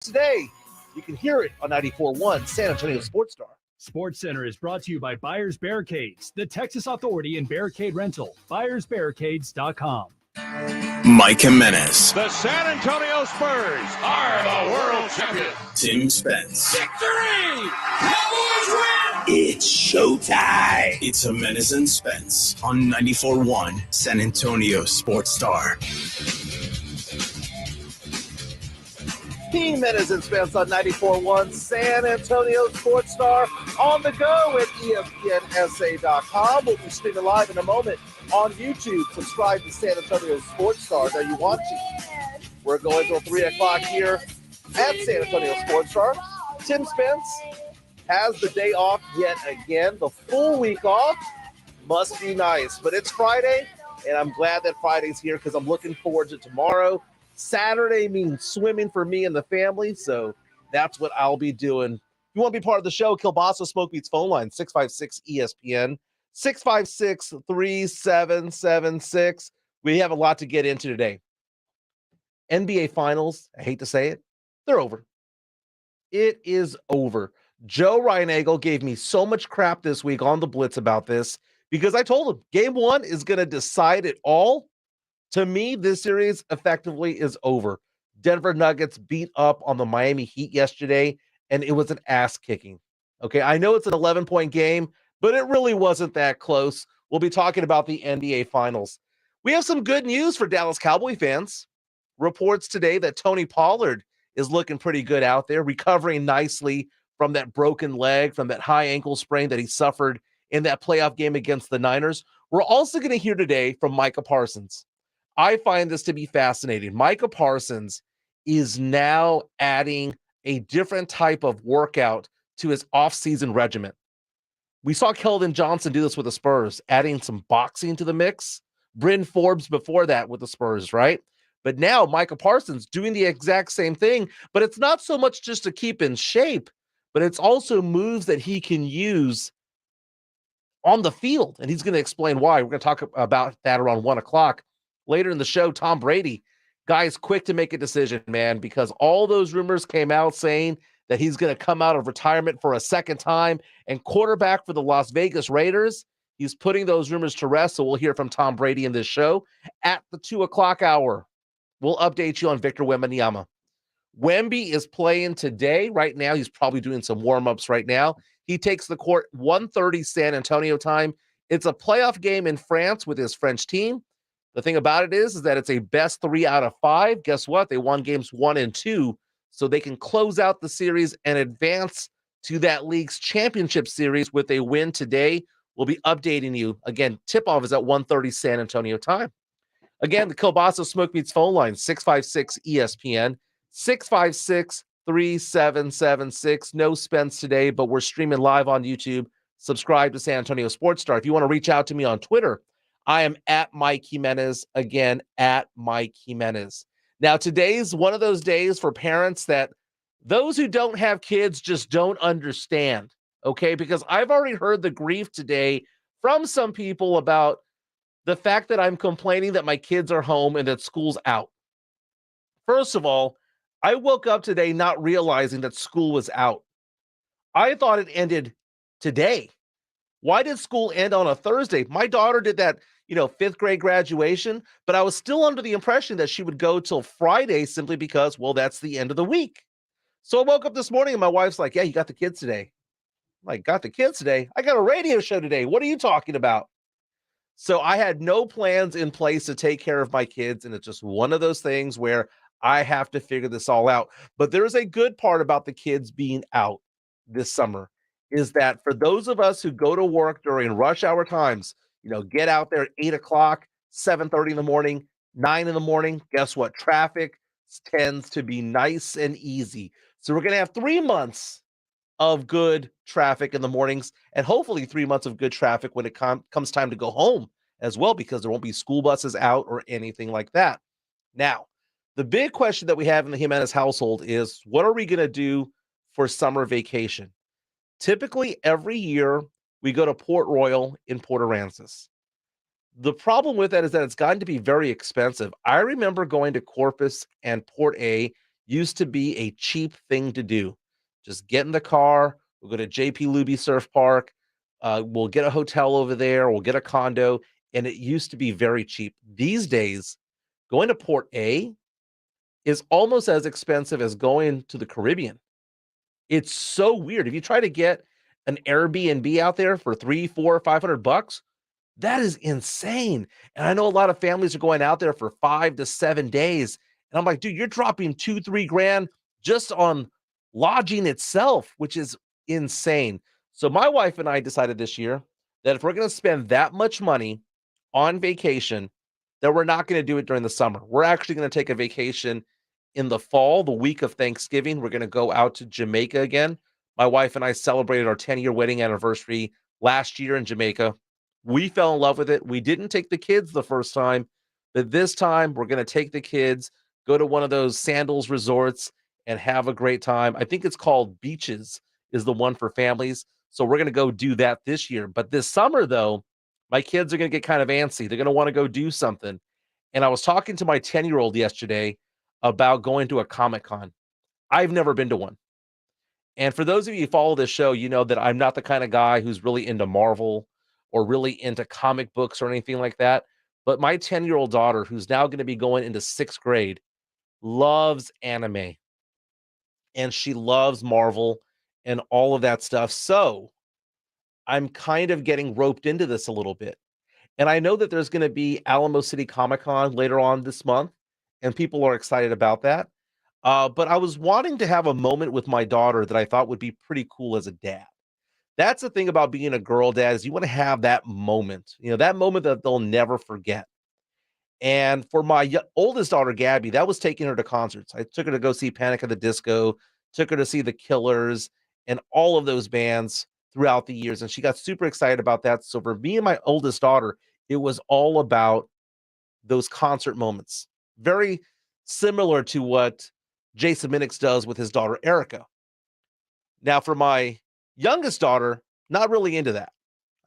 Today, you can hear it on 94.1 San Antonio Sports Star. Sports Center is brought to you by Buyers Barricades, the Texas Authority in Barricade Rental. BuyersBarricades.com. Mike Jimenez. The San Antonio Spurs are the world champions. Tim Spence. Victory! Cowboys win! It's showtime. It's Jimenez and Spence on 94.1 San Antonio Sports Star. Jimenez and Spence on 94.1 San Antonio Sports Star, on the go at ESPNSA.com. We'll be streaming live in a moment on YouTube. Subscribe to San Antonio Sports Star. Now you want to. We're going till 3 o'clock here at San Antonio Sports Star. Tim Spence has the day off yet again. The full week off must be nice. But it's Friday, and I'm glad that Friday's here because I'm looking forward to tomorrow. Saturday means swimming for me and the family, so that's what I'll be doing. If you want to be part of the show, Kielbasa Smoke Beats phone line, 656-ESPN, 656-3776. We have a lot to get into today. NBA Finals, I hate to say it, they're over. It is over. Joe Ryan gave me so much crap this week on the Blitz about this because I told him Game 1 is going to decide it all. To me, this series effectively is over. Denver Nuggets beat up on the Miami Heat yesterday, and it was an ass-kicking. Okay, I know it's an 11-point game, but it really wasn't that close. We'll be talking about the NBA Finals. We have some good news for Dallas Cowboy fans. Reports today that Tony Pollard is looking pretty good out there, recovering nicely from that broken leg, from that high ankle sprain that he suffered in that playoff game against the Niners. We're also going to hear today from Micah Parsons. I find this to be fascinating. Micah Parsons is now adding a different type of workout to his offseason regimen. We saw Keldon Johnson do this with the Spurs, adding some boxing to the mix. Bryn Forbes before that with the Spurs, right? But now Micah Parsons doing the exact same thing, but it's not so much just to keep in shape, but it's also moves that he can use on the field. And he's going to explain why. We're going to talk about that around 1 o'clock. Later in the show, Tom Brady, guy's quick to make a decision, man, because all those rumors came out saying that he's going to come out of retirement for a second time and quarterback for the Las Vegas Raiders. He's putting those rumors to rest, so we'll hear from Tom Brady in this show. At the 2 o'clock hour, we'll update you on Victor Wembanyama. Wemby is playing today. Right now, he's probably doing some warm-ups right now. He takes the court 1:30 San Antonio time. It's a playoff game in France with his French team. The thing about it is that it's a best 3 out of 5. Guess what? They won games 1 and 2, so they can close out the series and advance to that league's championship series with a win today. We'll be updating you. Again, tip-off is at 1:30 San Antonio time. Again, the Kielbasa Smoke Beats phone line, 656-ESPN, 656-3776. No Spence today, but we're streaming live on YouTube. Subscribe to San Antonio Sports Star. If you want to reach out to me on Twitter, I am at Mike Jimenez, again, at Mike Jimenez. Now, today's one of those days for parents that those who don't have kids just don't understand, okay? Because I've already heard the grief today from some people about the fact that I'm complaining that my kids are home and that school's out. First of all, I woke up today not realizing that school was out. I thought it ended today. Why did school end on a Thursday? My daughter did that, 5th grade graduation, but I was still under the impression that she would go till Friday simply because, well, that's the end of the week. So I woke up this morning and my wife's like, yeah, you got the kids today. I'm like, got the kids today? I got a radio show today. What are you talking about? So I had no plans in place to take care of my kids, and it's just one of those things where I have to figure this all out. But there is a good part about the kids being out this summer, is that for those of us who go to work during rush hour times, get out there at 8 o'clock, 7:30 in the morning, 9 in the morning, guess what? Traffic tends to be nice and easy. So we're going to have 3 months of good traffic in the mornings, and hopefully 3 months of good traffic when it comes time to go home as well, because there won't be school buses out or anything like that. Now, the big question that we have in the Jimenez household is, what are we going to do for summer vacation? Typically, every year, we go to Port Royal in Port Aransas. The problem with that is that it's gotten to be very expensive. I remember going to Corpus and Port A. used to be a cheap thing to do. Just get in the car, we'll go to JP Luby Surf Park, we'll get a hotel over there, we'll get a condo, and it used to be very cheap. These days, going to Port A is almost as expensive as going to the Caribbean. It's so weird. If you try to get an Airbnb out there for $300, $400, $500, that is insane. And I know a lot of families are going out there for 5 to 7 days. And I'm like, dude, you're dropping 2, 3 grand just on lodging itself, which is insane. So my wife and I decided this year that if we're going to spend that much money on vacation, that we're not going to do it during the summer. We're actually going to take a vacation in the fall, the week of Thanksgiving. We're going to go out to Jamaica again. My wife and I celebrated our 10-year wedding anniversary last year in Jamaica. We fell in love with it. We didn't take the kids the first time, but this time we're going to take the kids, go to one of those sandals resorts and have a great time. I think it's called Beaches is the one for families. So we're going to go do that this year. But this summer, though, my kids are going to get kind of antsy. They're going to want to go do something. And I was talking to my 10-year-old yesterday about going to a Comic-Con. I've never been to one. And for those of you who follow this show, you know that I'm not the kind of guy who's really into Marvel or really into comic books or anything like that. But my 10-year-old daughter, who's now going to be going into 6th grade, loves anime. And she loves Marvel and all of that stuff. So I'm kind of getting roped into this a little bit. And I know that there's going to be Alamo City Comic-Con later on this month, and people are excited about that. But I was wanting to have a moment with my daughter that I thought would be pretty cool as a dad. That's the thing about being a girl dad is you want to have that moment, that moment that they'll never forget. And for my oldest daughter, Gabby, that was taking her to concerts. I took her to go see Panic at the Disco, took her to see The Killers and all of those bands throughout the years. And she got super excited about that. So for me and my oldest daughter, it was all about those concert moments. Very similar to what Jason Minix does with his daughter, Erica. Now, for my youngest daughter, not really into that.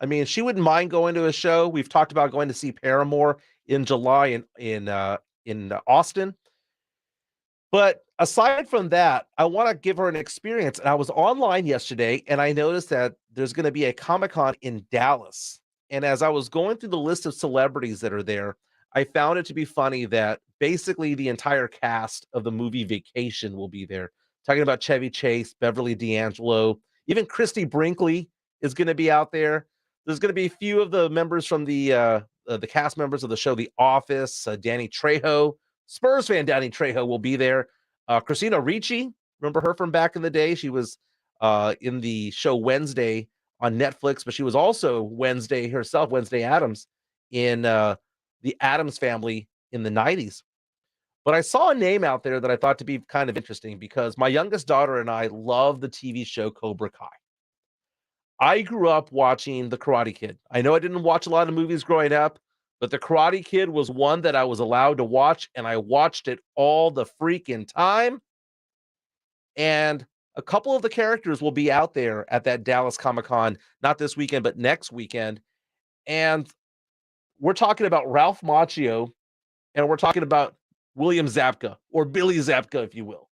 I mean, she wouldn't mind going to a show. We've talked about going to see Paramore in July in Austin. But aside from that, I want to give her an experience. And I was online yesterday, and I noticed that there's going to be a Comic-Con in Dallas. And as I was going through the list of celebrities that are there, I found it to be funny that basically the entire cast of the movie Vacation will be there. Talking about Chevy Chase, Beverly D'Angelo, even Christy Brinkley is going to be out there. There's going to be a few of the members from the cast members of the show The Office. Danny Trejo, Spurs fan Danny Trejo will be there. Christina Ricci, remember her from back in the day? She was in the show Wednesday on Netflix, but she was also Wednesday herself, Wednesday Addams, in the Addams Family in the 90s. But I saw a name out there that I thought to be kind of interesting because my youngest daughter and I love the TV show Cobra Kai. I grew up watching The Karate Kid. I know I didn't watch a lot of movies growing up, but The Karate Kid was one that I was allowed to watch, and I watched it all the freaking time. And a couple of the characters will be out there at that Dallas Comic-Con, not this weekend, but next weekend. And we're talking about Ralph Macchio, and we're talking about William Zabka, or Billy Zabka, if you will.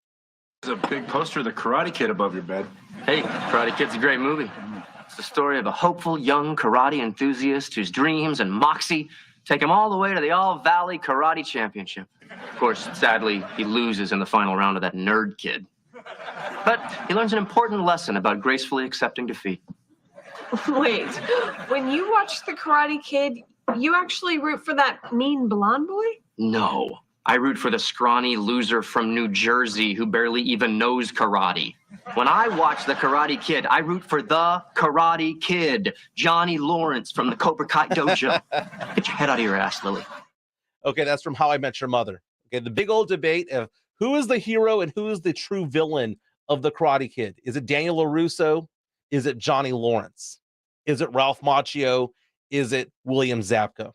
There's a big poster of The Karate Kid above your bed. Hey, Karate Kid's a great movie. It's the story of a hopeful young karate enthusiast whose dreams and moxie take him all the way to the All-Valley Karate Championship. Of course, sadly, he loses in the final round to that nerd kid. But he learns an important lesson about gracefully accepting defeat. Wait, when you watch The Karate Kid, you actually root for that mean blonde boy? No, I root for the scrawny loser from New Jersey who barely even knows karate. When I watch The Karate Kid, I root for the Karate Kid, Johnny Lawrence from the Cobra Kai Dojo. Get your head out of your ass, Lily. Okay, that's from How I Met Your Mother. Okay, the big old debate of who is the hero and who is the true villain of The Karate Kid. Is it Daniel LaRusso? Is it Johnny Lawrence? Is it Ralph Macchio? Is it William Zabka?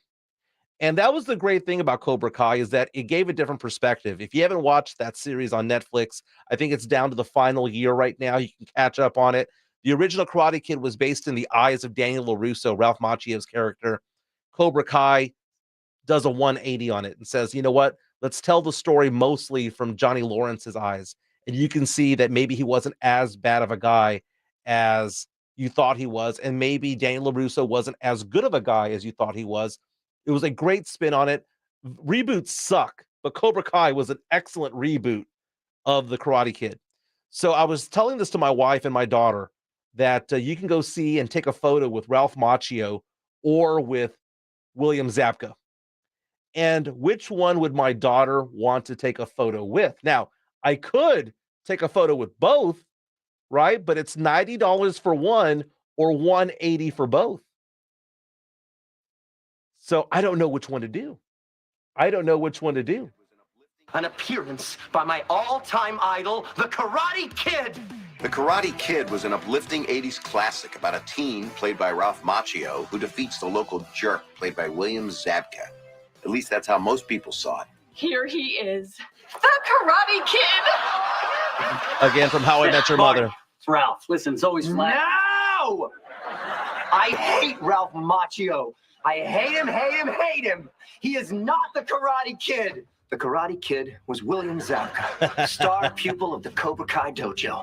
And that was the great thing about Cobra Kai is that it gave a different perspective. If you haven't watched that series on Netflix, I think it's down to the final year right now. You can catch up on it. The original Karate Kid was based in the eyes of Daniel LaRusso, Ralph Macchio's character. Cobra Kai does a 180 on it and says, you know what? let's tell the story mostly from Johnny Lawrence's eyes. And you can see that maybe he wasn't as bad of a guy as you thought he was. And maybe Daniel LaRusso wasn't as good of a guy as you thought he was. It was a great spin on it. Reboots suck, but Cobra Kai was an excellent reboot of The Karate Kid. So I was telling this to my wife and my daughter that you can go see and take a photo with Ralph Macchio or with William Zabka. And which one would my daughter want to take a photo with? Now, I could take a photo with both, right? But it's $90 for one or $180 for both. So I don't know which one to do. An appearance by my all-time idol, the Karate Kid. The Karate Kid was an uplifting 80s classic about a teen played by Ralph Macchio who defeats the local jerk played by William Zabka. At least that's how most people saw it. Here he is, the Karate Kid. Again, from How I Met Your Mother. It's Ralph. Listen, it's always flat. No! I hate Ralph Macchio. I hate him. He is not the Karate Kid. The Karate Kid was William Zabka, star pupil of the Cobra Kai dojo,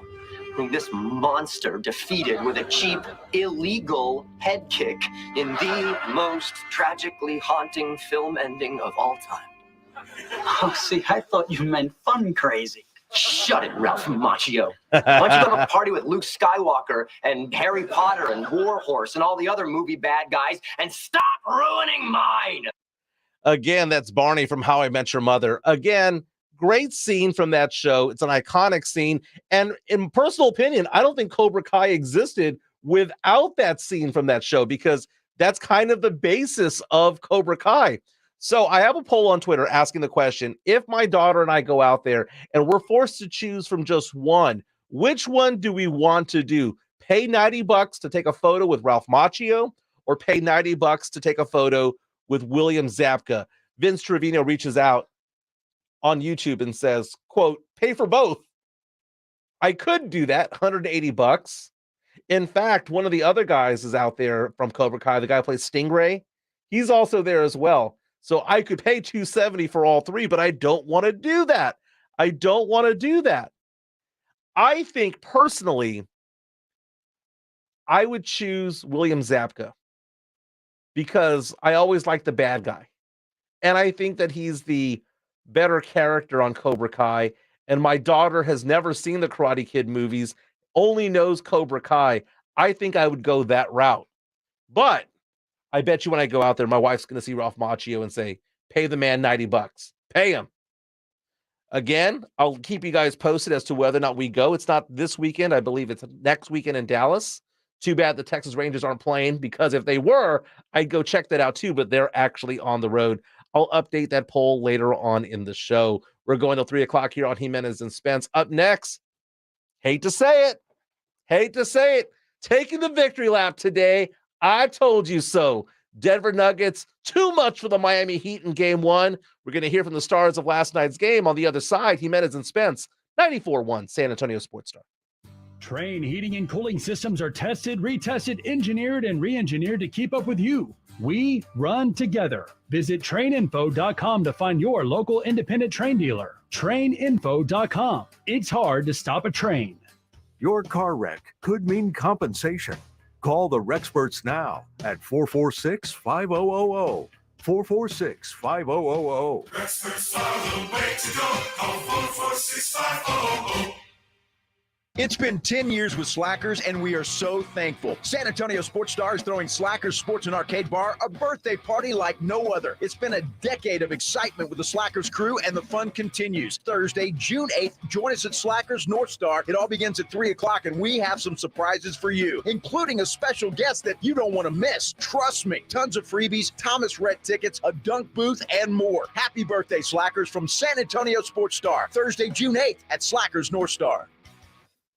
whom this monster defeated with a cheap, illegal head kick in the most tragically haunting film ending of all time. Oh, see, I thought you meant fun crazy. Shut it, Ralph Macchio. Why don't you go to a party with Luke Skywalker and Harry Potter and Warhorse and all the other movie bad guys and stop ruining mine? Again, that's Barney from How I Met Your Mother. Again, great scene from that show. It's an iconic scene. And in personal opinion, I don't think Cobra Kai existed without that scene from that show, because that's kind of the basis of Cobra Kai. So I have a poll on Twitter asking the question, if my daughter and I go out there and we're forced to choose from just one, which one do we want to do? Pay $90 to take a photo with Ralph Macchio or pay $90 to take a photo with William Zabka? Vince Trevino reaches out on YouTube and says, quote, pay for both. I could do that, $180. In fact, one of the other guys is out there from Cobra Kai, the guy who plays Stingray. He's also there as well. So I could pay $270 for all three, but I don't want to do that. I think personally, I would choose William Zabka because I always like the bad guy. And I think that he's the better character on Cobra Kai. And my daughter has never seen the Karate Kid movies, only knows Cobra Kai. I think I would go that route. But I bet you when I go out there, my wife's going to see Ralph Macchio and say, pay the man $90. Pay him. Again, I'll keep you guys posted as to whether or not we go. It's not this weekend. I believe it's next weekend in Dallas. Too bad the Texas Rangers aren't playing, because if they were, I'd go check that out too, but they're actually on the road. I'll update that poll later on in the show. We're going till 3 o'clock here on Jimenez and Spence. Up next, hate to say it, taking the victory lap today. I told you so. Denver Nuggets, too much for the Miami Heat in Game 1. We're going to hear from the stars of last night's game. On the other side, Jimenez and Spence, 94.1 San Antonio Sports Star. Trane heating and cooling systems are tested, retested, engineered, and re-engineered to keep up with you. We run together. Visit TraneInfo.com to find your local independent Trane dealer. TraneInfo.com. It's hard to stop a train. Your car wreck could mean compensation. Call the Rexperts now at 446-5000. 446-5000. Experts are the way to go. Call 446-5000. It's been 10 years with Slackers, and we are so thankful. San Antonio Sports Star is throwing Slackers Sports and Arcade Bar a birthday party like no other. It's been a decade of excitement with the Slackers crew, and the fun continues. Thursday, June 8th, join us at Slackers North Star. It all begins at 3 o'clock, and we have some surprises for you, including a special guest that you don't want to miss. Trust me, tons of freebies, Thomas Rhett tickets, a dunk booth, and more. Happy birthday, Slackers, from San Antonio Sports Star. Thursday, June 8th at Slackers North Star.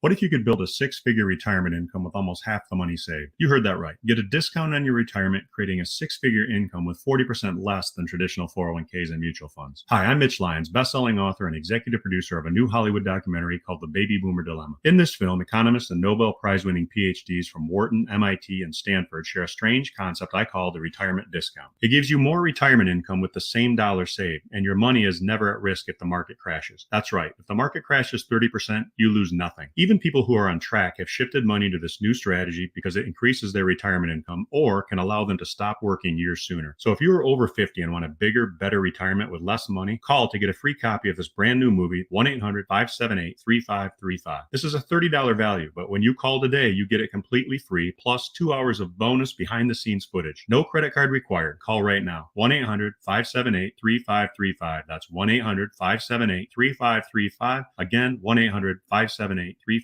What if you could build a six-figure retirement income with almost half the money saved? You heard that right. Get a discount on your retirement, creating a six-figure income with 40% less than traditional 401ks and mutual funds. Hi, I'm Mitch Lyons, best-selling author and executive producer of a new Hollywood documentary called The Baby Boomer Dilemma. In this film, economists and Nobel Prize-winning PhDs from Wharton, MIT, and Stanford share a strange concept I call the retirement discount. It gives you more retirement income with the same dollar saved, and your money is never at risk if the market crashes. That's right. If the market crashes 30%, you lose nothing. Even people who are on track have shifted money to this new strategy because it increases their retirement income or can allow them to stop working years sooner. So if you are over 50 and want a bigger, better retirement with less money, call to get a free copy of this brand new movie, 1-800-578-3535. This is a $30 value, but when you call today, you get it completely free, plus 2 hours of bonus behind-the-scenes footage. No credit card required. Call right now. 1-800-578-3535. That's 1-800-578-3535. Again, 1-800-578-3535.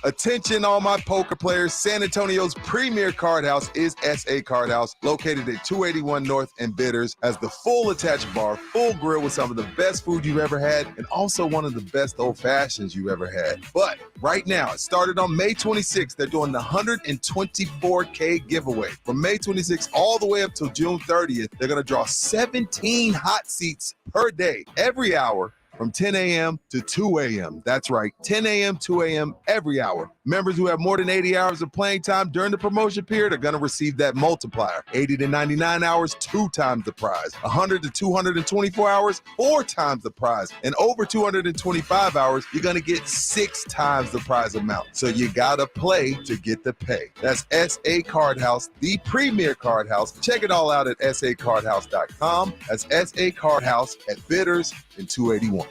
Attention all my poker players, San Antonio's premier card house is SA Card House, located at 281 North and Bitters, has the full attached bar, full grill with some of the best food you've ever had, and also one of the best old fashions you've ever had. But right now, it started on May 26th, they're doing the 124K giveaway. From May 26th all the way up till June 30th, they're gonna draw 17 hot seats per day, every hour, from 10 a.m. to 2 a.m. That's right, 10 a.m., 2 a.m. every hour. Members who have more than 80 hours of playing time during the promotion period are going to receive that multiplier. 80 to 99 hours, 2 times the prize. 100 to 224 hours, 4 times the prize. And over 225 hours, you're going to get 6 times the prize amount. So you got to play to get the pay. That's SA Card House, the premier card house. Check it all out at sacardhouse.com. That's SA Card House at Bitters in 281.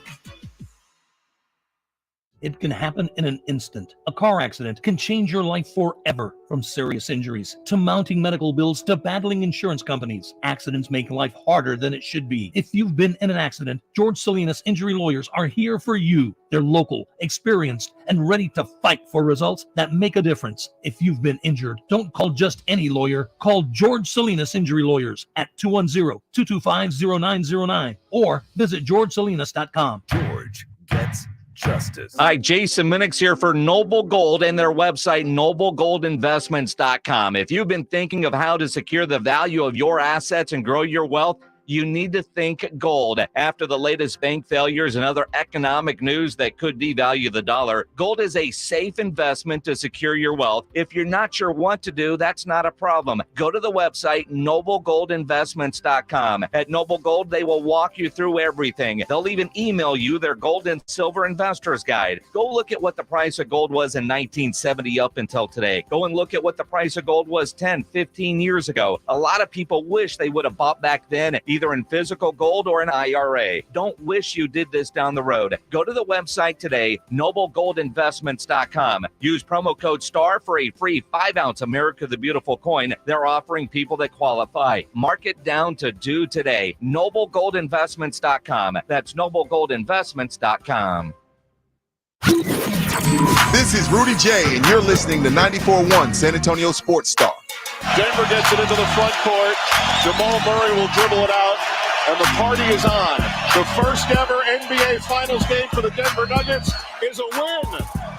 It can happen in an instant. A car accident can change your life forever. From serious injuries to mounting medical bills to battling insurance companies, accidents make life harder than it should be. If you've been in an accident, George Salinas Injury Lawyers are here for you. They're local, experienced, and ready to fight for results that make a difference. If you've been injured, don't call just any lawyer. Call George Salinas Injury Lawyers at 210-225-0909 or visit georgesalinas.com. George gets justice. Hi, Jason Minix here for Noble Gold and their website, noblegoldinvestments.com. If you've been thinking of how to secure the value of your assets and grow your wealth, you need to think gold. After the latest bank failures and other economic news that could devalue the dollar, gold is a safe investment to secure your wealth. If you're not sure what to do, that's not a problem. Go to the website, noblegoldinvestments.com. At Noble Gold, they will walk you through everything. They'll even email you their gold and silver investor's guide. Go look at what the price of gold was in 1970 up until today. Go and look at what the price of gold was 10, 15 years ago. A lot of people wish they would have bought back then, either in physical gold or an IRA. Don't wish you did this down the road. Go to the website today, noblegoldinvestments.com. Use promo code STAR for a free 5-ounce America the Beautiful coin they're offering people that qualify. Mark it down to due today. noblegoldinvestments.com. That's noblegoldinvestments.com. This is Rudy J, and you're listening to 94.1 San Antonio Sports Star. Denver gets it into the front court. Jamal Murray will dribble it out, and the party is on. The first ever NBA Finals game for the Denver Nuggets is a win.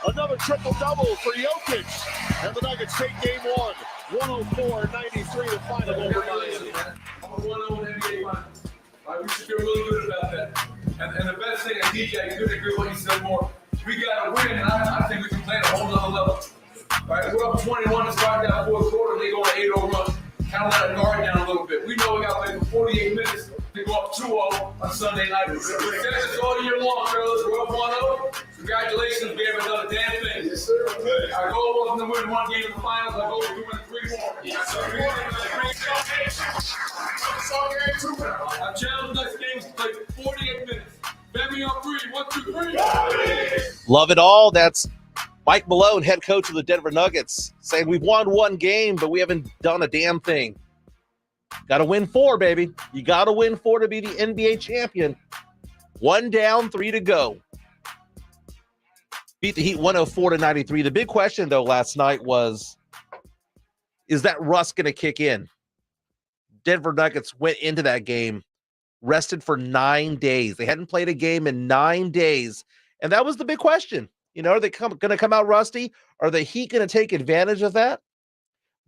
Another triple-double for Jokic, and the Nuggets take game one. 104-93 to final overtime. I'm a 1-0 NBA Finals. Right, we should feel really good about that. And the best thing, and DJ, couldn't agree with what you said more. We got to win, and I think we can play at a whole other level. Right, we're up 21 to start that fourth quarter. They go on an 8-0 run. Kind of let our guard down a little bit. We know we got to play for 48 minutes to go up 2-0 on Sunday night. We've said this all year long, fellas. We're up 1-0. Congratulations, we haven't done a damn thing. Yes, sir. Our goal wasn't to win one game in the finals. Our goal was to win 3 more. Yes, sir. Our challenge next game is to play 48 minutes. Baby on 3. 1, 2, 3. Love it all. That's Mike Malone, head coach of the Denver Nuggets, saying we've won one game, but we haven't done a damn thing. Got to win 4, baby. You got to win 4 to be the NBA champion. 1 down, 3 to go. Beat the Heat 104-93. The big question, though, last night was, is that rust going to kick in? Denver Nuggets went into that game, rested for 9 days. They hadn't played a game in 9 days, And that was the big question. Are they going to come out rusty? Are the Heat going to take advantage of that?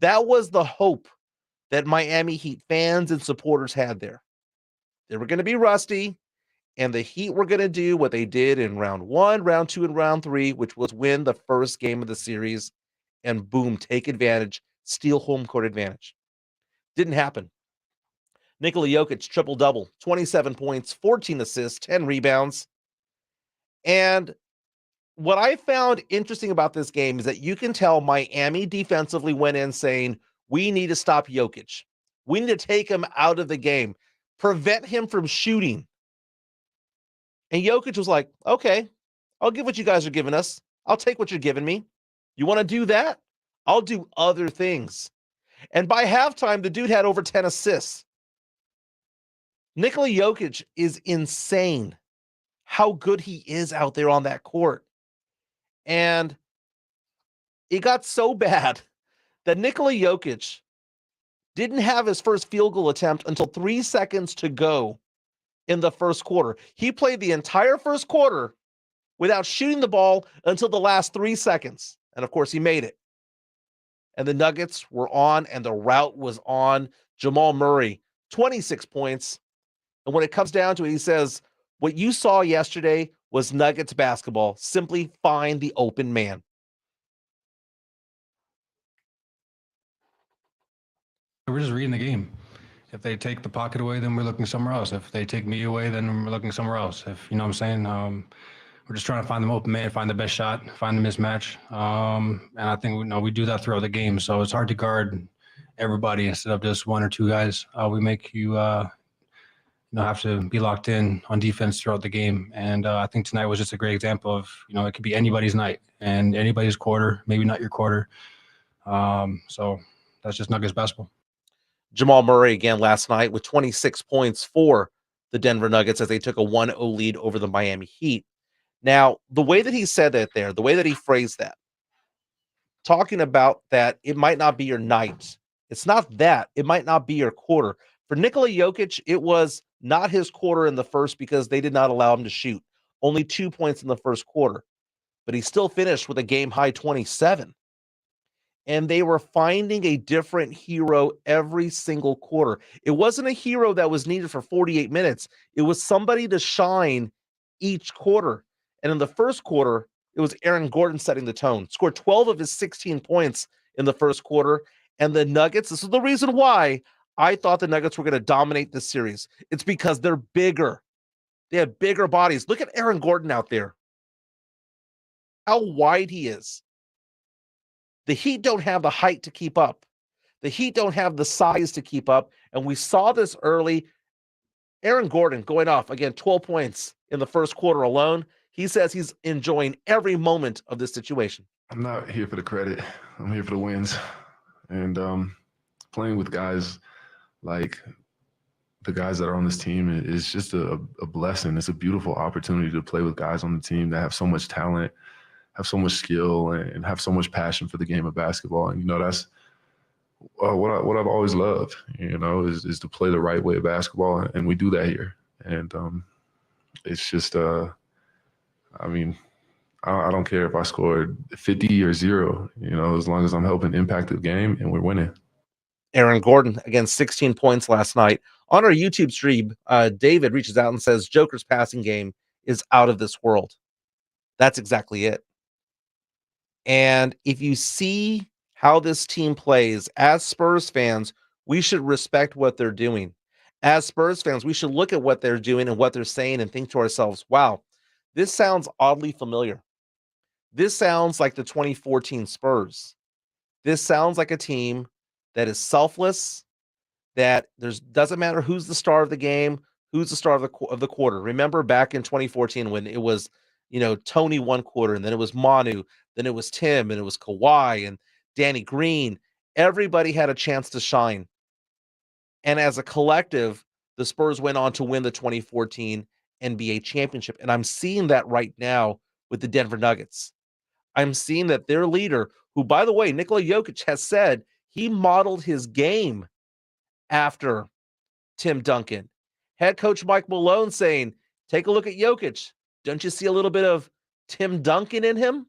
That was the hope that Miami Heat fans and supporters had there. They were going to be rusty, and the Heat were going to do what they did in round 1, round 2, and round 3, which was win the first game of the series and boom, take advantage, steal home court advantage. Didn't happen. Nikola Jokic, triple-double, 27 points, 14 assists, 10 rebounds. And what I found interesting about this game is that you can tell Miami defensively went in saying, we need to stop Jokic. We need to take him out of the game, prevent him from shooting. And Jokic was like, okay, I'll give what you guys are giving us. I'll take what you're giving me. You want to do that? I'll do other things. And by halftime, the dude had over 10 assists. Nikola Jokic is insane how good he is out there on that court. And it got so bad that Nikola Jokic didn't have his first field goal attempt until 3 seconds to go in the first quarter. He played the entire first quarter without shooting the ball until the last 3 seconds. And of course, he made it. And the Nuggets were on, and the route was on. Jamal Murray, 26 points. And when it comes down to it, he says, what you saw yesterday was Nuggets basketball. Simply find the open man. We're just reading the game. If they take the pocket away, then we're looking somewhere else. If they take me away, then we're looking somewhere else. If you know what I'm saying, we're just trying to find the open man, find the best shot, find the mismatch. And I think we do that throughout the game. So it's hard to guard everybody instead of just one or two guys. We make you have to be locked in on defense throughout the game. And I think tonight was just a great example of it could be anybody's night and anybody's quarter, maybe not your quarter. So that's just Nuggets basketball. Jamal Murray again last night with 26 points for the Denver Nuggets as they took a 1-0 lead over the Miami Heat. Now, the way that he said that there, the way that he phrased that, talking about that it might not be your night. It's not that. It might not be your quarter. For Nikola Jokic, it was not his quarter in the first because they did not allow him to shoot. Only 2 points in the first quarter. But he still finished with a game-high 27. And they were finding a different hero every single quarter. It wasn't a hero that was needed for 48 minutes. It was somebody to shine each quarter. And in the first quarter, it was Aaron Gordon setting the tone. Scored 12 of his 16 points in the first quarter. And the Nuggets, this is the reason why I thought the Nuggets were going to dominate this series. It's because they're bigger. They have bigger bodies. Look at Aaron Gordon out there. How wide he is. The Heat don't have the height to keep up. The Heat don't have the size to keep up. And we saw this early. Aaron Gordon going off, again, 12 points in the first quarter alone. He says he's enjoying every moment of this situation. I'm not here for the credit. I'm here for the wins. And playing with guys like the guys that are on this team is just a blessing. It's a beautiful opportunity to play with guys on the team that have so much talent, have so much skill, and have so much passion for the game of basketball. And, that's what I've always loved, is to play the right way of basketball. And we do that here. And it's just, I don't care if I scored 50 or 0, as long as I'm helping impact the game and we're winning. Aaron Gordon, again, 16 points last night. On our YouTube stream, David reaches out and says, Joker's passing game is out of this world. That's exactly it. And if you see how this team plays, as Spurs fans, we should respect what they're doing. As Spurs fans, we should look at what they're doing and what they're saying and think to ourselves, wow, this sounds oddly familiar. This sounds like the 2014 Spurs. This sounds like a team that is selfless, that doesn't matter who's the star of the game, who's the star of the quarter. Remember back in 2014 when it was, Tony one quarter, and then it was Manu, then it was Tim, and it was Kawhi and Danny Green. Everybody had a chance to shine. And as a collective, the Spurs went on to win the 2014 NBA championship. And I'm seeing that right now with the Denver Nuggets. I'm seeing that their leader, who, by the way, Nikola Jokic has said he modeled his game after Tim Duncan. Head coach Mike Malone saying, take a look at Jokic. Don't you see a little bit of Tim Duncan in him,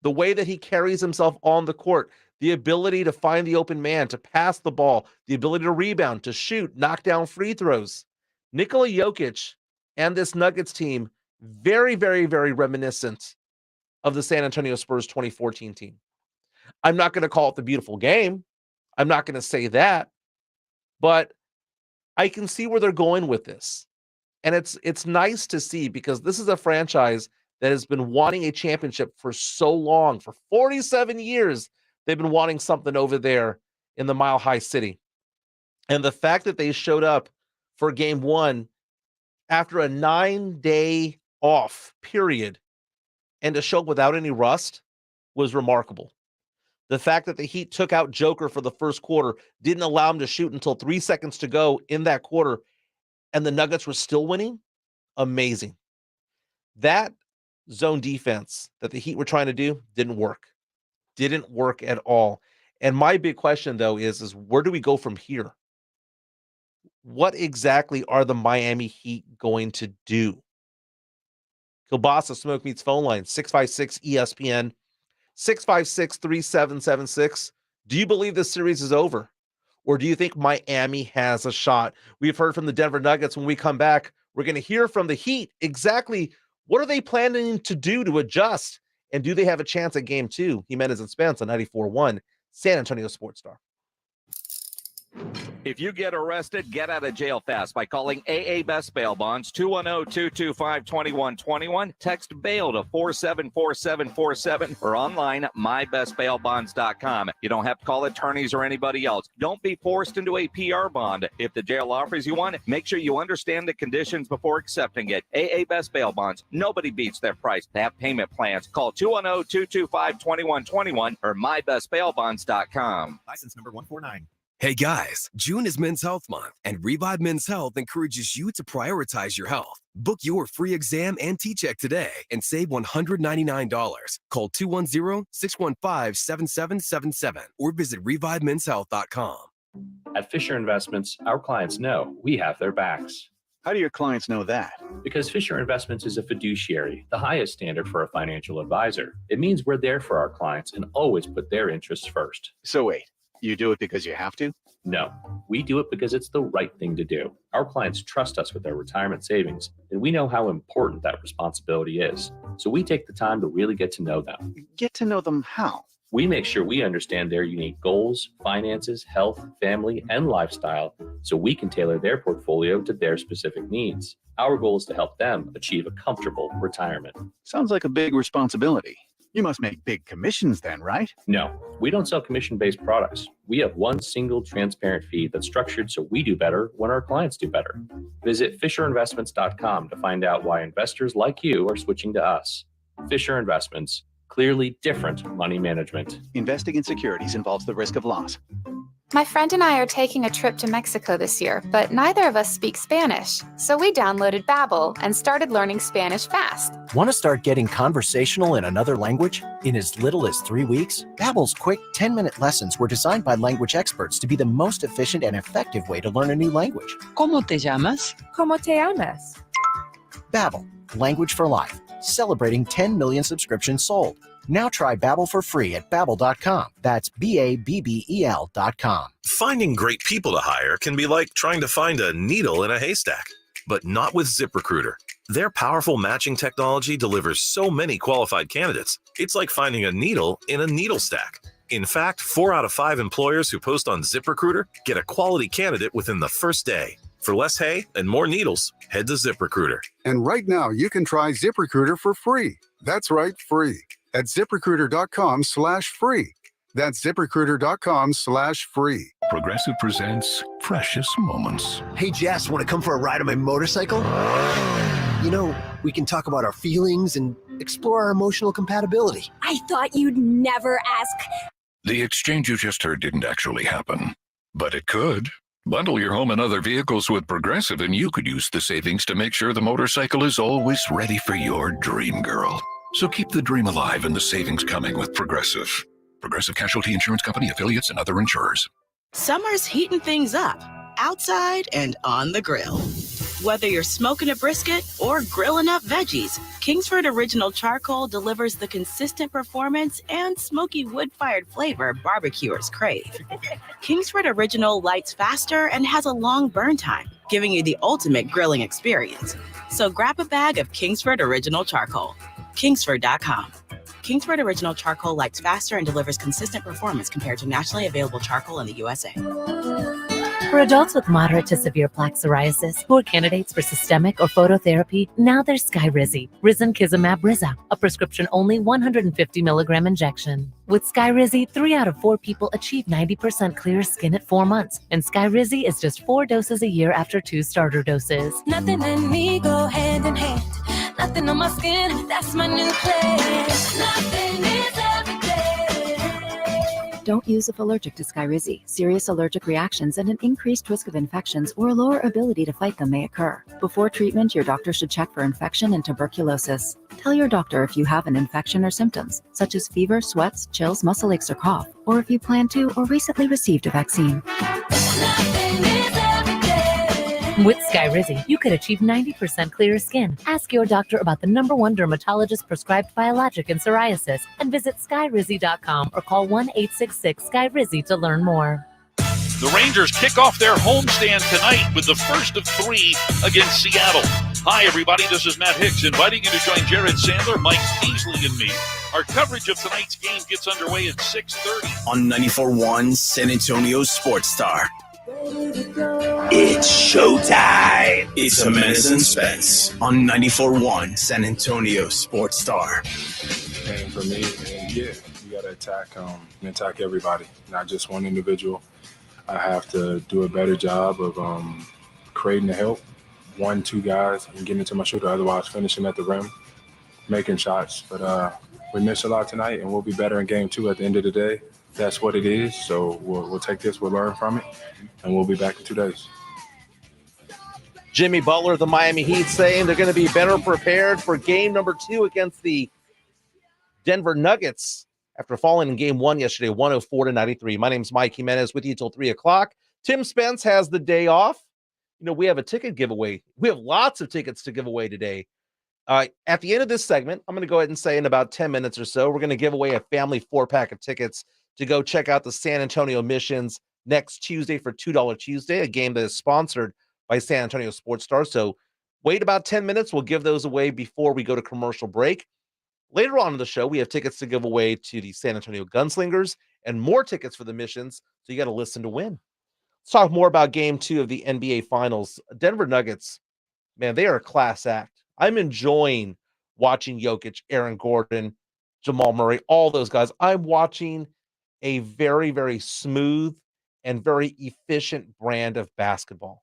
the way that he carries himself on the court, the ability to find the open man, to pass the ball, the ability to rebound, to shoot, knock down free throws. Nikola Jokic and this Nuggets team, very, very, very reminiscent of the San Antonio Spurs 2014 team. I'm not going to call it the beautiful game. I'm not going to say that, but I can see where they're going with this. And it's nice to see, because this is a franchise that has been wanting a championship for so long. For 47 years, they've been wanting something over there in the Mile High City. And the fact that they showed up for game one after a 9-day off period and to show up without any rust was remarkable. The fact that the Heat took out Joker for the first quarter, didn't allow him to shoot until 3 seconds to go in that quarter, and the Nuggets were still winning, amazing. That zone defense that the Heat were trying to do didn't work. Didn't work at all. And my big question, though, is where do we go from here? What exactly are the Miami Heat going to do? Kielbasa, Smoke Meats phone line, 656 ESPN, 656-3776. Do you believe this series is over? Or do you think Miami has a shot? We've heard from the Denver Nuggets. When we come back, we're going to hear from the Heat exactly what are they planning to do to adjust, and do they have a chance at game 2? Jimenez and Spence on 94.1 San Antonio Sports Star. If you get arrested, get out of jail fast by calling AA Best Bail Bonds, 210-225-2121. Text bail to 474747 or online at mybestbailbonds.com. You don't have to call attorneys or anybody else. Don't be forced into a PR bond. If the jail offers you one, make sure you understand the conditions before accepting it. AA Best Bail Bonds. Nobody beats their price. They have payment plans. Call 210-225-2121 or mybestbailbonds.com. License number 149. Hey guys, June is Men's Health Month, and Revive Men's Health encourages you to prioritize your health. Book your free exam and T-check today and save $199. Call 210-615-7777 or visit revivemenshealth.com. At Fisher Investments, our clients know we have their backs. How do your clients know that? Because Fisher Investments is a fiduciary, the highest standard for a financial advisor. It means we're there for our clients and always put their interests first. So wait. You do it because you have to? No, we do it because it's the right thing to do. Our clients trust us with their retirement savings, and we know how important that responsibility is. So we take the time to really get to know them. Get to know them how? We make sure we understand their unique goals, finances, health, family, and lifestyle, so we can tailor their portfolio to their specific needs. Our goal is to help them achieve a comfortable retirement. Sounds like a big responsibility. You must make big commissions then, right? No, we don't sell commission-based products. We have one single transparent fee that's structured so we do better when our clients do better. Visit FisherInvestments.com to find out why investors like you are switching to us. Fisher Investments, clearly different money management. Investing in securities involves the risk of loss. My friend and I are taking a trip to Mexico this year, but neither of us speak Spanish. So we downloaded Babbel and started learning Spanish fast. Want to start getting conversational in another language? In as little as 3 weeks, Babbel's quick 10-minute lessons were designed by language experts to be the most efficient and effective way to learn a new language. ¿Cómo te llamas? ¿Cómo te llamas? Babbel, language for life. Celebrating 10 million subscriptions sold. Now try Babbel for free at Babbel.com. That's Babbel.com. Finding great people to hire can be like trying to find a needle in a haystack, but not with ZipRecruiter. Their powerful matching technology delivers so many qualified candidates. It's like finding a needle in a needle stack. In fact, 4 out of 5 employers who post on ZipRecruiter get a quality candidate within the first day. For less hay and more needles, head to ZipRecruiter. And right now, you can try ZipRecruiter for free. That's right, free. At ZipRecruiter.com/free. That's ZipRecruiter.com/free. Progressive presents Precious Moments. Hey, Jess, want to come for a ride on my motorcycle? You know, we can talk about our feelings and explore our emotional compatibility. I thought you'd never ask. The exchange you just heard didn't actually happen, but it could. Bundle your home and other vehicles with Progressive, and you could use the savings to make sure the motorcycle is always ready for your dream girl. So keep the dream alive and the savings coming with Progressive. Progressive Casualty Insurance Company, affiliates, and other insurers. Summer's heating things up, outside and on the grill. Whether you're smoking a brisket or grilling up veggies, Kingsford Original Charcoal delivers the consistent performance and smoky wood-fired flavor barbecuers crave. Kingsford Original lights faster and has a long burn time, giving you the ultimate grilling experience. So grab a bag of Kingsford Original Charcoal. Kingsford.com. Kingsford Original Charcoal lights faster and delivers consistent performance compared to nationally available charcoal in the USA. For adults with moderate to severe plaque psoriasis who are candidates for systemic or phototherapy, now there's Skyrizi, Risankizumab Riza, a prescription-only 150 milligram injection. With Skyrizi, 3 out of 4 people achieve 90% clear skin at 4 months, and Skyrizi is just 4 doses a year after 2 starter doses. Nothing and me go hand in hand. Nothing on my skin, that's my new plan. Nothing is every day. Don't use if allergic to Skyrizi. Serious allergic reactions and an increased risk of infections or lower ability to fight them may occur. Before treatment, your doctor should check for infection and tuberculosis. Tell your doctor if you have an infection or symptoms, such as fever, sweats, chills, muscle aches, or cough, or if you plan to or recently received a vaccine. With Skyrizi, you could achieve 90% clearer skin. Ask your doctor about the #1 dermatologist prescribed biologic in psoriasis and visit skyrizi.com or call 1-866-SKYRIZI to learn more. The Rangers kick off their homestand tonight with the first of 3 against Seattle. Hi, everybody. This is Matt Hicks inviting you to join Jared Sandler, Mike Peasley, and me. Our coverage of tonight's game gets underway at 6:30 on 94.1 San Antonio Sports Star. It's showtime. It's Jimenez Spence on 94.1 San Antonio Sports Star. And for me, you got to attack everybody, not just one individual. I have to do a better job of creating the help, 1-2 guys, and getting into my shooter. Otherwise, finishing at the rim, making shots. But we missed a lot tonight, and we'll be better in game 2 at the end of the day. That's what it is. So we'll take this, we'll learn from it, and we'll be back in 2 days. Jimmy Butler of the Miami Heat saying they're going to be better prepared for game number 2 against the Denver Nuggets after falling in game 1 yesterday, 104-93. My name's Mike Jimenez with you till 3 o'clock. Tim Spence has the day off. You know, we have a ticket giveaway. We have lots of tickets to give away today. At the end of this segment, I'm going to go ahead and say in about 10 minutes or so, we're going to give away a family 4-pack of tickets to go check out the San Antonio Missions next Tuesday for $2 Tuesday, a game that is sponsored by San Antonio Sports Star. So wait about 10 minutes. We'll give those away before we go to commercial break. Later on in the show, we have tickets to give away to the San Antonio Gunslingers and more tickets for the Missions. So you got to listen to win. Let's talk more about game 2 of the NBA Finals. Denver Nuggets, man, they are a class act. I'm enjoying watching Jokic, Aaron Gordon, Jamal Murray, all those guys. I'm watching a very, very smooth and very efficient brand of basketball.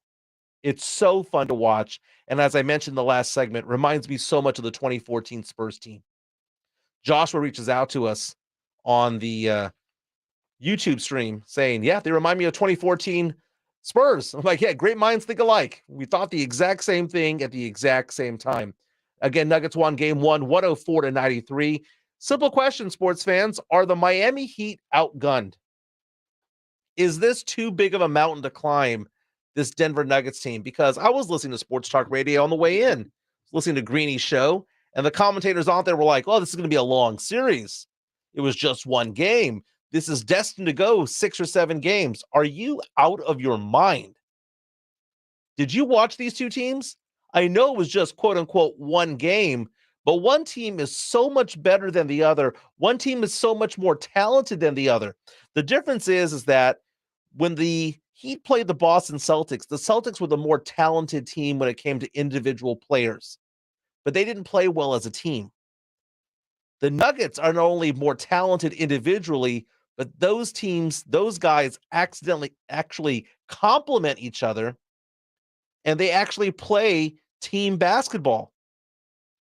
It's so fun to watch. And as I mentioned in the last segment, reminds me so much of the 2014 Spurs team. Joshua reaches out to us on the YouTube stream saying, yeah, they remind me of 2014 Spurs. I'm like, yeah, great minds think alike. We thought the exact same thing at the exact same time. Again, Nuggets won game 1, 104-93. Simple question, sports fans. Are the Miami Heat outgunned? Is this too big of a mountain to climb, this Denver Nuggets team? Because I was listening to Sports Talk Radio on the way in, listening to Greeny's show, and the commentators out there were like, oh, this is going to be a long series. It was just one game. This is destined to go 6 or 7 games. Are you out of your mind? Did you watch these two teams? I know it was just quote-unquote one game, but one team is so much better than the other. One team is so much more talented than the other. The difference is that when the Heat played the Boston Celtics were the more talented team when it came to individual players, but they didn't play well as a team. The Nuggets are not only more talented individually, but those teams, those guys actually complement each other, and they actually play team basketball.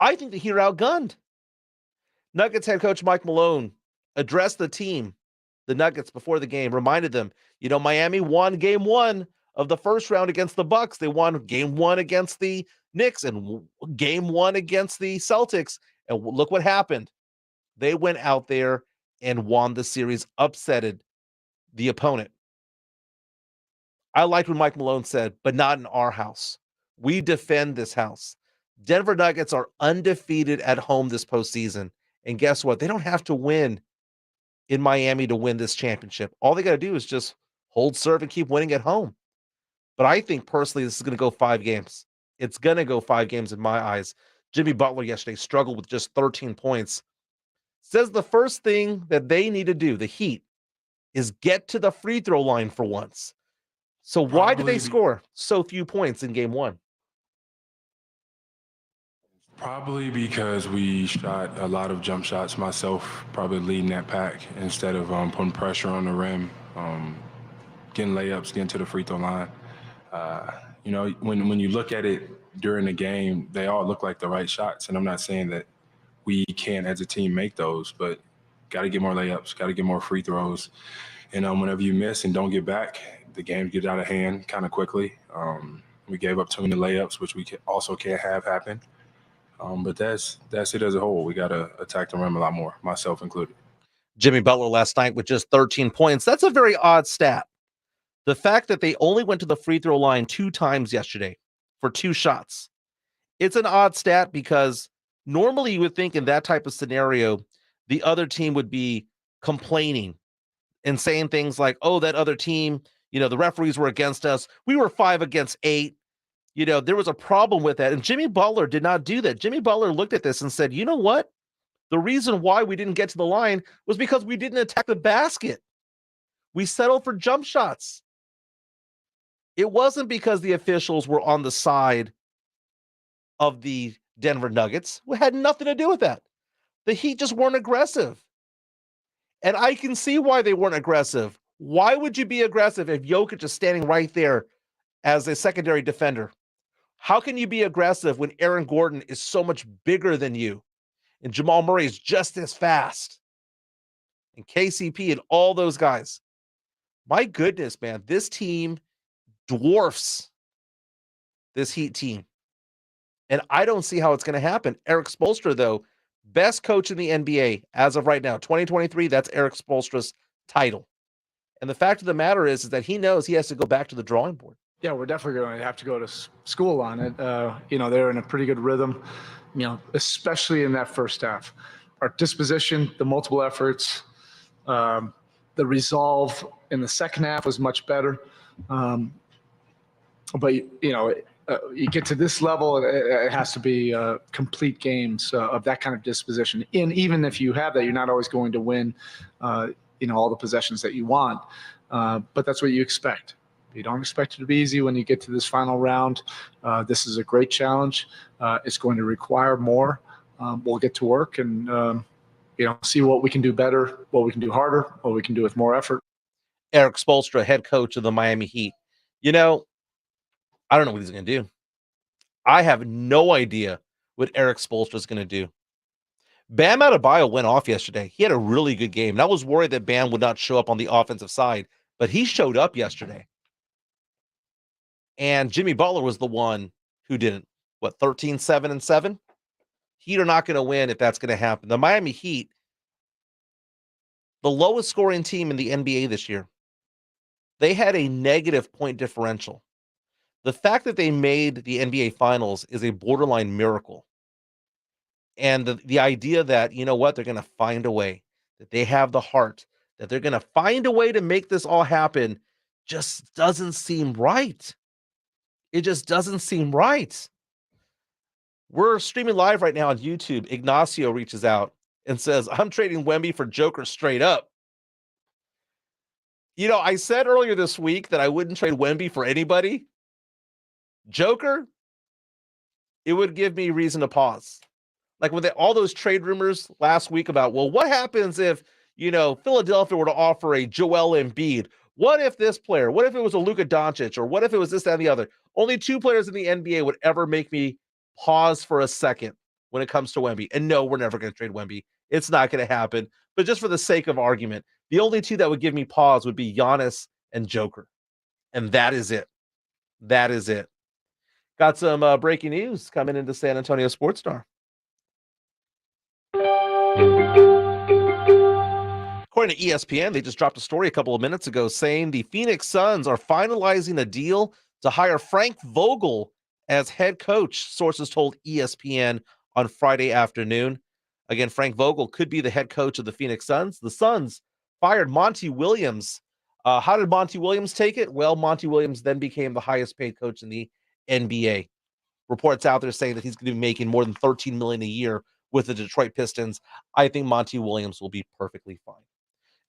I think the Heat are outgunned. Nuggets head coach Mike Malone addressed the team, the Nuggets, before the game, reminded them, you know, Miami won game 1 of the first round against the Bucks. They won game 1 against the Knicks and game 1 against the Celtics. And look what happened. They went out there and won the series, upsetted the opponent. I liked what Mike Malone said, but not in our house. We defend this house. Denver Nuggets are undefeated at home this postseason. And guess what? They don't have to win in Miami to win this championship. All they got to do is just hold serve and keep winning at home. But I think personally, this is going to go 5 games. It's going to go 5 games in my eyes. Jimmy Butler yesterday struggled with just 13 points. Says the first thing that they need to do, the Heat, is get to the free throw line for once. So why did they score so few points in game 1? Probably because we shot a lot of jump shots, myself probably leading that pack instead of putting pressure on the rim, getting layups, getting to the free throw line. When you look at it during the game, they all look like the right shots. And I'm not saying that we can't as a team make those, but got to get more layups, got to get more free throws. And whenever you miss and don't get back, the game gets out of hand kind of quickly. We gave up too many layups, which we also can't have happen. But that's it as a whole. We got to attack the rim a lot more, myself included. Jimmy Butler last night with just 13 points. That's a very odd stat. The fact that they only went to the free throw line 2 times yesterday for 2 shots. It's an odd stat because normally you would think in that type of scenario, the other team would be complaining and saying things like, oh, that other team, the referees were against us. We were 5 against 8. There was a problem with that. And Jimmy Butler did not do that. Jimmy Butler looked at this and said, you know what? The reason why we didn't get to the line was because we didn't attack the basket. We settled for jump shots. It wasn't because the officials were on the side of the Denver Nuggets. It had nothing to do with that. The Heat just weren't aggressive. And I can see why they weren't aggressive. Why would you be aggressive if Jokic is standing right there as a secondary defender? How can you be aggressive when Aaron Gordon is so much bigger than you and Jamal Murray is just as fast and KCP and all those guys? My goodness, man, this team dwarfs this Heat team. And I don't see how it's going to happen. Eric Spoelstra, though, best coach in the NBA as of right now, 2023, that's Eric Spoelstra's title. And the fact of the matter is that he knows he has to go back to the drawing board. Yeah, we're definitely going to have to go to school on it. They're in a pretty good rhythm, especially in that first half. Our disposition, the multiple efforts, the resolve in the second half was much better. But you get to this level, it has to be complete games of that kind of disposition. And even if you have that, you're not always going to win, all the possessions that you want. But that's what you expect. You don't expect it to be easy when you get to this final round. This is a great challenge. It's going to require more. We'll get to work and, see what we can do better, what we can do harder, what we can do with more effort. Eric Spoelstra, head coach of the Miami Heat. I don't know what he's going to do. I have no idea what Eric Spoelstra is going to do. Bam Adebayo went off yesterday. He had a really good game. And I was worried that Bam would not show up on the offensive side, but he showed up yesterday. And Jimmy Butler was the one who didn't. 13, 7, and 7? Heat are not going to win if that's going to happen. The Miami Heat, the lowest scoring team in the NBA this year, they had a negative point differential. The fact that they made the NBA Finals is a borderline miracle. And the idea that, they're going to find a way, that they have the heart, that they're going to find a way to make this all happen just doesn't seem right. It just doesn't seem right. We're streaming live right now on YouTube. Ignacio reaches out and says, I'm trading Wemby for Joker straight up. I said earlier this week that I wouldn't trade Wemby for anybody. Joker, it would give me reason to pause. Like with all those trade rumors last week about, well, what happens if, Philadelphia were to offer a Joel Embiid? What if this player? What if it was a Luka Doncic? Or what if it was this, that, and the other? Only 2 players in the NBA would ever make me pause for a second when it comes to Wemby. And no, we're never going to trade Wemby. It's not going to happen. But just for the sake of argument, the only 2 that would give me pause would be Giannis and Joker. And that is it. That is it. Got some breaking news coming into San Antonio Sports Star. According to ESPN, they just dropped a story a couple of minutes ago saying the Phoenix Suns are finalizing a deal to hire Frank Vogel as head coach, sources told ESPN on Friday afternoon. Again, Frank Vogel could be the head coach of the Phoenix Suns. The Suns fired Monty Williams. How did Monty Williams take it? Well, Monty Williams then became the highest paid coach in the NBA. Reports out there saying that he's going to be making more than $13 million a year with the Detroit Pistons. I think Monty Williams will be perfectly fine.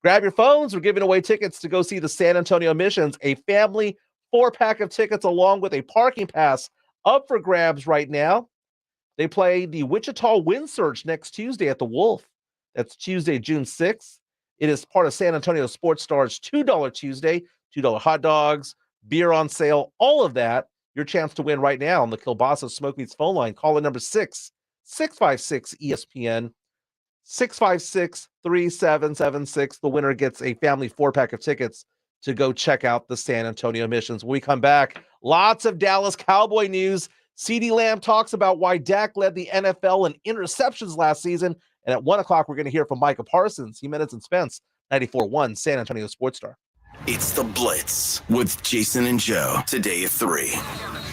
Grab your phones. We're giving away tickets to go see the San Antonio Missions, a family 4-pack of tickets along with a parking pass up for grabs right now. They play the Wichita Wind Surge next Tuesday at the Wolf. That's Tuesday, June 6th. It is part of San Antonio Sports Star's $2 Tuesday, $2 hot dogs, beer on sale, all of that. Your chance to win right now on the Kielbasa Smoke Meats phone line. Call in number 656-ESPN, 656-3776. The winner gets a family 4-pack of tickets to go check out the San Antonio Missions. When we come back, lots of Dallas Cowboy news. CeeDee Lamb talks about why Dak led the NFL in interceptions last season. And at 1 o'clock, we're going to hear from Micah Parsons, Jimenez and Spence, 94.1 San Antonio Sports Star. It's The Blitz with Jason and Joe, today at 3.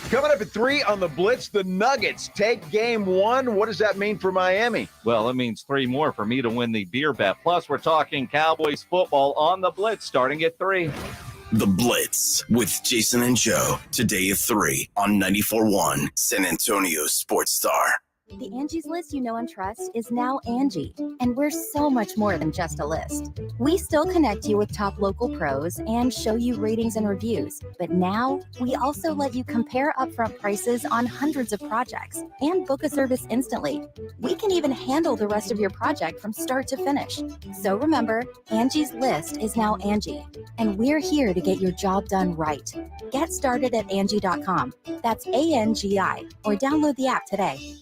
Coming up at 3 on The Blitz, the Nuggets take game 1. What does that mean for Miami? Well, it means 3 more for me to win the beer bet. Plus, we're talking Cowboys football on The Blitz starting at 3. The Blitz with Jason and Joe, today at 3 on 94.1 San Antonio Sports Star. The Angie's List you know and trust is now Angie, and we're so much more than just a list. We still connect you with top local pros and show you ratings and reviews, but now we also let you compare upfront prices on hundreds of projects and book a service instantly. We can even handle the rest of your project from start to finish. So remember, Angie's List is now Angie, and we're here to get your job done right. Get started at Angie.com. That's ANGI, or download the app today.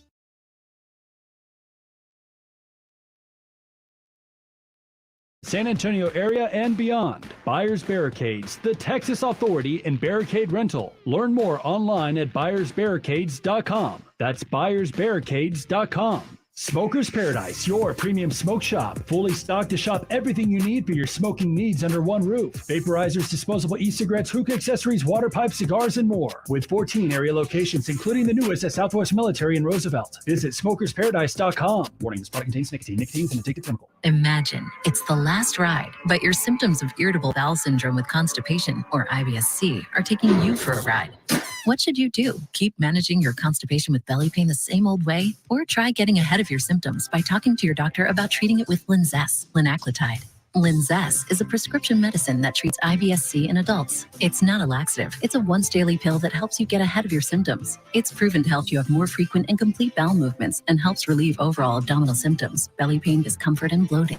San Antonio area and beyond. Buyers Barricades, the Texas authority in barricade rental. Learn more online at buyersbarricades.com. That's buyersbarricades.com. Smokers Paradise, your premium smoke shop. Fully stocked to shop everything you need for your smoking needs under one roof. Vaporizers, disposable e-cigarettes, hookah accessories, water pipes, cigars, and more. With 14 area locations, including the newest at Southwest Military in Roosevelt. Visit smokersparadise.com. Warning, this product contains nicotine. Nicotine is an addictive chemical. Imagine it's the last ride, but your symptoms of irritable bowel syndrome with constipation, or IBS-C, are taking you for a ride. What should you do? Keep managing your constipation with belly pain the same old way? Or try getting ahead of your symptoms by talking to your doctor about treating it with Linzess, linaclotide. Linzess is a prescription medicine that treats IBS-C in adults. It's not a laxative. It's a once-daily pill that helps you get ahead of your symptoms. It's proven to help you have more frequent and complete bowel movements and helps relieve overall abdominal symptoms, belly pain, discomfort, and bloating.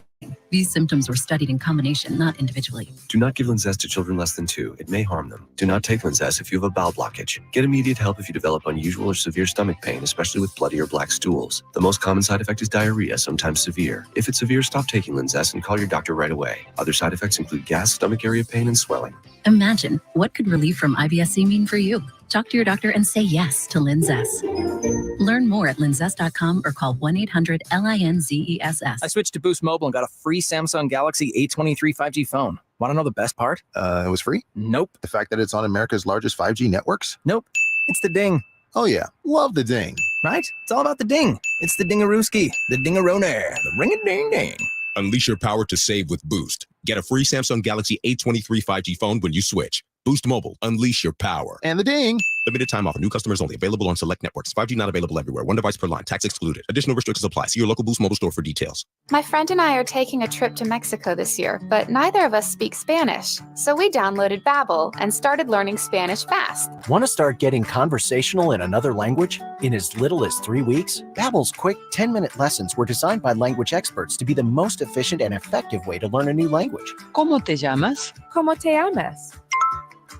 These symptoms were studied in combination, not individually. Do not give Linzess to children less than 2. It may harm them. Do not take Linzess if you have a bowel blockage. Get immediate help if you develop unusual or severe stomach pain, especially with bloody or black stools. The most common side effect is diarrhea, sometimes severe. If it's severe, stop taking Linzess and call your doctor right away. Other side effects include gas, stomach area pain, and swelling. Imagine, what could relief from IBS-C mean for you? Talk to your doctor and say yes to Linzess. Learn more at linzess.com or call 1-800-LINZESS. I switched to Boost Mobile and got a free Samsung Galaxy A23 5G phone. Want to know the best part? It was free? Nope. The fact that it's on America's largest 5G networks? Nope. It's the ding. Oh yeah, love the ding. Right? It's all about the ding. It's the dingarooski, the dingaroner, the ring-a-ding-ding. Unleash your power to save with Boost. Get a free Samsung Galaxy A23 5G phone when you switch. Boost Mobile. Unleash your power. And the ding. Limited time offer. New customers only. Available on select networks. 5G not available everywhere. One device per line. Tax excluded. Additional restrictions apply. See your local Boost Mobile store for details. My friend and I are taking a trip to Mexico this year, but neither of us speak Spanish. So we downloaded Babbel and started learning Spanish fast. Want to start getting conversational in another language? In as little as 3 weeks, Babbel's quick 10-minute lessons were designed by language experts to be the most efficient and effective way to learn a new language. ¿Cómo te llamas? ¿Cómo te llamas?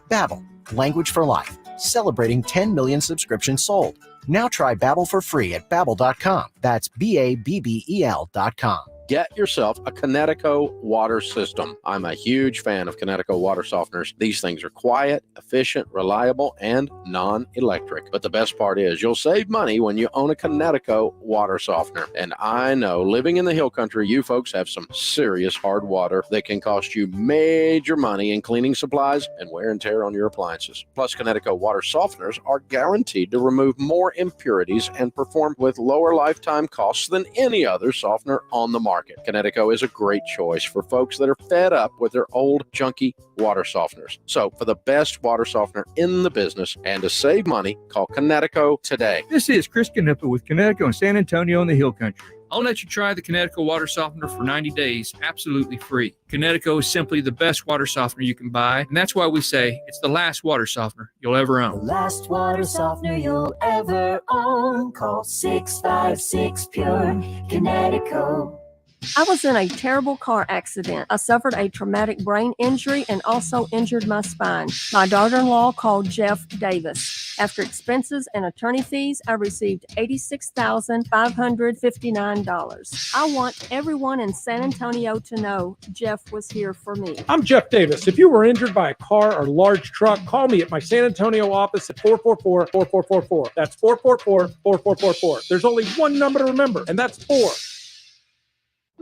Babbel, language for life. Celebrating 10 million subscriptions sold. Now try Babbel for free at Babbel.com. That's BABBEL.com. get yourself a Connecticut water system. I'm a huge fan of Connecticut water softeners. These things are quiet, efficient, reliable, and non-electric. But the best part is you'll save money when you own a Connecticut water softener. And I know, living in the hill country, you folks have some serious hard water that can cost you major money in cleaning supplies and wear and tear on your appliances. Plus, Connecticut water softeners are guaranteed to remove more impurities and perform with lower lifetime costs than any other softener on the market. Connecticut is a great choice for folks that are fed up with their old junky water softeners. So for the best water softener in the business and to save money, call Connecticut today. This is Chris Knipper with Connecticut and San Antonio in the Hill Country. I'll let you try the Connecticut water softener for 90 days, absolutely free. Connecticut is simply the best water softener you can buy, and that's why we say it's the last water softener you'll ever own. The last water softener you'll ever own. Call 656-PURE, Connecticut. I was in a terrible car accident. I suffered a traumatic brain injury and also injured my spine. My daughter-in-law called Jeff Davis. After expenses and attorney fees, I received $86,559. I want everyone in San Antonio to know Jeff was here for me. I'm Jeff Davis. If you were injured by a car or large truck, call me at my San Antonio office at 444-4444. That's 444-4444. There's only one number to remember, and that's 4.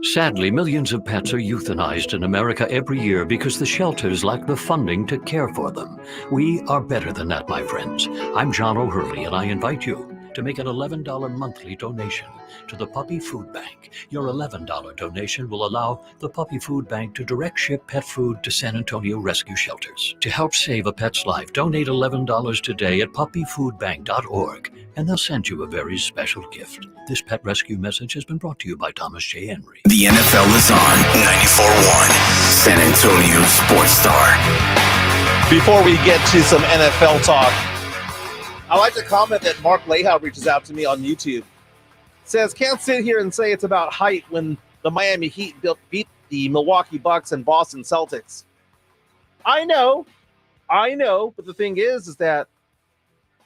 Sadly, millions of pets are euthanized in America every year because the shelters lack the funding to care for them. We are better than that, my friends. I'm John O'Hurley, and I invite you to make an $11 monthly donation to the Puppy Food Bank. Your $11 donation will allow the Puppy Food Bank to direct ship pet food to San Antonio rescue shelters. To help save a pet's life, donate $11 today at puppyfoodbank.org, and they'll send you a very special gift. This pet rescue message has been brought to you by Thomas J. Henry. The NFL is on 94.1 San Antonio Sports Star. Before we get to some NFL talk, I like to comment that Mark Lehau reaches out to me on YouTube. Says, can't sit here and say it's about height when the Miami Heat beat the Milwaukee Bucks and Boston Celtics. I know, but the thing is that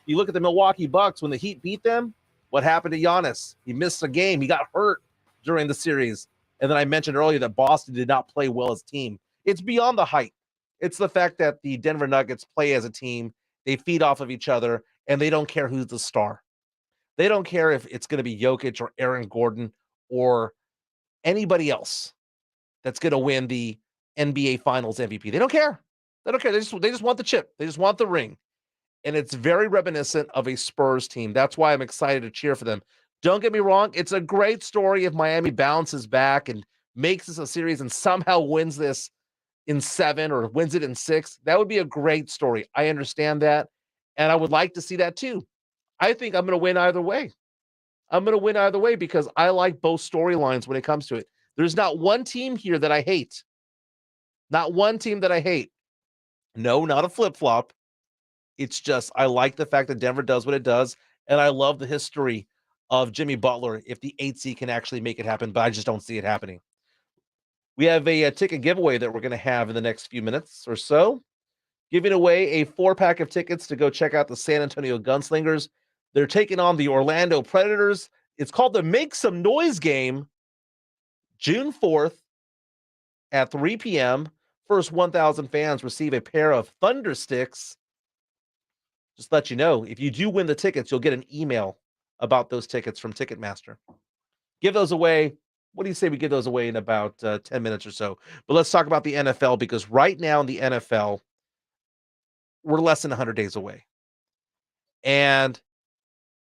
you look at the Milwaukee Bucks, when the Heat beat them, what happened to Giannis? He missed a game. He got hurt during the series. And then I mentioned earlier that Boston did not play well as a team. It's beyond the height. It's the fact that the Denver Nuggets play as a team. They feed off of each other, and they don't care who's the star. They don't care if it's going to be Jokic or Aaron Gordon or anybody else that's going to win the NBA Finals MVP. They don't care. They don't care. They just want the chip. They just want the ring. And it's very reminiscent of a Spurs team. That's why I'm excited to cheer for them. Don't get me wrong. It's a great story if Miami bounces back and makes this a series and somehow wins this in 7 or wins it in 6. That would be a great story. I understand that. And I would like to see that too. I think I'm going to win either way. I'm going to win either way because I like both storylines when it comes to it. There's not one team here that I hate. Not one team that I hate. No, not a flip-flop. It's just I like the fact that Denver does what it does, and I love the history of Jimmy Butler if the 8 seed can actually make it happen, but I just don't see it happening. We have a ticket giveaway that we're going to have in the next few minutes or so. Giving away a 4-pack of tickets to go check out the San Antonio Gunslingers. They're taking on the Orlando Predators. It's called the Make Some Noise game, June 4th at 3 p.m. First 1,000 fans receive a pair of Thunder Sticks. Just let you know, if you do win the tickets, you'll get an email about those tickets from Ticketmaster. Give those away. What do you say we give those away in about 10 minutes or so? But let's talk about the NFL, because right now in the NFL, we're less than 100 days away. And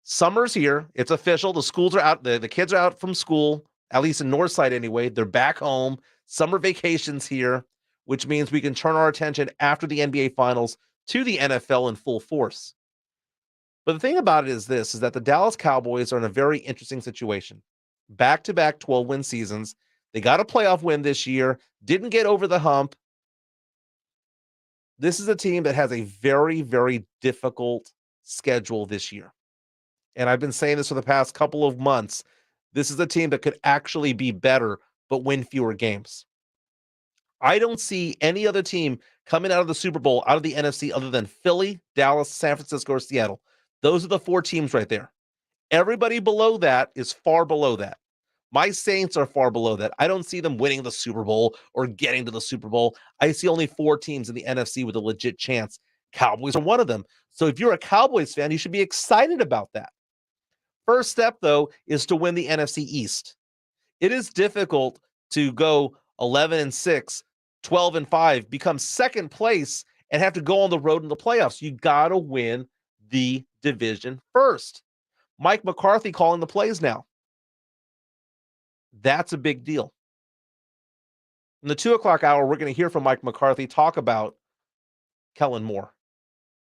summer's here. It's official. The schools are out. The kids are out from school, at least in Northside anyway. They're back home. Summer vacation's here, which means we can turn our attention after the NBA Finals to the NFL in full force. But the thing about it is this, is that the Dallas Cowboys are in a very interesting situation. Back-to-back 12-win seasons. They got a playoff win this year, didn't get over the hump. This is a team that has a very, very difficult schedule this year. And I've been saying this for the past couple of months. This is a team that could actually be better, but win fewer games. I don't see any other team coming out of the Super Bowl, out of the NFC, other than Philly, Dallas, San Francisco, or Seattle. Those are the 4 teams right there. Everybody below that is far below that. My Saints are far below that. I don't see them winning the Super Bowl or getting to the Super Bowl. I see only 4 teams in the NFC with a legit chance. Cowboys are one of them. So if you're a Cowboys fan, you should be excited about that. First step, though, is to win the NFC East. It is difficult to go 11-6, 12-5, become second place, and have to go on the road in the playoffs. You got to win the division first. Mike McCarthy calling the plays now. That's a big deal. In the 2 o'clock hour, we're going to hear from Mike McCarthy talk about Kellen Moore.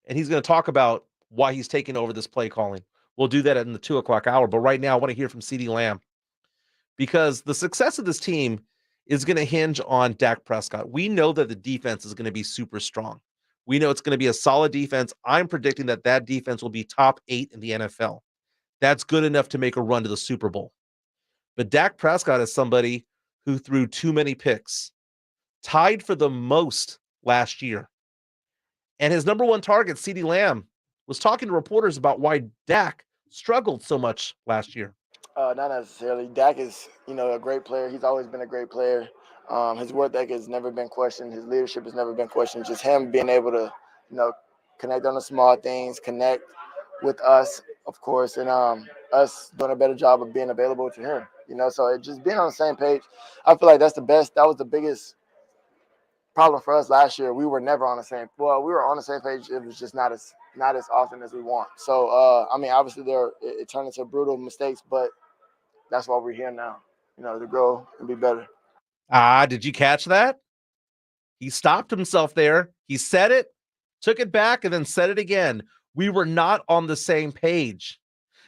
And he's going to talk about why he's taking over this play calling. We'll do that in the 2 o'clock hour. But right now, I want to hear from CeeDee Lamb, because the success of this team is going to hinge on Dak Prescott. We know that the defense is going to be super strong. We know it's going to be a solid defense. I'm predicting that that defense will be top 8 in the NFL. That's good enough to make a run to the Super Bowl. But Dak Prescott is somebody who threw too many picks, tied for the most last year. And his number one target, CeeDee Lamb, was talking to reporters about why Dak struggled so much last year. Not necessarily. Dak is, a great player. He's always been a great player. His work ethic has never been questioned. His leadership has never been questioned. Just him being able to, connect on the small things, connect with us, of course, and us doing a better job of being available to him. So it just being on the same page. I feel like that's the best. That was the biggest problem for us last year. We were never on the same. Well, we were on the same page. It was just not as often as we want. So obviously it turned into brutal mistakes, but that's why we're here now, to grow and be better. Did you catch that? He stopped himself there. He said it, took it back, and then said it again. We were not on the same page.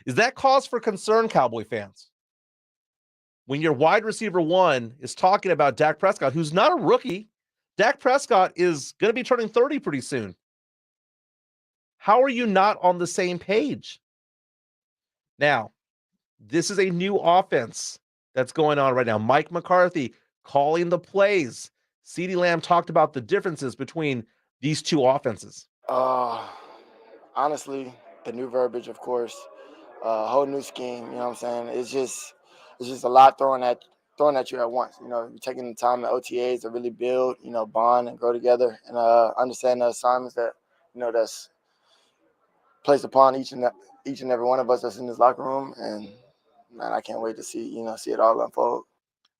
Is that cause for concern, Cowboy fans? When your wide receiver 1 is talking about Dak Prescott, who's not a rookie. Dak Prescott is going to be turning 30 pretty soon. How are you not on the same page? Now, this is a new offense that's going on right now. Mike McCarthy calling the plays. CeeDee Lamb talked about the differences between these two offenses. Honestly, the new verbiage, of course, a whole new scheme. You know what I'm saying? It's just a lot thrown at you at once. You're taking the time, the OTAs to really build, bond and grow together, and understand the assignments that that's placed upon each and every one of us that's in this locker room. And man, I can't wait to see it all unfold.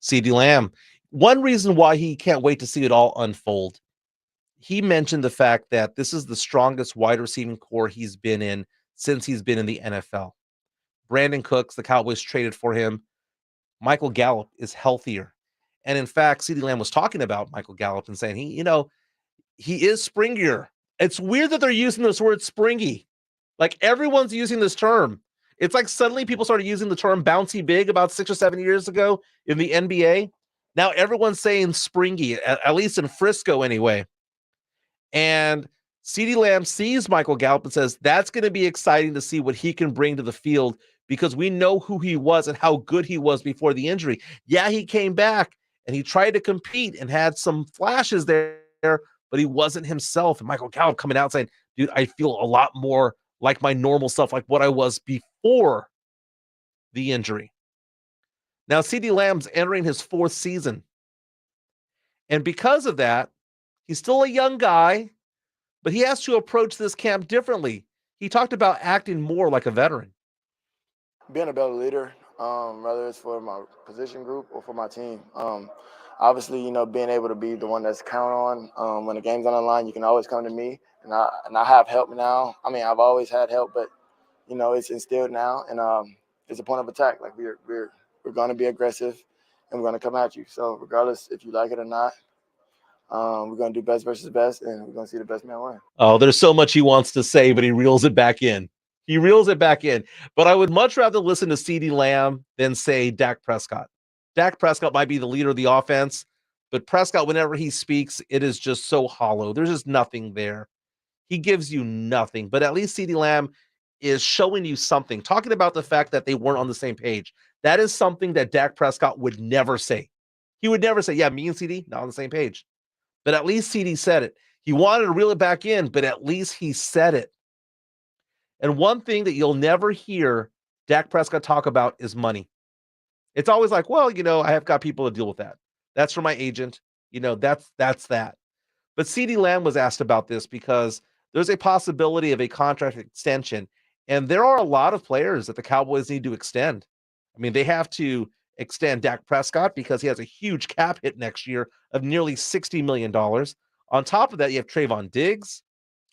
CeeDee Lamb, one reason why he can't wait to see it all unfold, he mentioned the fact that this is the strongest wide receiving core he's been in since he's been in the NFL. Brandon Cooks, the Cowboys traded for him. Michael Gallup is healthier. And in fact, CeeDee Lamb was talking about Michael Gallup and saying, he is springier. It's weird that they're using this word springy. Like everyone's using this term. It's like suddenly people started using the term bouncy big about 6 or 7 years ago in the NBA. Now everyone's saying springy, at least in Frisco anyway. And CeeDee Lamb sees Michael Gallup and says, that's going to be exciting to see what he can bring to the field, because we know who he was and how good he was before the injury. Yeah, he came back and he tried to compete and had some flashes there, but he wasn't himself. And Michael Gallup coming out saying, dude, I feel a lot more like my normal self, like what I was before the injury. Now, CeeDee Lamb's entering his 4th season. And because of that, he's still a young guy, but he has to approach this camp differently. He talked about acting more like a veteran. Being a better leader, whether it's for my position group or for my team. Obviously, being able to be the one that's count on when the game's on the line, you can always come to me, and I have help now. I mean, I've always had help, but it's instilled now, and it's a point of attack. Like we're going to be aggressive, and we're going to come at you. So regardless if you like it or not, we're going to do best versus best, and we're going to see the best man win. Oh, there's so much he wants to say, but he reels it back in. But I would much rather listen to CeeDee Lamb than say Dak Prescott. Dak Prescott might be the leader of the offense, but Prescott, whenever he speaks, it is just so hollow. There's just nothing there. He gives you nothing, but at least CeeDee Lamb is showing you something, talking about the fact that they weren't on the same page. That is something that Dak Prescott would never say. He would never say, yeah, me and CD, not on the same page. But at least CD said it. He wanted to reel it back in, but at least he said it. And one thing that you'll never hear Dak Prescott talk about is money. It's always like, well, I have got people to deal with that. That's for my agent. That's that. But CeeDee Lamb was asked about this because there's a possibility of a contract extension. And there are a lot of players that the Cowboys need to extend. I mean, they have to extend Dak Prescott because he has a huge cap hit next year of nearly $60 million. On top of that, you have Trayvon Diggs.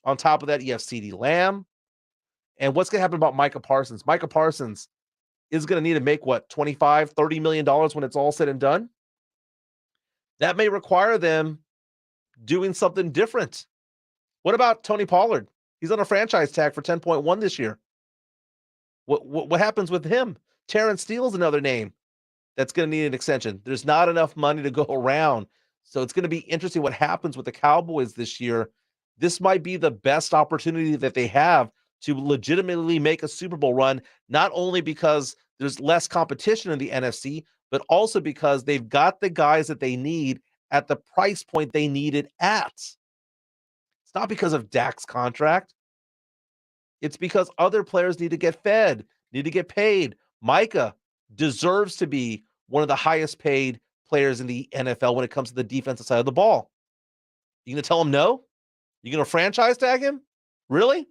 On top of that, you have CeeDee Lamb. And what's going to happen about Micah Parsons? Micah Parsons is going to need to make, $25-30 million when it's all said and done? That may require them doing something different. What about Tony Pollard? He's on a franchise tag for 10.1 this year. What happens with him? Terrence Steele's another name that's going to need an extension. There's not enough money to go around. So it's going to be interesting what happens with the Cowboys this year. This might be the best opportunity that they have to legitimately make a Super Bowl run, not only because there's less competition in the NFC, but also because they've got the guys that they need at the price point they need it at. It's not because of Dak's contract. It's because other players need to get fed, need to get paid. Micah deserves to be one of the highest paid players in the NFL when it comes to the defensive side of the ball. You going to tell him no? You going to franchise tag him? Really?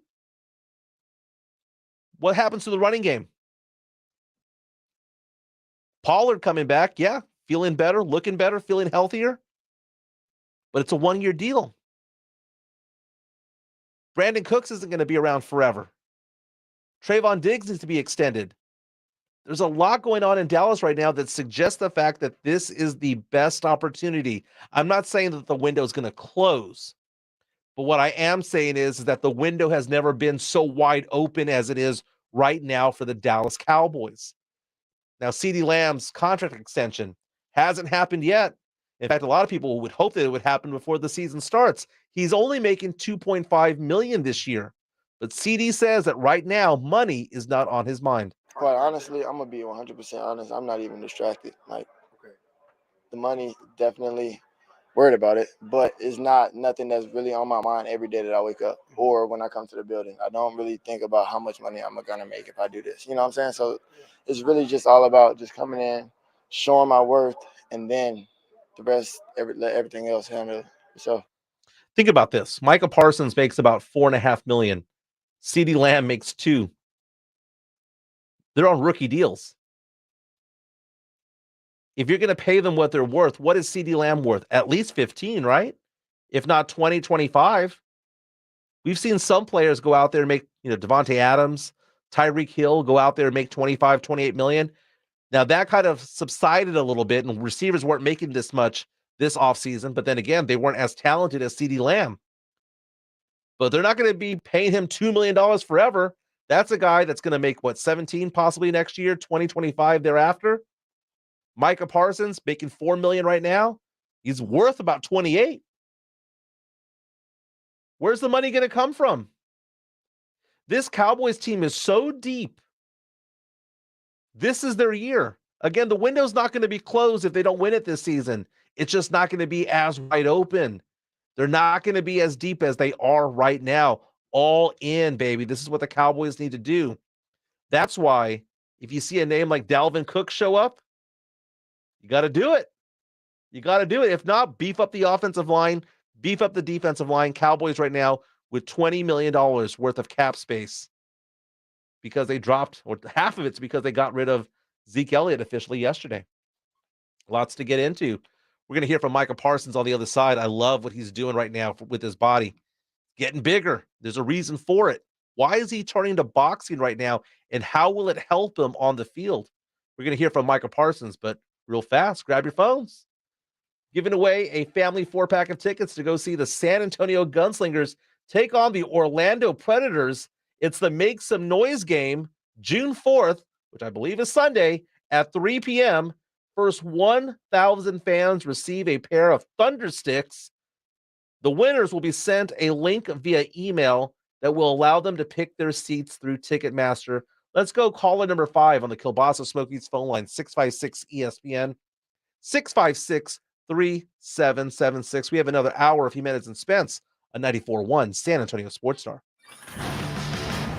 What happens to the running game? Pollard coming back, yeah, feeling better, looking better, feeling healthier. But it's a one-year deal. Brandon Cooks isn't going to be around forever. Trayvon Diggs needs to be extended. There's a lot going on in Dallas right now that suggests the fact that this is the best opportunity. I'm not saying that the window is going to close, but what I am saying is that the window has never been so wide open as it is right now for the Dallas Cowboys. Now, CeeDee Lamb's contract extension hasn't happened yet. In fact, a lot of people would hope that it would happen before the season starts. He's only making $2.5 million this year. But CeeDee says that right now, money is not on his mind. Quite honestly, I'm going to be 100% honest. I'm not even distracted. The money, definitely worried about it, but it's not nothing that's really on my mind every day that I wake up or when I come to the building. I don't really think about how much money I'm going to make if I do this. You know what I'm saying? So it's really just all about just coming in, showing my worth, and then the rest, let everything else handle itself. Think about this. Micah Parsons makes about $4.5 million. CeeDee Lamb makes $2 million. They're on rookie deals. If you're going to pay them what they're worth, what is CeeDee Lamb worth? At least 15, right? If not 20, 25. We've seen some players go out there and make, Devontae Adams, Tyreek Hill go out there and make 25, 28 million. Now that kind of subsided a little bit and receivers weren't making this much this offseason, but then again, they weren't as talented as CeeDee Lamb. But they're not going to be paying him $2 million forever. That's a guy that's going to make, 17 possibly next year, 2025 thereafter. Micah Parsons making $4 million right now. He's worth about 28. Where's the money going to come from? This Cowboys team is so deep. This is their year. Again, the window's not going to be closed if they don't win it this season. It's just not going to be as wide open. They're not going to be as deep as they are right now. All in, baby. This is what the Cowboys need to do. That's why if you see a name like Dalvin Cook show up, you got to do it. You got to do it. If not, beef up the offensive line, beef up the defensive line. Cowboys right now with $20 million worth of cap space because they dropped, or half of it's because they got rid of Zeke Elliott officially yesterday. Lots to get into. We're going to hear from Micah Parsons on the other side. I love what he's doing right now with his body. Getting bigger. There's a reason for it. Why is he turning to boxing right now, and how will it help him on the field? We're going to hear from Micah Parsons, but real fast, grab your phones. Giving away a family 4-pack of tickets to go see the San Antonio Gunslingers take on the Orlando Predators. It's the Make Some Noise game, June 4th, which I believe is Sunday, at 3 p.m. First 1,000 fans receive a pair of Thunder Sticks. The winners will be sent a link via email that will allow them to pick their seats through Ticketmaster. Let's go caller number 5 on the Kielbasa Smokies phone line, 656-ESPN, 656-3776. We have another hour of Jimenez and Spence, a 94.1 San Antonio Sports Star.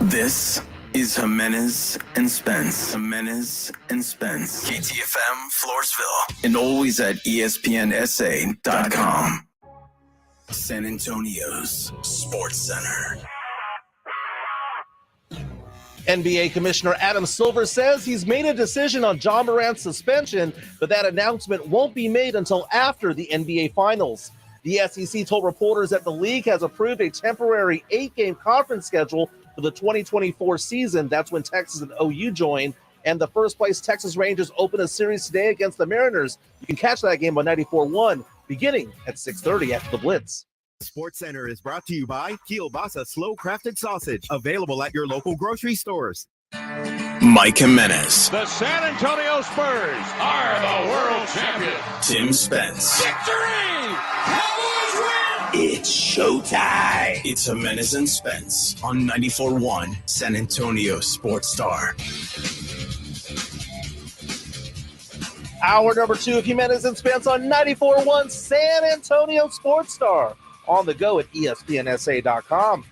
This is Jimenez and Spence. Jimenez and Spence. KTFM Floresville. And always at ESPNSA.com. San Antonio's Sports Center. NBA Commissioner Adam Silver says he's made a decision on Ja Morant's suspension, but that announcement won't be made until after the NBA Finals. The SEC told reporters that the league has approved a temporary 8-game conference schedule for the 2024 season. That's when Texas and OU join. And the first-place Texas Rangers open a series today against the Mariners. You can catch that game on 94.1, beginning at 6:30 after the Blitz. Sports Center is brought to you by Kielbasa Slow Crafted Sausage, available at your local grocery stores. Mike Jimenez. The San Antonio Spurs are the world champions. Tim Spence. Victory! Cowboys win! It's showtime. It's Jimenez and Spence on 94.1 San Antonio Sports Star. Hour number 2 of Jimenez and Spence on 94.1 San Antonio Sports Star. On the go at ESPNSA.com.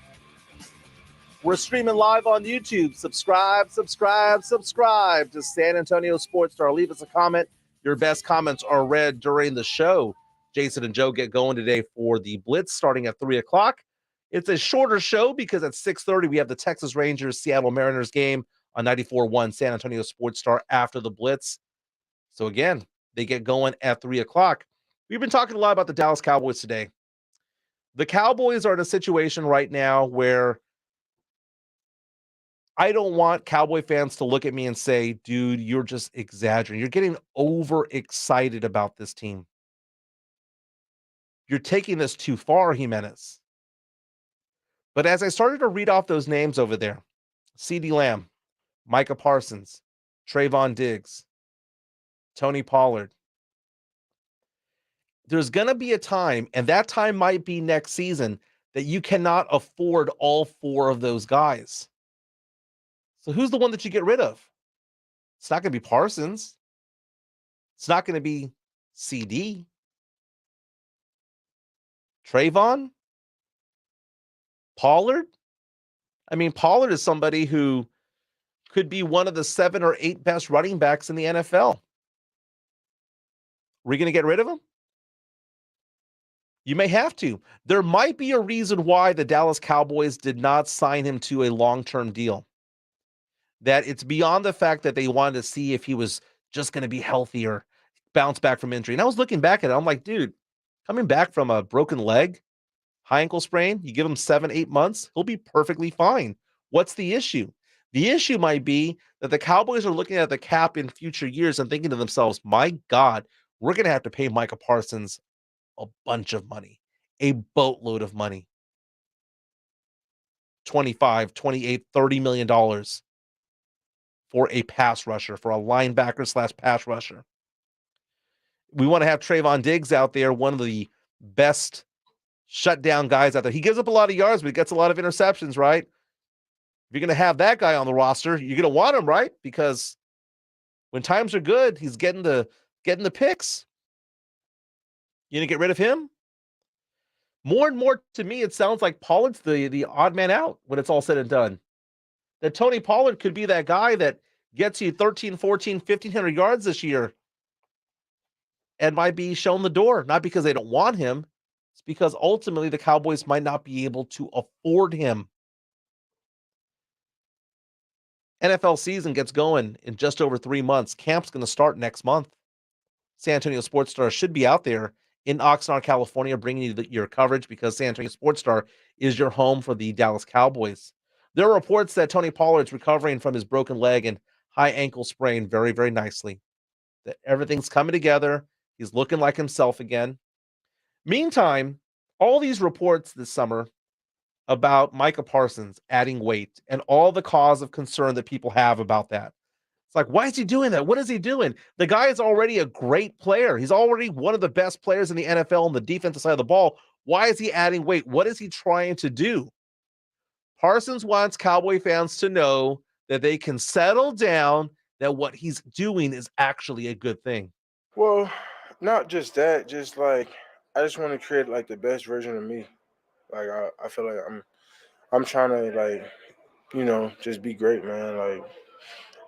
We're streaming live on YouTube. Subscribe to San Antonio Sports Star. Leave us a comment. Your best comments are read during the show. Jason and Joe get going today for the Blitz starting at 3 o'clock. It's a shorter show because at 6:30 we have the Texas Rangers Seattle Mariners game on 94.1 San Antonio Sports Star after the Blitz. So again, they get going at 3 o'clock. We've been talking a lot about the Dallas Cowboys today. The Cowboys are in a situation right now where I don't want Cowboy fans to look at me and say, dude, you're just exaggerating. You're getting overexcited about this team. You're taking this too far, Jimenez. But as I started to read off those names over there, CeeDee Lamb, Micah Parsons, Trayvon Diggs, Tony Pollard, there's going to be a time, and that time might be next season, that you cannot afford all 4 of those guys. So who's the one that you get rid of? It's not going to be Parsons. It's not going to be CD. Trayvon? Pollard? I mean, Pollard is somebody who could be one of the 7 or 8 best running backs in the NFL. Are we going to get rid of him? You may have to. There might be a reason why the Dallas Cowboys did not sign him to a long-term deal. That it's beyond the fact that they wanted to see if he was just going to be healthier, bounce back from injury. And I was looking back at it. I'm like, dude, coming back from a broken leg, high ankle sprain, you give him 7-8 months, he'll be perfectly fine. What's the issue? The issue might be that the Cowboys are looking at the cap in future years and thinking to themselves, my God, we're going to have to pay Micah Parsons a bunch of money, a boatload of money. $25, $28, $30 million for a pass rusher, for a linebacker / pass rusher. We want to have Trayvon Diggs out there, one of the best shutdown guys out there. He gives up a lot of yards, but he gets a lot of interceptions, right? If you're going to have that guy on the roster, you're going to want him, right? Because when times are good, he's getting the picks. You going to get rid of him? More and more, to me, it sounds like Pollard's the odd man out when it's all said and done. That Tony Pollard could be that guy that gets you 13, 14, 1,500 yards this year and might be shown the door, not because they don't want him. It's because ultimately the Cowboys might not be able to afford him. NFL season gets going in just over 3 months. Camp's going to start next month. San Antonio Sports Star should be out there in Oxnard, California, bringing you your coverage because San Antonio Sports Star is your home for the Dallas Cowboys. There are reports that Tony Pollard's recovering from his broken leg and high ankle sprain very, very nicely. That everything's coming together. He's looking like himself again. Meantime, all these reports this summer about Micah Parsons adding weight and all the cause of concern that people have about that. It's like, why is he doing that? What is he doing? The guy is already a great player. He's already one of the best players in the NFL on the defensive side of the ball. Why is he adding weight? What is he trying to do? Parsons wants Cowboy fans to know that they can settle down, that what he's doing is actually a good thing. Well, not just that, just like I just want to create like the best version of me. Like I feel like I'm trying to like just be great, man.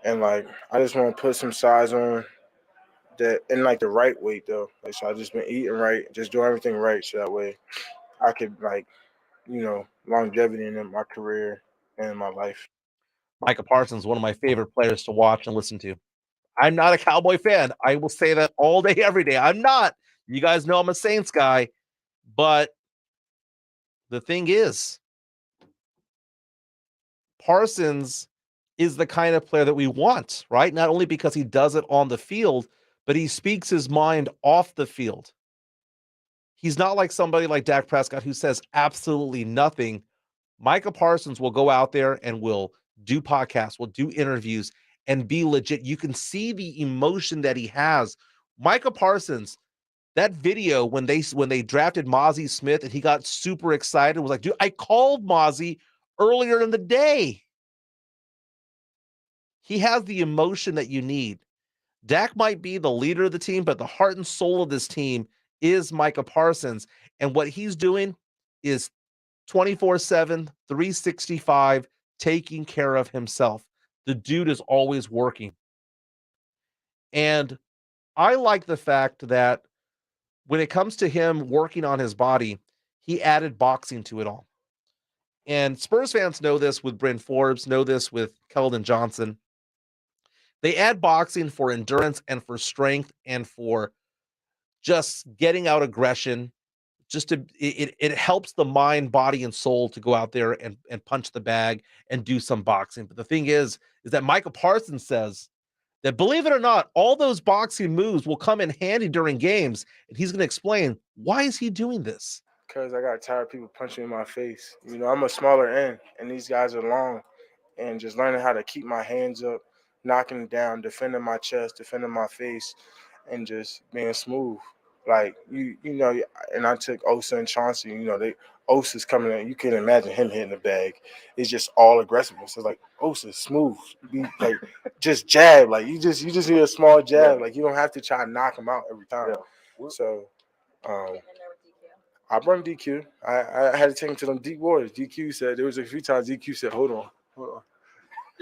And I just want to put some size on that in the right weight though. So I just been eating right, just doing everything right, so that way I could longevity in my career and in my life. Micah Parsons, one of my favorite players to watch and listen to. I'm not a Cowboy fan. I will say that all day, every day. I'm not. You guys know I'm a Saints guy. But the thing is, Parsons is the kind of player that we want, right? Not only because he does it on the field, but he speaks his mind off the field. He's not like somebody like Dak Prescott who says absolutely nothing. Micah Parsons will go out there and will do podcasts, will do interviews, and be legit. You can see the emotion that he has. Micah Parsons, that video when they drafted Mozzie Smith and he got super excited, was like, dude, I called Mozzie earlier in the day. He has the emotion that you need. Dak might be the leader of the team, but the heart and soul of this team is Micah Parsons. And what he's doing is 24/7, 365, taking care of himself. The dude is always working. And I like the fact that when it comes to him working on his body, he added boxing to it all. And Spurs fans know this with Bryn Forbes, know this with Keldon Johnson. They add boxing for endurance and for strength and for just getting out aggression. It helps the mind, body, and soul to go out there and punch the bag and do some boxing. But the thing is that Micah Parsons says that, believe it or not, all those boxing moves will come in handy during games, and he's going to explain why is he doing this. Because I got tired of people punching in my face. I'm a smaller end, and these guys are long, and just learning how to keep my hands up, knocking down, defending my chest, defending my face, and just being smooth. And I took Osa and Chauncey. Osa's coming in. You can imagine him hitting the bag. It's just all aggressiveness. It's like Osa, smooth, just jab. You just need a small jab. You don't have to try to knock him out every time. So, I run DQ. I had to take him to them deep waters. DQ said there was a few times DQ said, "Hold on."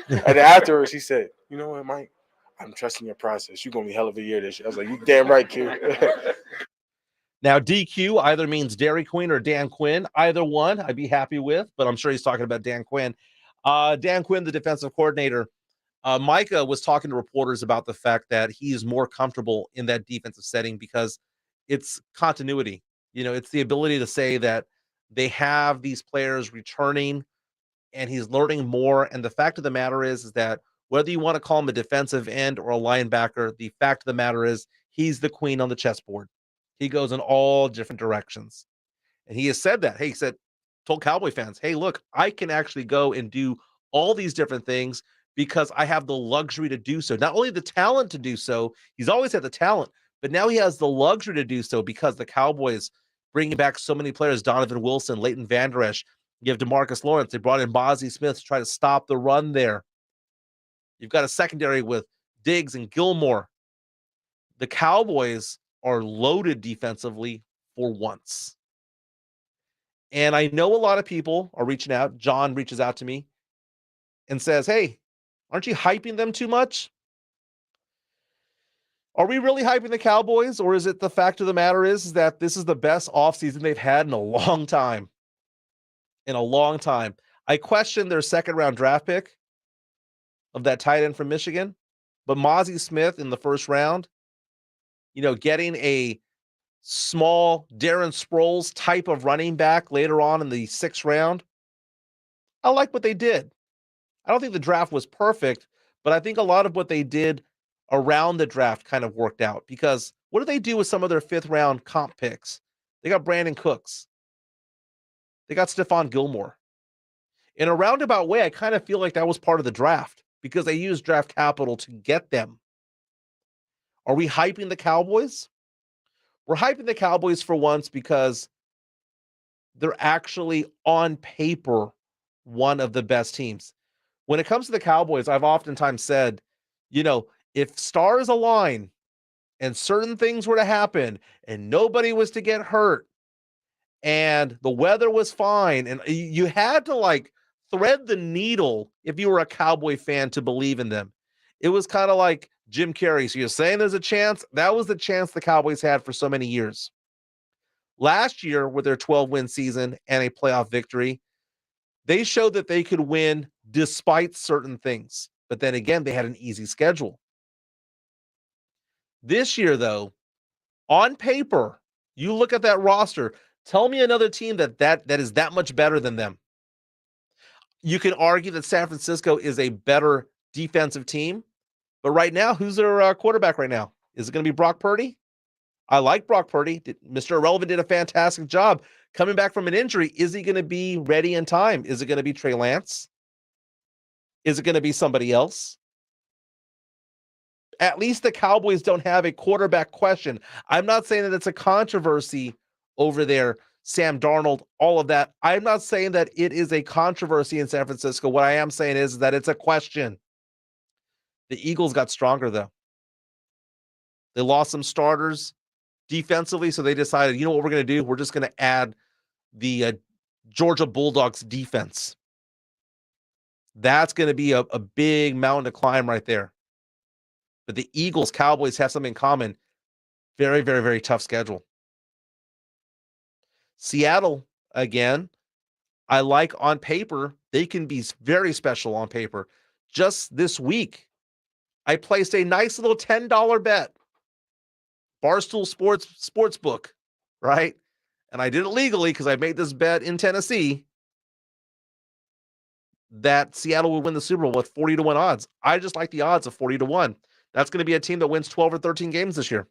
And then afterwards he said, "You know what, Mike? I'm trusting your process. You're gonna be hell of a year this year." I was like, "You damn right, Q." Now, DQ either means Dairy Queen or Dan Quinn. Either one I'd be happy with, but I'm sure he's talking about Dan Quinn. Dan Quinn, the defensive coordinator. Micah was talking to reporters about the fact that he is more comfortable in that defensive setting because it's continuity. It's the ability to say that they have these players returning and he's learning more. And the fact of the matter is that whether you want to call him a defensive end or a linebacker, the fact of the matter is he's the queen on the chessboard. He goes in all different directions. And he has said that. Hey, told Cowboy fans, hey, look, I can actually go and do all these different things because I have the luxury to do so. Not only the talent to do so, he's always had the talent, but now he has the luxury to do so because the Cowboys bringing back so many players, Donovan Wilson, Leighton Vander Esch, you have DeMarcus Lawrence. They brought in Mozzie Smith to try to stop the run there. You've got a secondary with Diggs and Gilmore. The Cowboys are loaded defensively for once. And I know a lot of people are reaching out. John reaches out to me and says, hey, aren't you hyping them too much? Are we really hyping the Cowboys? Or is it the fact of the matter is that this is the best offseason they've had in a long time? In a long time. I question their second round draft pick of that tight end from Michigan. But Mozzie Smith in the first round, getting a small Darren Sproles type of running back later on in the 6th round. I like what they did. I don't think the draft was perfect, but I think a lot of what they did around the draft kind of worked out because what did they do with some of their 5th round comp picks? They got Brandon Cooks. They got Stephon Gilmore. In a roundabout way, I kind of feel like that was part of the draft because they used draft capital to get them. Are we hyping the Cowboys? We're hyping the Cowboys for once because they're actually on paper one of the best teams. When it comes to the Cowboys, I've oftentimes said, if stars align and certain things were to happen and nobody was to get hurt and the weather was fine and you had to thread the needle if you were a Cowboy fan to believe in them. It was kind of like Jim Carrey. So you're saying there's a chance? That was the chance the Cowboys had for so many years. Last year, with their 12-win season and a playoff victory, they showed that they could win despite certain things. But then again, they had an easy schedule. This year, though, on paper, you look at that roster, tell me another team that is that much better than them. You can argue that San Francisco is a better defensive team, but right now, who's their quarterback right now? Is it going to be Brock Purdy? I like Brock Purdy. Mr. Irrelevant did a fantastic job coming back from an injury. Is he going to be ready in time? Is it going to be Trey Lance? Is it going to be somebody else? At least the Cowboys don't have a quarterback question. I'm not saying that it's a controversy over there, Sam Darnold, all of that. I'm not saying that it is a controversy in San Francisco. What I am saying is that it's a question. The Eagles got stronger, though. They lost some starters defensively, so they decided, you know what we're going to do? We're just going to add the Georgia Bulldogs defense. That's going to be a big mountain to climb right there. But the Eagles, Cowboys have something in common. Very, very, very tough schedule. Seattle, again, I like on paper. They can be very special on paper. Just this week, I placed a nice little $10 bet. Barstool Sportsbook, right? And I did it legally because I made this bet in Tennessee that Seattle would win the Super Bowl with 40-1 odds. I just like the odds of 40-1. That's going to be a team that wins 12 or 13 games this year.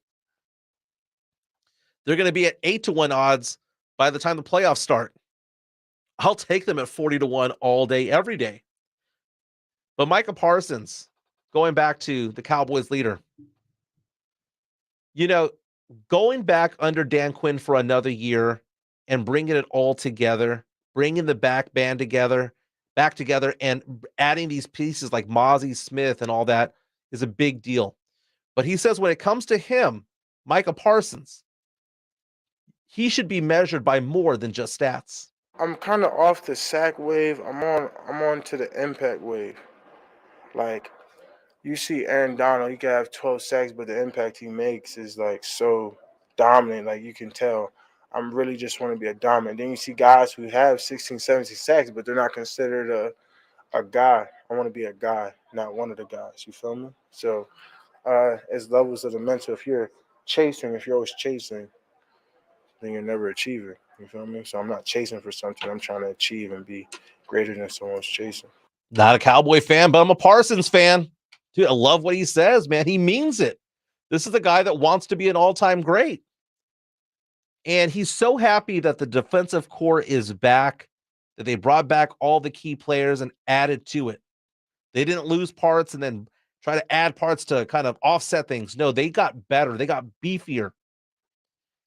They're going to be at 8-1 odds by the time the playoffs start. I'll take them at 40-1 all day, every day. But Micah Parsons, going back to the Cowboys leader, you know, going back under Dan Quinn for another year and bringing it all together, bringing the back together, and adding these pieces like Mozzie Smith and all that is a big deal. But he says when it comes to him, Micah Parsons, he should be measured by more than just stats. I'm kind of off the sack wave. I'm on to the impact wave. Like, you see Aaron Donald, he can have 12 sacks, but the impact he makes is like so dominant. Like, you can tell. I'm really just want to be a dominant. Then you see guys who have 16, 17 sacks, but they're not considered a guy. I want to be a guy, not one of the guys. You feel me? So, as levels of the mental, if you're always chasing, then you're never achieving. You feel me? So I'm not chasing for something. I'm trying to achieve and be greater than someone's chasing. Not a Cowboy fan, but I'm a Parsons fan. Dude, I love what he says, man. He means it. This is a guy that wants to be an all-time great. And he's so happy that the defensive core is back, that they brought back all the key players and added to it. They didn't lose parts and then try to add parts to kind of offset things. No, they got better. They got beefier.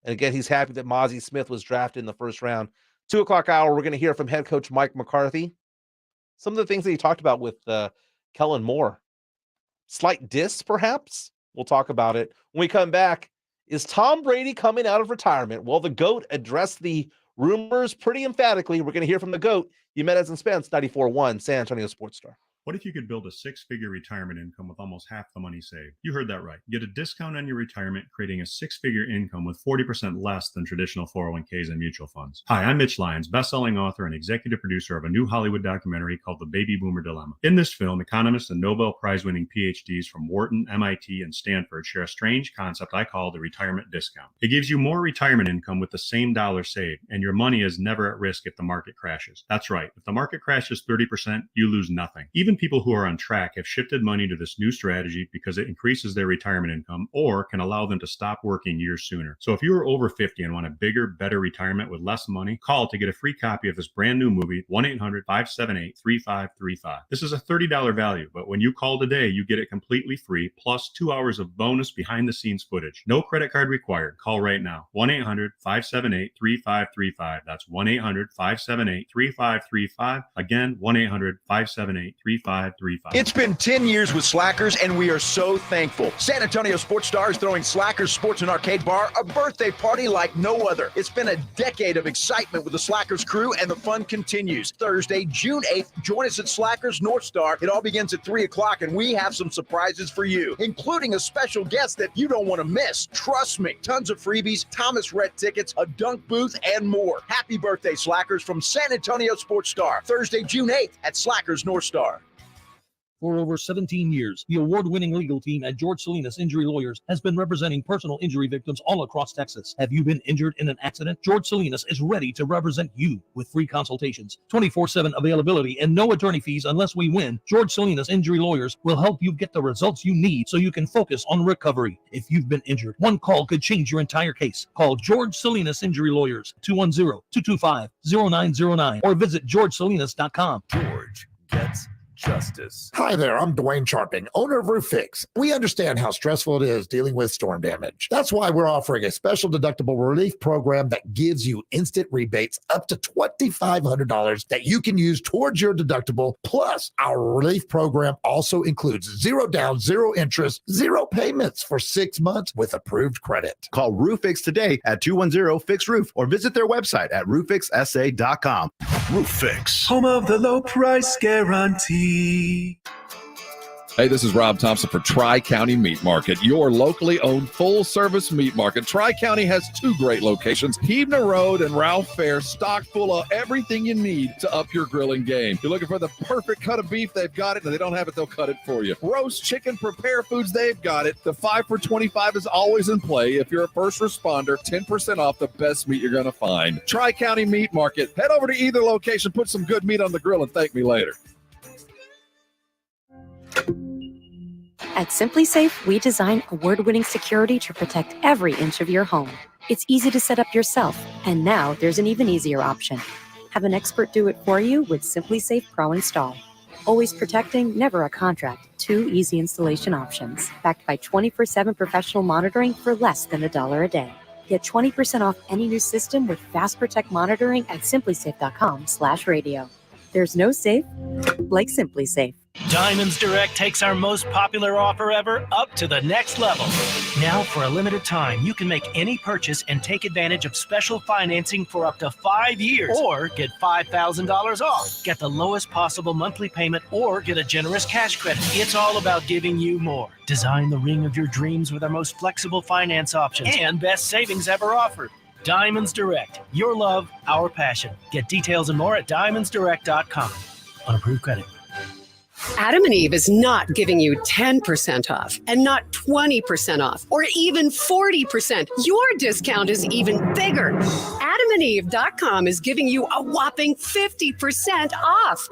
And again, he's happy that Mozzie Smith was drafted in the first round. 2 o'clock hour, we're going to hear from head coach Mike McCarthy. Some of the things that he talked about with Kellen Moore. Slight diss, perhaps? We'll talk about it. When we come back, is Tom Brady coming out of retirement? Well, the GOAT addressed the rumors pretty emphatically. We're going to hear from the GOAT, Jimenez and Spence, 94.1 San Antonio Sports Star. What if you could build a 6-figure retirement income with almost half the money saved? You heard that right. Get a discount on your retirement, creating a 6-figure income with 40% less than traditional 401ks and mutual funds. Hi, I'm Mitch Lyons, best-selling author and executive producer of a new Hollywood documentary called The Baby Boomer Dilemma. In this film, economists and Nobel Prize-winning PhDs from Wharton, MIT, and Stanford share a strange concept I call the retirement discount. It gives you more retirement income with the same dollar saved, and your money is never at risk if the market crashes. That's right. If the market crashes 30%, you lose nothing. Even people who are on track have shifted money to this new strategy because it increases their retirement income or can allow them to stop working years sooner. So if you are over 50 and want a bigger, better retirement with less money, call to get a free copy of this brand new movie, 1-800-578-3535. This is a $30 value, but when you call today, you get it completely free, plus 2 hours of bonus behind-the-scenes footage. No credit card required. Call right now. 1-800-578-3535. That's 1-800-578-3535. Again, 1-800-578-3535. 3535. It's been 10 years with Slackers, and we are so thankful. San Antonio Sports Star is throwing Slackers Sports and Arcade Bar a birthday party like no other. It's been a decade of excitement with the Slackers crew, and the fun continues. Thursday, June 8th, join us at Slackers North Star. It all begins at 3 o'clock, and we have some surprises for you, including a special guest that you don't want to miss. Trust me, tons of freebies, Thomas Rhett tickets, a dunk booth, and more. Happy birthday, Slackers, from San Antonio Sports Star. Thursday, June 8th at Slackers North Star. For over 17 years, the award-winning legal team at George Salinas Injury Lawyers has been representing personal injury victims all across Texas. Have you been injured in an accident? George Salinas is ready to represent you with free consultations, 24/7 availability, and no attorney fees unless we win. George Salinas Injury Lawyers will help you get the results you need so you can focus on recovery. If you've been injured, one call could change your entire case. Call George Salinas Injury Lawyers, 210-225-0909, or visit georgesalinas.com. George gets justice. Hi there, I'm Dwayne Charping, owner of Roof Fix. We understand how stressful it is dealing with storm damage. That's why we're offering a special deductible relief program that gives you instant rebates up to $2,500 that you can use towards your deductible. Plus, our relief program also includes 0 down, 0 interest, 0 payments for 6 months with approved credit. Call Roof Fix today at 210-FIX-ROOF or visit their website at rooffixsa.com. Roof Fix, home of the low price guarantee. Hey, this is Rob Thompson for Tri-County Meat Market, your locally owned full-service meat market. Tri-County has 2 great locations, Hebner Road and Ralph Fair, stocked full of everything you need to up your grilling game. You're looking for the perfect cut of beef, they've got it. If they don't have it, they'll cut it for you. Roast chicken, prepare foods, they've got it. The 5 for $25 is always in play. If you're a first responder, 10% off the best meat you're going to find. Tri-County Meat Market. Head over to either location, put some good meat on the grill, and thank me later. At Simply Safe, we design award-winning security to protect every inch of your home. It's easy to set up yourself, and now there's an even easier option. Have an expert do it for you with Simply Safe Pro Install. Always protecting, never a contract. 2 easy installation options, backed by 24/7 professional monitoring for less than $1 a day. Get 20% off any new system with Fast Protect monitoring at simplysafe.com/radio. There's no safe like Simply Safe. Diamonds Direct takes our most popular offer ever up to the next level. Now, for a limited time, you can make any purchase and take advantage of special financing for up to 5 years, or get $5,000 off. Get the lowest possible monthly payment, or get a generous cash credit. It's all about giving you more. Design the ring of your dreams with our most flexible finance options and best savings ever offered. Diamonds Direct. Your love, our passion. Get details and more at diamondsdirect.com. On approved credit. Adam and Eve is not giving you 10% off and not 20% off or even 40%. Your discount is even bigger. AdamandEve.com is giving you a whopping 50% off.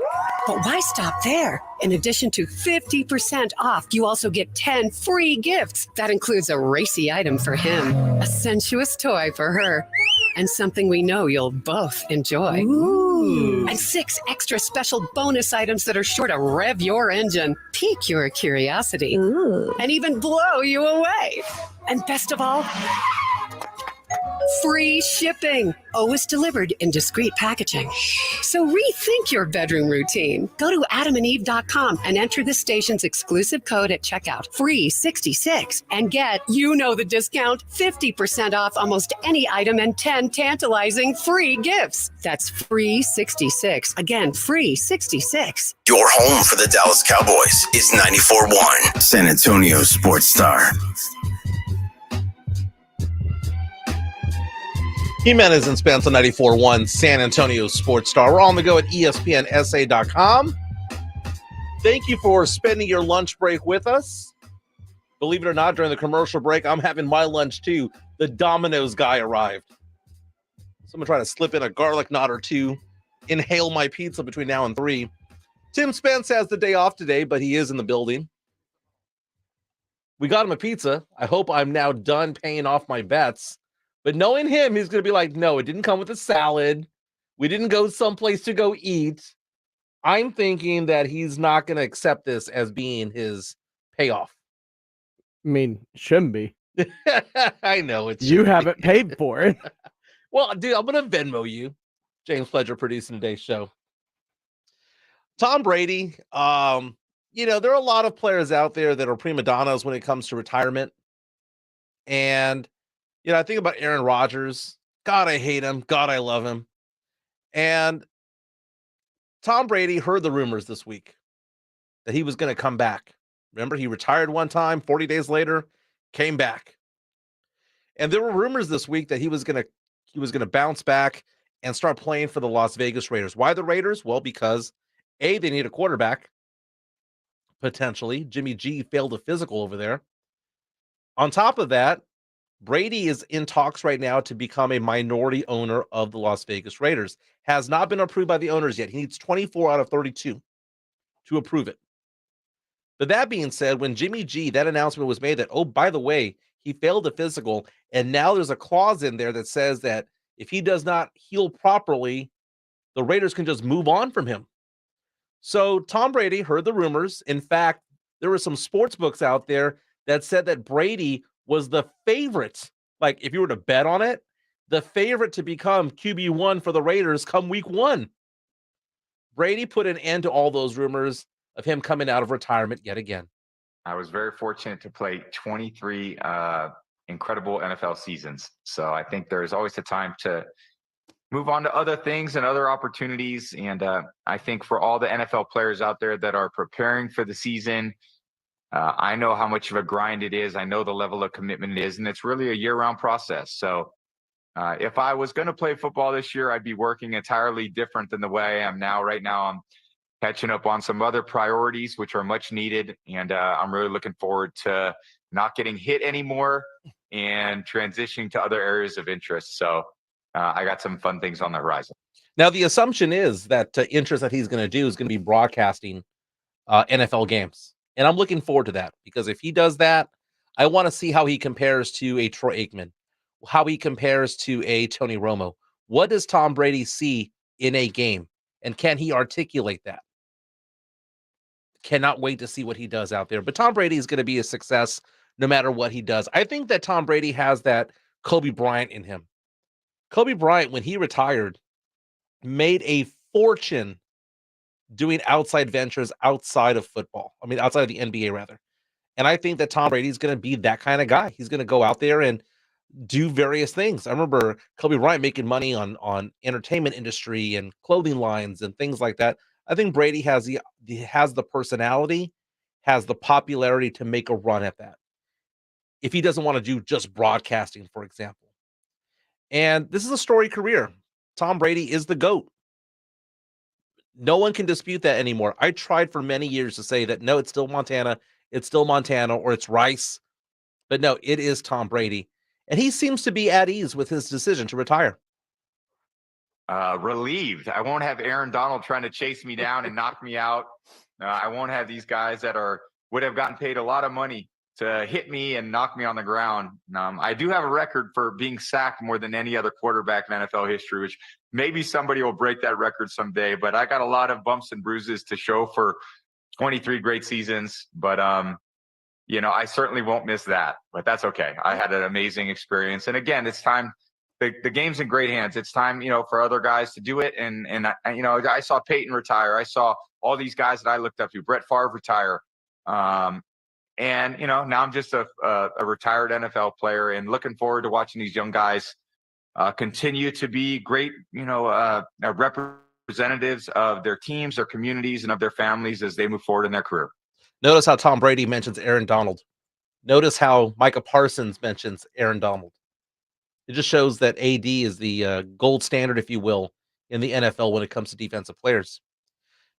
But why stop there? In addition to 50% off, you also get 10 free gifts. That includes a racy item for him, a sensuous toy for her, and something we know you'll both enjoy. Ooh. And 6 extra special bonus items that are sure to rev your engine, pique your curiosity, and even blow you away. And best of all, free shipping, always delivered in discreet packaging. So rethink your bedroom routine. Go to adamandeve.com and enter the station's exclusive code at checkout, free 66, and get, you know the discount, 50% off almost any item and 10 tantalizing free gifts. That's free 66. Again, free 66. Your home for the Dallas Cowboys is 94.1 San Antonio Sports Star. Jimenez and Spence on 94.1 San Antonio Sports Star. We're on the go at ESPNSA.com. Thank you for spending your lunch break with us. Believe it or not, during the commercial break, I'm having my lunch too. The Domino's guy arrived. Someone trying to slip in a garlic knot or two. Inhale my pizza between now and 3. Tim Spence has the day off today, but he is in the building. We got him a pizza. I hope I'm now done paying off my bets. But knowing him, he's going to be like, no, it didn't come with a salad. We didn't go someplace to go eat. I'm thinking that he's not going to accept this as being his payoff. I mean, shouldn't be. I know it's you haven't paid for it. Well, dude, I'm going to Venmo you. James Pledger producing today's show. Tom Brady, there are a lot of players out there that are prima donnas when it comes to retirement. And, I think about Aaron Rodgers. God, I hate him. God, I love him. And Tom Brady heard the rumors this week that he was going to come back. Remember, he retired one time, 40 days later, came back. And there were rumors this week that he was going to bounce back and start playing for the Las Vegas Raiders. Why the Raiders? Well, because A, they need a quarterback, potentially. Jimmy G failed a physical over there. On top of that, Brady is in talks right now to become a minority owner of the Las Vegas Raiders. Has not been approved by the owners yet. He needs 24 out of 32 to approve it. But that being said, when Jimmy G, that announcement was made that, oh, by the way, he failed a physical, and now there's a clause in there that says that if he does not heal properly, the Raiders can just move on from him. So Tom Brady heard the rumors. In fact, there were some sports books out there that said that Brady was the favorite. Like, if you were to bet on it, the favorite to become QB1 for the Raiders come week 1. Brady put an end to all those rumors of him coming out of retirement yet again. I was very fortunate to play 23 incredible NFL seasons. So I think there's always a time to move on to other things and other opportunities. And I think for all the NFL players out there that are preparing for the season, I know how much of a grind it is. I know the level of commitment it is, and it's really a year-round process. So if I was going to play football this year, I'd be working entirely different than the way I am now. Right now, I'm catching up on some other priorities, which are much needed. And I'm really looking forward to not getting hit anymore and transitioning to other areas of interest. So I got some fun things on the horizon. Now, the assumption is that interest that he's going to do is going to be broadcasting NFL games. And I'm looking forward to that, because if he does that, I want to see how he compares to a Troy Aikman, how he compares to a Tony Romo. What does Tom Brady see in a game? And can he articulate that? Cannot wait to see what he does out there. But Tom Brady is going to be a success no matter what he does. I think that Tom Brady has that Kobe Bryant in him. Kobe Bryant, when he retired, made a fortune doing outside ventures outside of football. I mean, outside of the NBA, rather. And I think that Tom Brady is going to be that kind of guy. He's going to go out there and do various things. I remember Kobe Bryant making money on entertainment industry and clothing lines and things like that. I think Brady has the personality, has the popularity to make a run at that. If he doesn't want to do just broadcasting, for example. And this is a storied career. Tom Brady is the GOAT. No one can dispute that anymore. I tried for many years to say that, no, it's still Montana, or it's Rice. But no, it is Tom Brady. And he seems to be at ease with his decision to retire. Relieved. I won't have Aaron Donald trying to chase me down and knock me out. I won't have these guys that would have gotten paid a lot of money to hit me and knock me on the ground. I do have a record for being sacked more than any other quarterback in NFL history, which maybe somebody will break that record someday. But I got a lot of bumps and bruises to show for 23 great seasons. But, I certainly won't miss that. But that's okay. I had an amazing experience. And again, it's time. The game's in great hands. It's time, for other guys to do it. And I saw Peyton retire. I saw all these guys that I looked up to. Brett Favre retire. And, now I'm just a retired NFL player and looking forward to watching these young guys continue to be great, representatives of their teams, their communities, and of their families as they move forward in their career. Notice how Tom Brady mentions Aaron Donald. Notice how Micah Parsons mentions Aaron Donald. It just shows that AD is the gold standard, if you will, in the NFL when it comes to defensive players.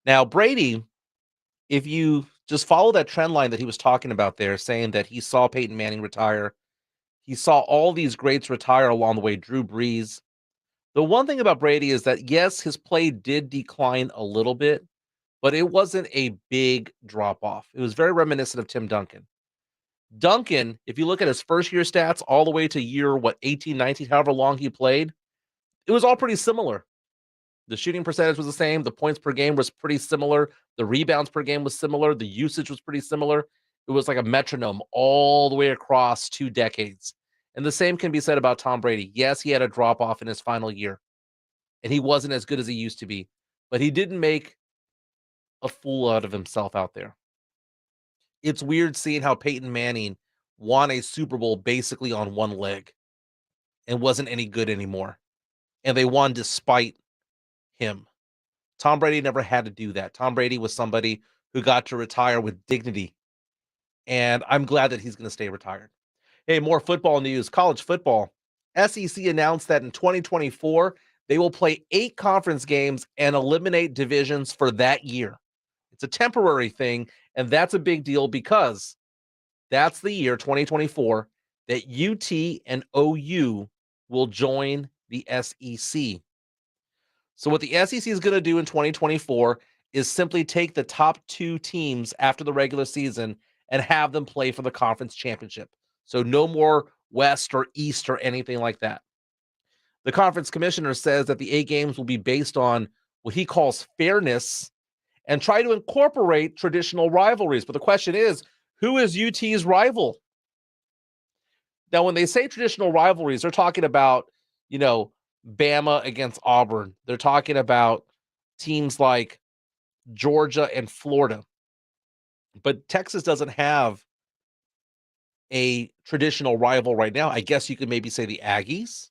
Now, Brady, if you just follow that trend line that he was talking about there, saying that he saw Peyton Manning retire, he saw all these greats retire along the way, Drew Brees. The one thing about Brady is that, yes, his play did decline a little bit, but it wasn't a big drop-off. It was very reminiscent of Tim Duncan. Duncan, if you look at his first-year stats all the way to year, 18, 19, however long he played, it was all pretty similar. The shooting percentage was the same. The points per game was pretty similar. The rebounds per game was similar. The usage was pretty similar. It was like a metronome all the way across 2 decades. And the same can be said about Tom Brady. Yes, he had a drop-off in his final year, and he wasn't as good as he used to be. But he didn't make a fool out of himself out there. It's weird seeing how Peyton Manning won a Super Bowl basically on one leg and wasn't any good anymore. And they won despite him. Tom Brady never had to do that. Tom Brady was somebody who got to retire with dignity. And I'm glad that he's going to stay retired. Hey, more football news. College football. SEC announced that in 2024, they will play 8 conference games and eliminate divisions for that year. It's a temporary thing, and that's a big deal because that's the year, 2024, that UT and OU will join the SEC. So what the SEC is going to do in 2024 is simply take the top 2 teams after the regular season and have them play for the conference championship. So no more West or East or anything like that. The conference commissioner says that the 8 games will be based on what he calls fairness and try to incorporate traditional rivalries. But the question is, who is UT's rival? Now, when they say traditional rivalries, they're talking about, Bama against Auburn. They're talking about teams like Georgia and Florida. But Texas doesn't have a traditional rival right now. I guess you could maybe say the Aggies.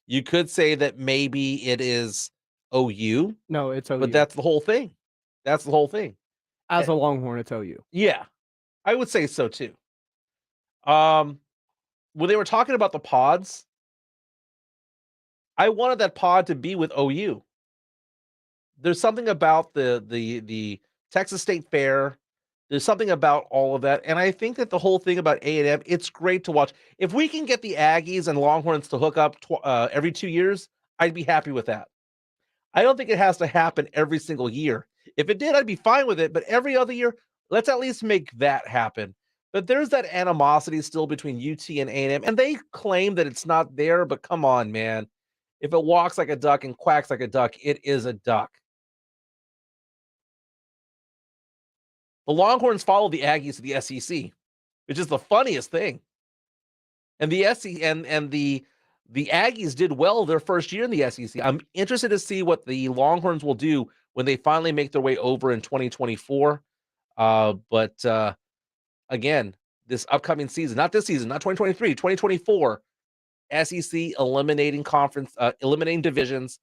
You could say that maybe it is OU. No, it's OU. But that's the whole thing. That's the whole thing. As a Longhorn, it's OU. Yeah, I would say so too. When they were talking about the pods, I wanted that pod to be with OU. There's something about the Texas State Fair. There's something about all of that. And I think that the whole thing about A&M, it's great to watch. If we can get the Aggies and Longhorns to hook up every 2 years, I'd be happy with that. I don't think it has to happen every single year. If it did, I'd be fine with it. But every other year, let's at least make that happen. But there's that animosity still between UT and A&M. And they claim that it's not there. But come on, man. If it walks like a duck and quacks like a duck, it is a duck. The Longhorns follow the Aggies to the SEC, which is the funniest thing. And the SEC and the Aggies did well their first year in the SEC. I'm interested to see what the Longhorns will do when they finally make their way over in 2024. But again, this upcoming season, not this season, not 2023, 2024, SEC eliminating divisions,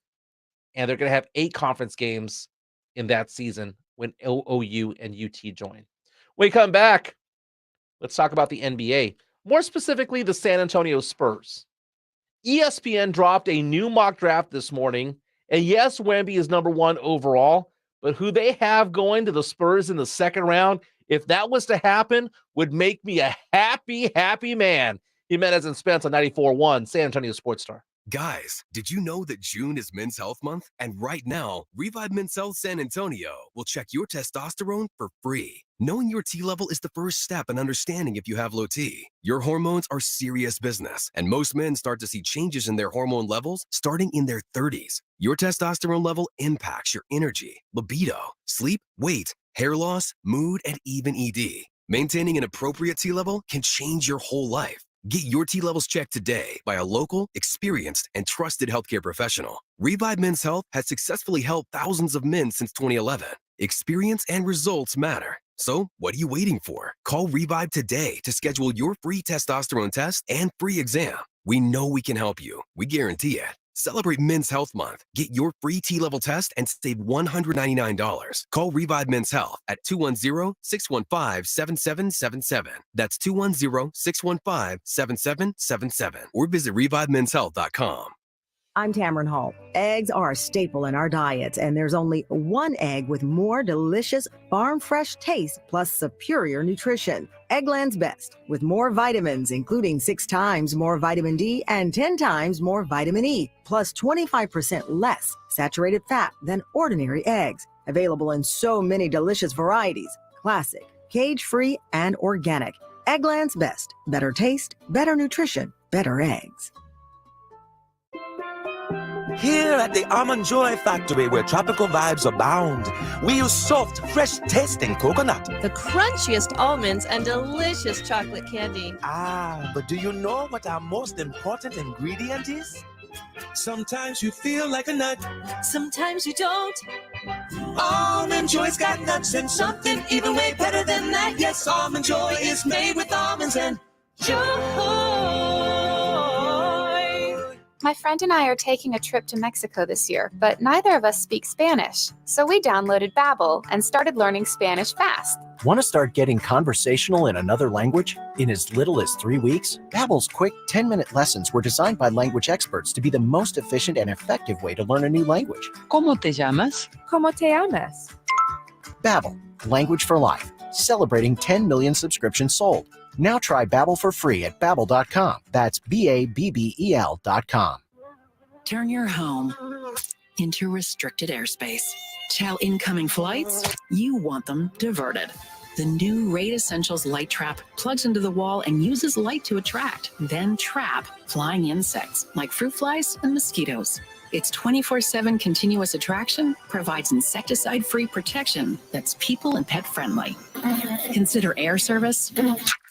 and they're going to have 8 conference games in that season when OU and UT join. When we come back, let's talk about the NBA. More specifically, the San Antonio Spurs. ESPN dropped a new mock draft this morning. And yes, Wemby is number 1 overall, but who they have going to the Spurs in the second round, if that was to happen, would make me a happy, happy man. Jimenez and Spence on 94.1 San Antonio Sports Star. Guys, did you know that June is Men's Health Month? And right now, Revive Men's Health San Antonio will check your testosterone for free. Knowing your T level is the first step in understanding if you have low T. Your hormones are serious business, and most men start to see changes in their hormone levels starting in their 30s. Your testosterone level impacts your energy, libido, sleep, weight, hair loss, mood, and even ED. Maintaining an appropriate T level can change your whole life. Get your T levels checked today by a local, experienced, and trusted healthcare professional. Revive Men's Health has successfully helped thousands of men since 2011. Experience and results matter. So, what are you waiting for? Call Revive today to schedule your free testosterone test and free exam. We know we can help you. We guarantee it. Celebrate Men's Health Month. Get your free T-level test and save $199. Call Revive Men's Health at 210-615-7777. That's 210-615-7777. Or visit ReviveMen'sHealth.com. I'm Tamron Hall. Eggs are a staple in our diets, and there's only one egg with more delicious farm-fresh taste plus superior nutrition. Eggland's Best, with more vitamins, including 6 times more vitamin D and 10 times more vitamin E, plus 25% less saturated fat than ordinary eggs. Available in so many delicious varieties: classic, cage-free, and organic. Eggland's Best. Better taste, better nutrition, better eggs. Here at the Almond Joy Factory, where tropical vibes abound, we use soft, fresh-tasting coconut. The crunchiest almonds and delicious chocolate candy. Ah, but do you know what our most important ingredient is? Sometimes you feel like a nut. Sometimes you don't. Almond Joy's got nuts and something even way better than that. Yes, Almond Joy is made with almonds and joy. My friend and I are taking a trip to Mexico this year, but neither of us speak Spanish. So we downloaded Babbel and started learning Spanish fast. Want to start getting conversational in another language? In as little as 3 weeks, Babbel's quick 10-minute lessons were designed by language experts to be the most efficient and effective way to learn a new language. ¿Cómo te llamas? ¿Cómo te llamas? Babbel, language for life, celebrating 10 million subscriptions sold. Now try Babbel for free at Babbel.com. That's Babbel.com. Turn your home into restricted airspace. Tell incoming flights you want them diverted. The new Raid Essentials Light Trap plugs into the wall and uses light to attract, then trap flying insects like fruit flies and mosquitoes. Its 24/7 continuous attraction provides insecticide-free protection that's people and pet friendly. Consider air service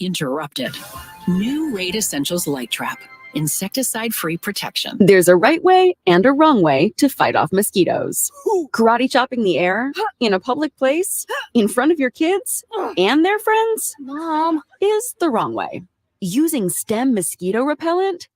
interrupted. New Raid Essentials Light Trap. Insecticide-free protection. There's a right way and a wrong way to fight off mosquitoes. Karate chopping the air in a public place in front of your kids and their friends, Mom, is the wrong way. Using STEM mosquito repellent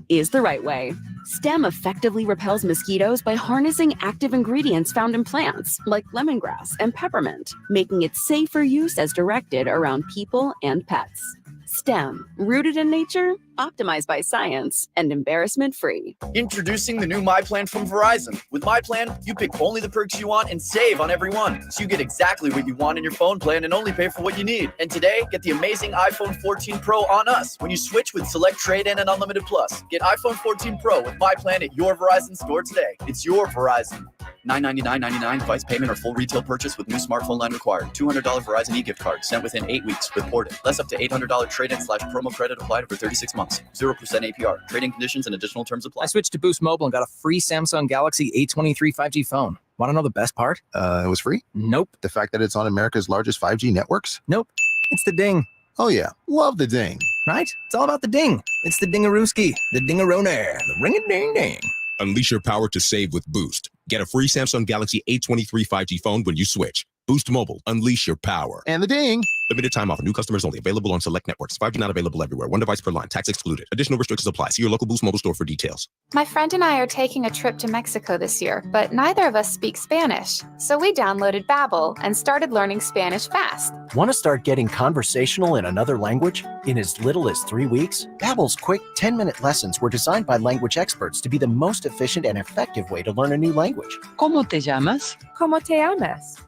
is the right way. STEM effectively repels mosquitoes by harnessing active ingredients found in plants like lemongrass and peppermint, making it safe for use as directed around people and pets. STEM, rooted in nature, optimized by science, and embarrassment-free. Introducing the new My Plan from Verizon. With My Plan, you pick only the perks you want and save on every one. So you get exactly what you want in your phone plan and only pay for what you need. And today, get the amazing iPhone 14 Pro on us when you switch with select trade-in and Unlimited Plus. Get iPhone 14 Pro with My Plan at your Verizon store today. It's your Verizon. $999.99 device payment or full retail purchase with new smartphone line required. $200 Verizon e-gift card sent within 8 weeks with ported. Less up to $800 trade-in/promo credit applied over 36 months. 0% APR. Trading conditions and additional terms apply. I switched to Boost Mobile and got a free Samsung Galaxy A23 5G phone. Want to know the best part? It was free? Nope. The fact that it's on America's largest 5G networks? Nope. It's the ding. Oh yeah, love the ding. Right? It's all about the ding. It's the dingarooski, the dingaroner, the ring-a-ding-ding. Unleash your power to save with Boost. Get a free Samsung Galaxy A23 5G phone when you switch. Boost Mobile. Unleash your power. And the ding. Limited time offer. New customers only. Available on select networks. 5G not available everywhere. One device per line. Tax excluded. Additional restrictions apply. See your local Boost Mobile store for details. My friend and I are taking a trip to Mexico this year, but neither of us speak Spanish. So we downloaded Babbel and started learning Spanish fast. Want to start getting conversational in another language? In as little as 3 weeks, Babbel's quick 10-minute lessons were designed by language experts to be the most efficient and effective way to learn a new language. ¿Cómo te llamas? ¿Cómo te llamas?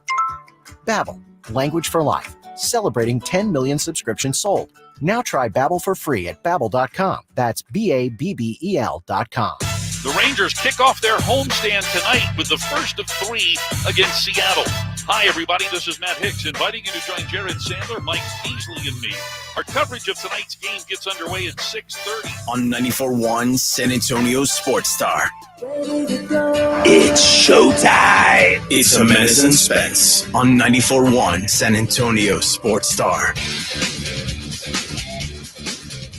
Babbel, language for life, celebrating 10 million subscriptions sold. Now try Babbel for free at Babbel.com. That's Babbel.com. The Rangers kick off their homestand tonight with the first of 3 against Seattle. Hi, everybody. This is Matt Hicks inviting you to join Jared Sandler, Mike Peasley, and me. Our coverage of tonight's game gets underway at 6:30. On 94.1 San Antonio Sports Star. It's showtime. It's Jimenez and Spence on 94.1 San Antonio Sports Star.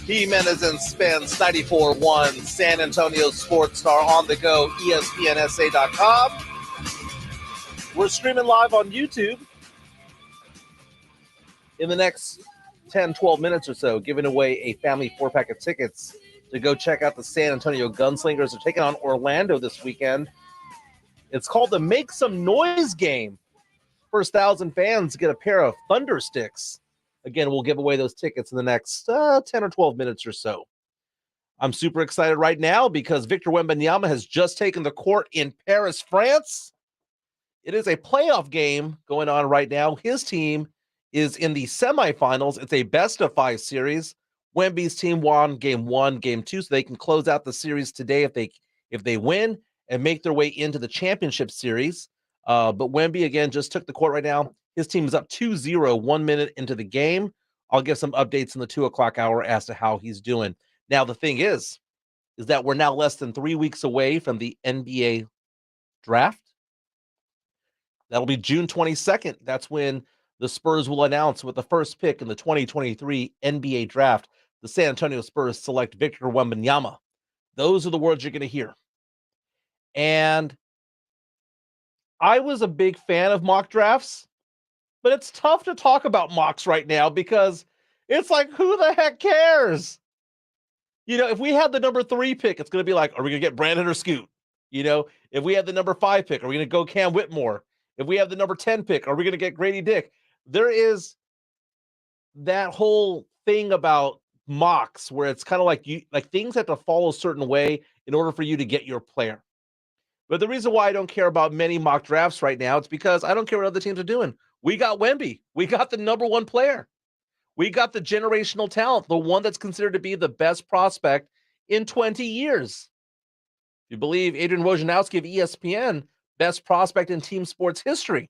Jimenez and Spence, 94.1 San Antonio Sports Star on the go, ESPNSA.com. We're streaming live on YouTube. In the next 10, 12 minutes or so, giving away a family 4-pack of tickets to go check out the San Antonio Gunslingers. They're taking on Orlando this weekend. It's called the Make Some Noise game. First 1,000 fans get a pair of Thunder Sticks. Again, we'll give away those tickets in the next 10 or 12 minutes or so. I'm super excited right now because Victor Wembanyama has just taken the court in Paris, France. It is a playoff game going on right now. His team is in the semifinals. It's a best-of-5 series. Wemby's team won game 1, game 2, so they can close out the series today if they win and make their way into the championship series. But Wemby, again, just took the court right now. His team is up 2-0 1 minute into the game. I'll give some updates in the 2 o'clock hour as to how he's doing. Now, the thing is that we're now less than 3 weeks away from the NBA draft. That'll be June 22nd. That's when the Spurs will announce with the first pick in the 2023 NBA draft, the San Antonio Spurs select Victor Wembanyama. Those are the words you're going to hear. And I was a big fan of mock drafts, but it's tough to talk about mocks right now because it's like, who the heck cares? If we had the number 3 pick, it's going to be like, are we going to get Brandon or Scoot? If we had the number 5 pick, are we going to go Cam Whitmore? If we have the number 10 pick, are we going to get Grady Dick? There is that whole thing about mocks where it's kind of like things have to fall a certain way in order for you to get your player. But the reason why I don't care about many mock drafts right now, it's because I don't care what other teams are doing. We got Wemby. We got the number 1 player. We got the generational talent, the one that's considered to be the best prospect in 20 years. If you believe Adrian Wojnarowski of ESPN, best prospect in team sports history.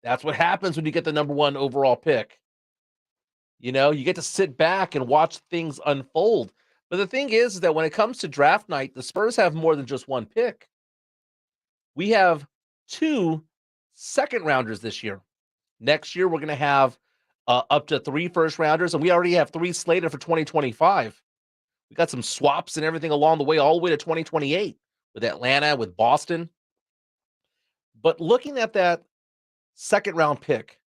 That's what happens when you get the number 1 overall pick. You get to sit back and watch things unfold. But the thing is that when it comes to draft night, the Spurs have more than just 1 pick. We have 2 second-rounders this year. Next year, we're going to have up to 3 first-rounders, and we already have 3 slated for 2025. We got some swaps and everything along the way, all the way to 2028 with Atlanta, with Boston. But looking at that second-round pick,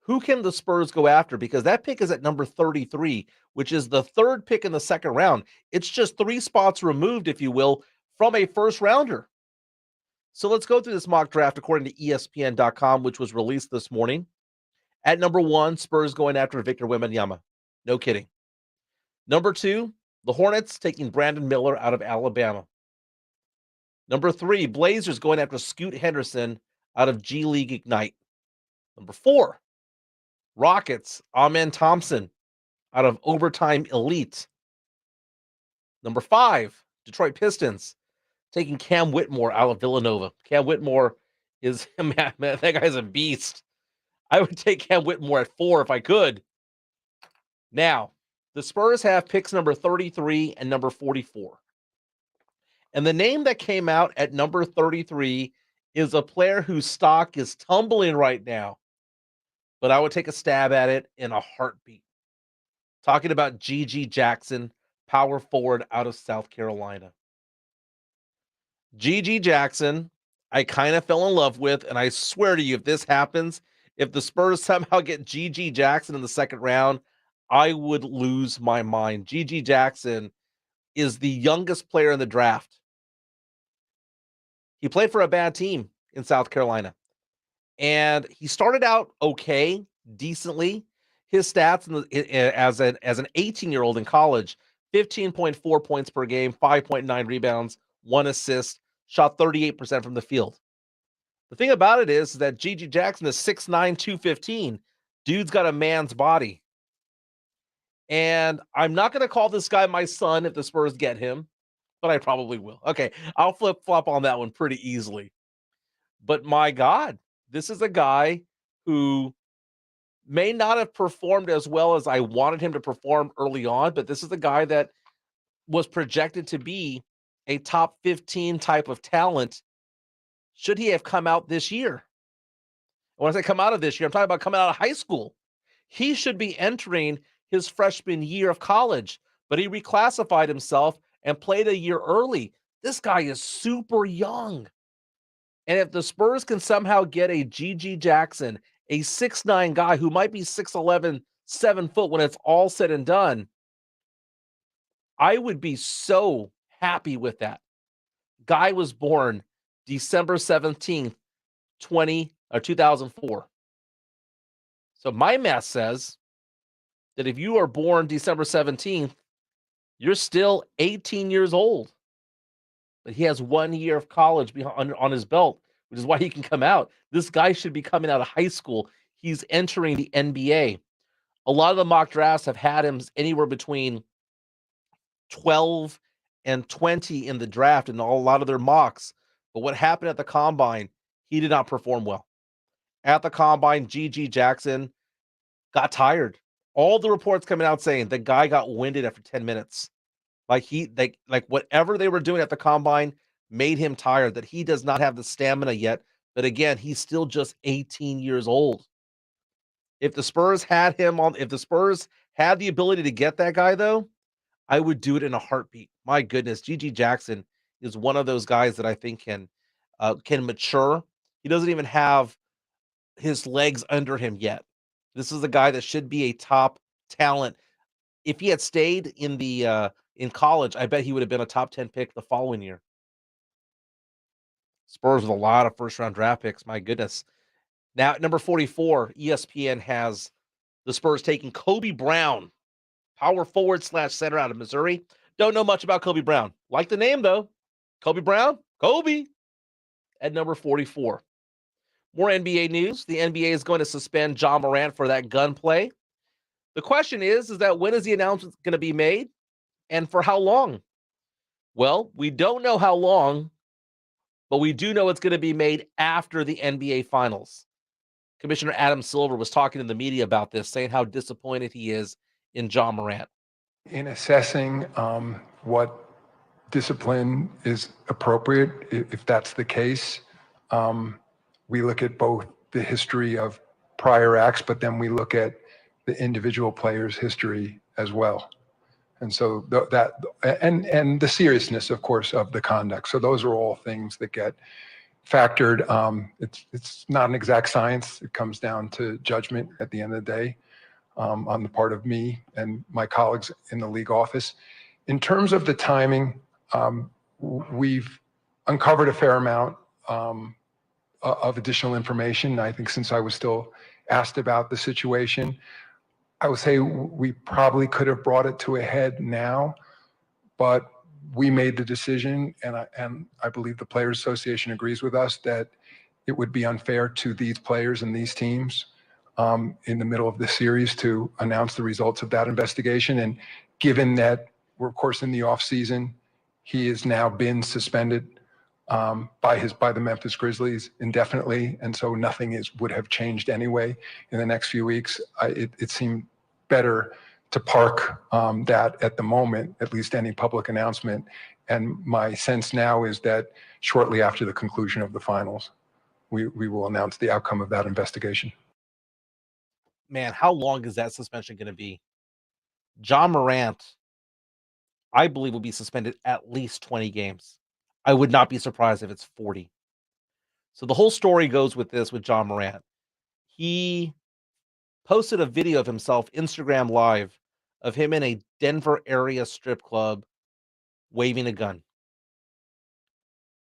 who can the Spurs go after? Because that pick is at number 33, which is the 3rd pick in the second round. It's just 3 spots removed, if you will, from a first-rounder. So let's go through this mock draft according to ESPN.com, which was released this morning. At number 1, Spurs going after Victor Wembanyama. No kidding. Number 2, the Hornets taking Brandon Miller out of Alabama. Number 3, Blazers going after Scoot Henderson out of G League Ignite. Number 4, Rockets, Amen Thompson out of Overtime Elite. Number 5, Detroit Pistons taking Cam Whitmore out of Villanova. Cam Whitmore is, man, that guy's a beast. I would take Cam Whitmore at 4 if I could. Now, the Spurs have picks number 33 and number 44. And the name that came out at number 33 is a player whose stock is tumbling right now. But I would take a stab at it in a heartbeat. Talking about G.G. Jackson, power forward out of South Carolina. G.G. Jackson, I kind of fell in love with, and I swear to you, if this happens, if the Spurs somehow get G.G. Jackson in the second round, I would lose my mind. G.G. Jackson is the youngest player in the draft. He played for a bad team in South Carolina. And he started out okay, decently. His stats as an 18-year-old in college, 15.4 points per game, 5.9 rebounds, 1 assist, shot 38% from the field. The thing about it is that G.G. Jackson is 6'9", 215. Dude's got a man's body. And I'm not going to call this guy my son if the Spurs get him, but I probably will. Okay, I'll flip-flop on that one pretty easily. But my God, this is a guy who may not have performed as well as I wanted him to perform early on, but this is a guy that was projected to be a top 15 type of talent should he have come out this year. When I say come out of this year, I'm talking about coming out of high school. He should be entering his freshman year of college, but he reclassified himself and played a year early. This guy is super young. And if the Spurs can somehow get a G.G. Jackson, a 6'9" guy who might be 6'11", 7 foot when it's all said and done, I would be so happy with that. Guy was born December 17th, 2004. So my math says that if you are born December 17th, you're still 18 years old. But he has 1 year of college on his belt, which is why he can come out. This guy should be coming out of high school. He's entering the NBA. A lot of the mock drafts have had him anywhere between 12 and 20 in the draft in a lot of their mocks. But what happened at the Combine, he did not perform well. At the Combine, G.G. Jackson got tired. All the reports coming out saying the guy got winded after 10 minutes. Like whatever they were doing at the Combine made him tired, that he does not have the stamina yet. But again, he's still just 18 years old. If the Spurs had if the Spurs had the ability to get that guy, though, I would do it in a heartbeat. My goodness, G.G. Jackson is one of those guys that I think can mature. He doesn't even have his legs under him yet. This is a guy that should be a top talent. If he had stayed in college, I bet he would have been a top 10 pick the following year. Spurs with a lot of first round draft picks. My goodness. Now at number 44, ESPN has the Spurs taking Kobe Brown, power forward / center out of Missouri. Don't know much about Kobe Brown. Like the name though. Kobe Brown, Kobe at number 44. More NBA news. The NBA is going to suspend Ja Morant for that gun play. The question is that when is the announcement going to be made and for how long? Well, we don't know how long, but we do know it's going to be made after the NBA Finals. Commissioner Adam Silver was talking to the media about this, saying how disappointed he is in Ja Morant. In assessing what discipline is appropriate, if that's the case, we look at both the history of prior acts, but then we look at the individual player's history as well. And so and the seriousness, of course, of the conduct. So those are all things that get factored. It's not an exact science. It comes down to judgment at the end of the day on the part of me and my colleagues in the league office. In terms of the timing, we've uncovered a fair amount of additional information. I think since I was still asked about the situation, I would say we probably could have brought it to a head now, but we made the decision, and I believe the Players Association agrees with us, that it would be unfair to these players and these teams in the middle of the series to announce the results of that investigation. And given that we're, of course, in the off season, he has now been suspended by the Memphis Grizzlies indefinitely, and so nothing would have changed anyway in the next few weeks. It seemed better to park that at the moment, at least any public announcement. And my sense now is that shortly after the conclusion of the finals, we will announce the outcome of that investigation. Man, how long is that suspension going to be? Ja Morant, I believe, will be suspended at least 20 games. I would not be surprised if it's 40. So the whole story goes with Ja Morant. He posted a video of himself, Instagram Live, of him in a Denver area strip club waving a gun.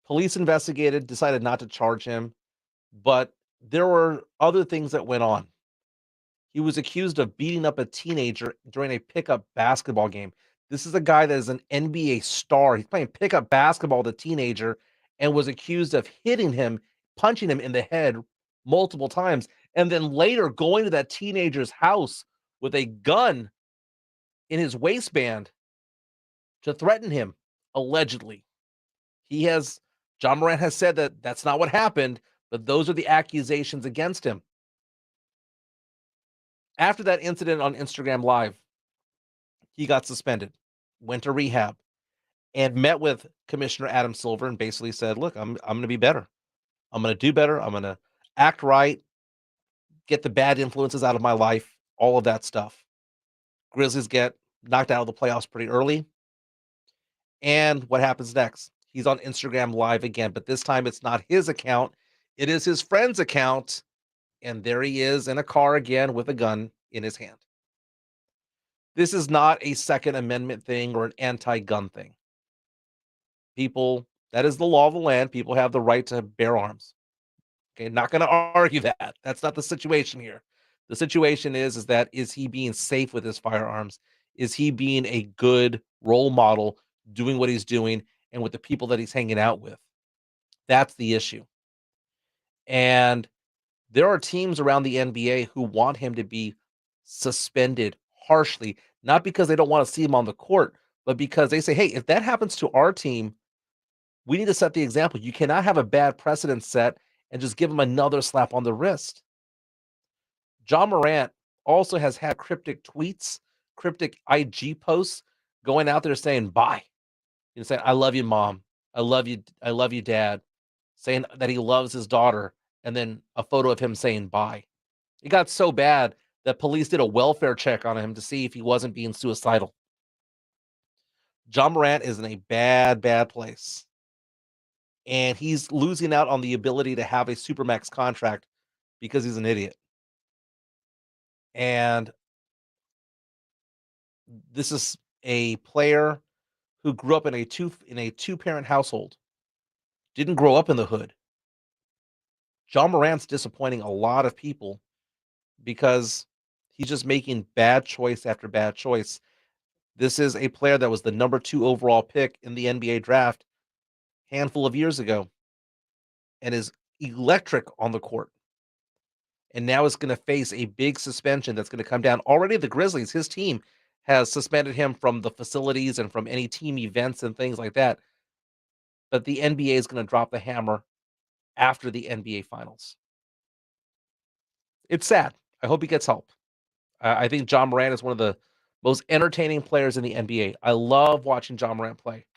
Police investigated, decided not to charge him, but there were other things that went on. He was accused of beating up a teenager during a pickup basketball game. This is a guy that is an NBA star. He's playing pickup basketball with a teenager and was accused of hitting him, punching him in the head multiple times, and then later going to that teenager's house with a gun in his waistband to threaten him, allegedly. Ja Morant has said that that's not what happened, but those are the accusations against him. After that incident on Instagram Live, he got suspended, went to rehab, and met with Commissioner Adam Silver and basically said, look, I'm going to be better. I'm going to do better. I'm going to act right, get the bad influences out of my life, all of that stuff. Grizzlies get knocked out of the playoffs pretty early. And what happens next? He's on Instagram Live again, but this time it's not his account. It is his friend's account. And there he is in a car again with a gun in his hand. This is not a Second Amendment thing or an anti-gun thing. People, that is the law of the land. People have the right to bear arms. Okay, not going to argue that. That's not the situation here. The situation is that is he being safe with his firearms? Is he being a good role model, doing what he's doing, and with the people that he's hanging out with? That's the issue. And there are teams around the NBA who want him to be suspended harshly, not because they don't want to see him on the court, but because they say, hey, if that happens to our team, we need to set the example. You cannot have a bad precedent set and just give him another slap on the wrist. Ja Morant also has had cryptic tweets, cryptic IG posts going out there saying bye. Saying, I love you, Mom. I love you, Dad. Saying that he loves his daughter. And then a photo of him saying bye. It got so bad that police did a welfare check on him to see if he wasn't being suicidal. Ja Morant is in a bad, bad place. And he's losing out on the ability to have a supermax contract because he's an idiot. And this is a player who grew up in a two-parent household. Didn't grow up in the hood. John Morant's disappointing a lot of people because he's just making bad choice after bad choice. This is a player that was the number 2 overall pick in the NBA draft handful of years ago and is electric on the court. And now is going to face a big suspension that's going to come down. Already the Grizzlies, his team, has suspended him from the facilities and from any team events and things like that. But the NBA is going to drop the hammer after the NBA Finals. It's sad. I hope he gets help. I think John Morant is one of the most entertaining players in the NBA. I love watching John Morant play.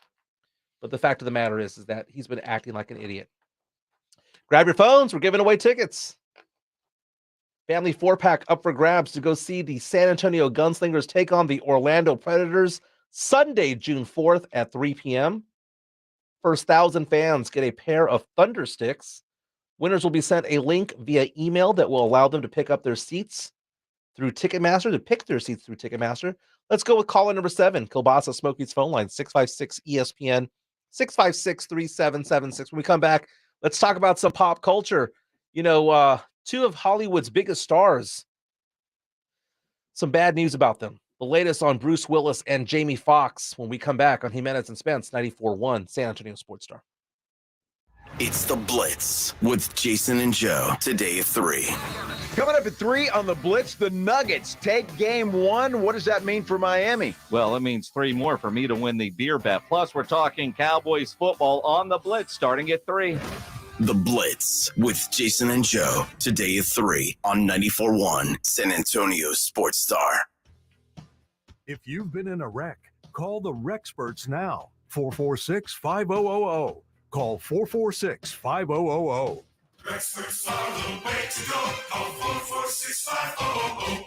But the fact of the matter is that he's been acting like an idiot. Grab your phones. We're giving away tickets. Family 4-pack up for grabs to go see the San Antonio Gunslingers take on the Orlando Predators Sunday, June 4th at 3 p.m. First 1,000 fans get a pair of Thunder Sticks. Winners will be sent a link via email that will allow them to pick up their seats through Ticketmaster, Let's go with caller number 7, Kielbasa Smokies phone line, 656-ESPN, 656-3776. When we come back, let's talk about some pop culture. You know, 2 of Hollywood's biggest stars. Some bad news about them. The latest on Bruce Willis and Jamie Foxx when we come back on Jimenez and Spence, 94.1 San Antonio Sports Star. It's The Blitz with Jason and Joe, today at 3. Coming up at 3 on The Blitz, the Nuggets take game 1. What does that mean for Miami? Well, it means 3 more for me to win the beer bet. Plus, we're talking Cowboys football on The Blitz starting at 3. The Blitz with Jason and Joe, today at 3 on 94.1 San Antonio Sports Star. If you've been in a wreck, call the Rexperts now. 446-5000. Call 446-5000. Experts are the way to go. Call 446-5000.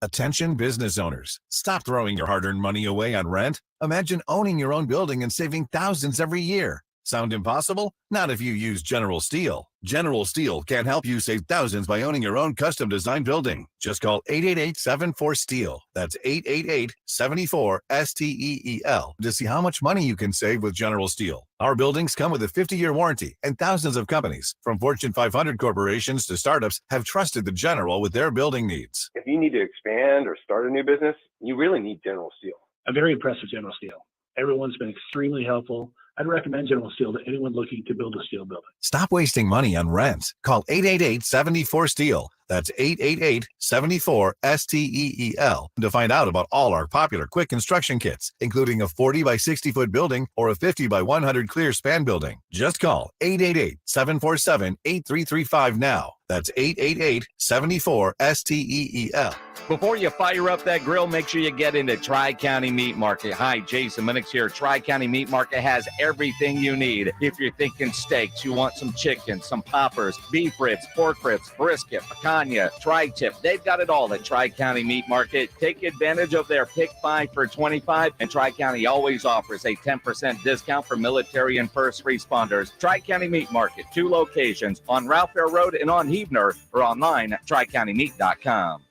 Attention business owners. Stop throwing your hard-earned money away on rent. Imagine owning your own building and saving thousands every year. Sound impossible? Not if you use General Steel. General Steel can help you save thousands by owning your own custom-designed building. Just call 888-74-STEEL. That's 888-74-STEEL to see how much money you can save with General Steel. Our buildings come with a 50-year warranty, and thousands of companies, from Fortune 500 corporations to startups, have trusted the General with their building needs. If you need to expand or start a new business, you really need General Steel. I'm very impressed with General Steel. Everyone's been extremely helpful. I'd recommend General Steel to anyone looking to build a steel building. Stop wasting money on rent. Call 888-74-STEEL. That's 888-74-STEEL to find out about all our popular quick construction kits, including a 40 by 60 foot building or a 50 by 100 clear span building. Just call 888-747-8335 now. That's 888-74-STEEL. Before you fire up that grill, make sure you get into Tri-County Meat Market. Hi, Jason Minix here. Tri-County Meat Market has everything you need. If you're thinking steaks, you want some chicken, some poppers, beef ribs, pork ribs, brisket, picanha, tri-tip. They've got it all at Tri-County Meat Market. Take advantage of their Pick 5 for $25, and Tri-County always offers a 10% discount for military and first responders. Tri-County Meat Market, 2 locations on Ralph Fair Road and on Heavener, or online at tricountymeat.com.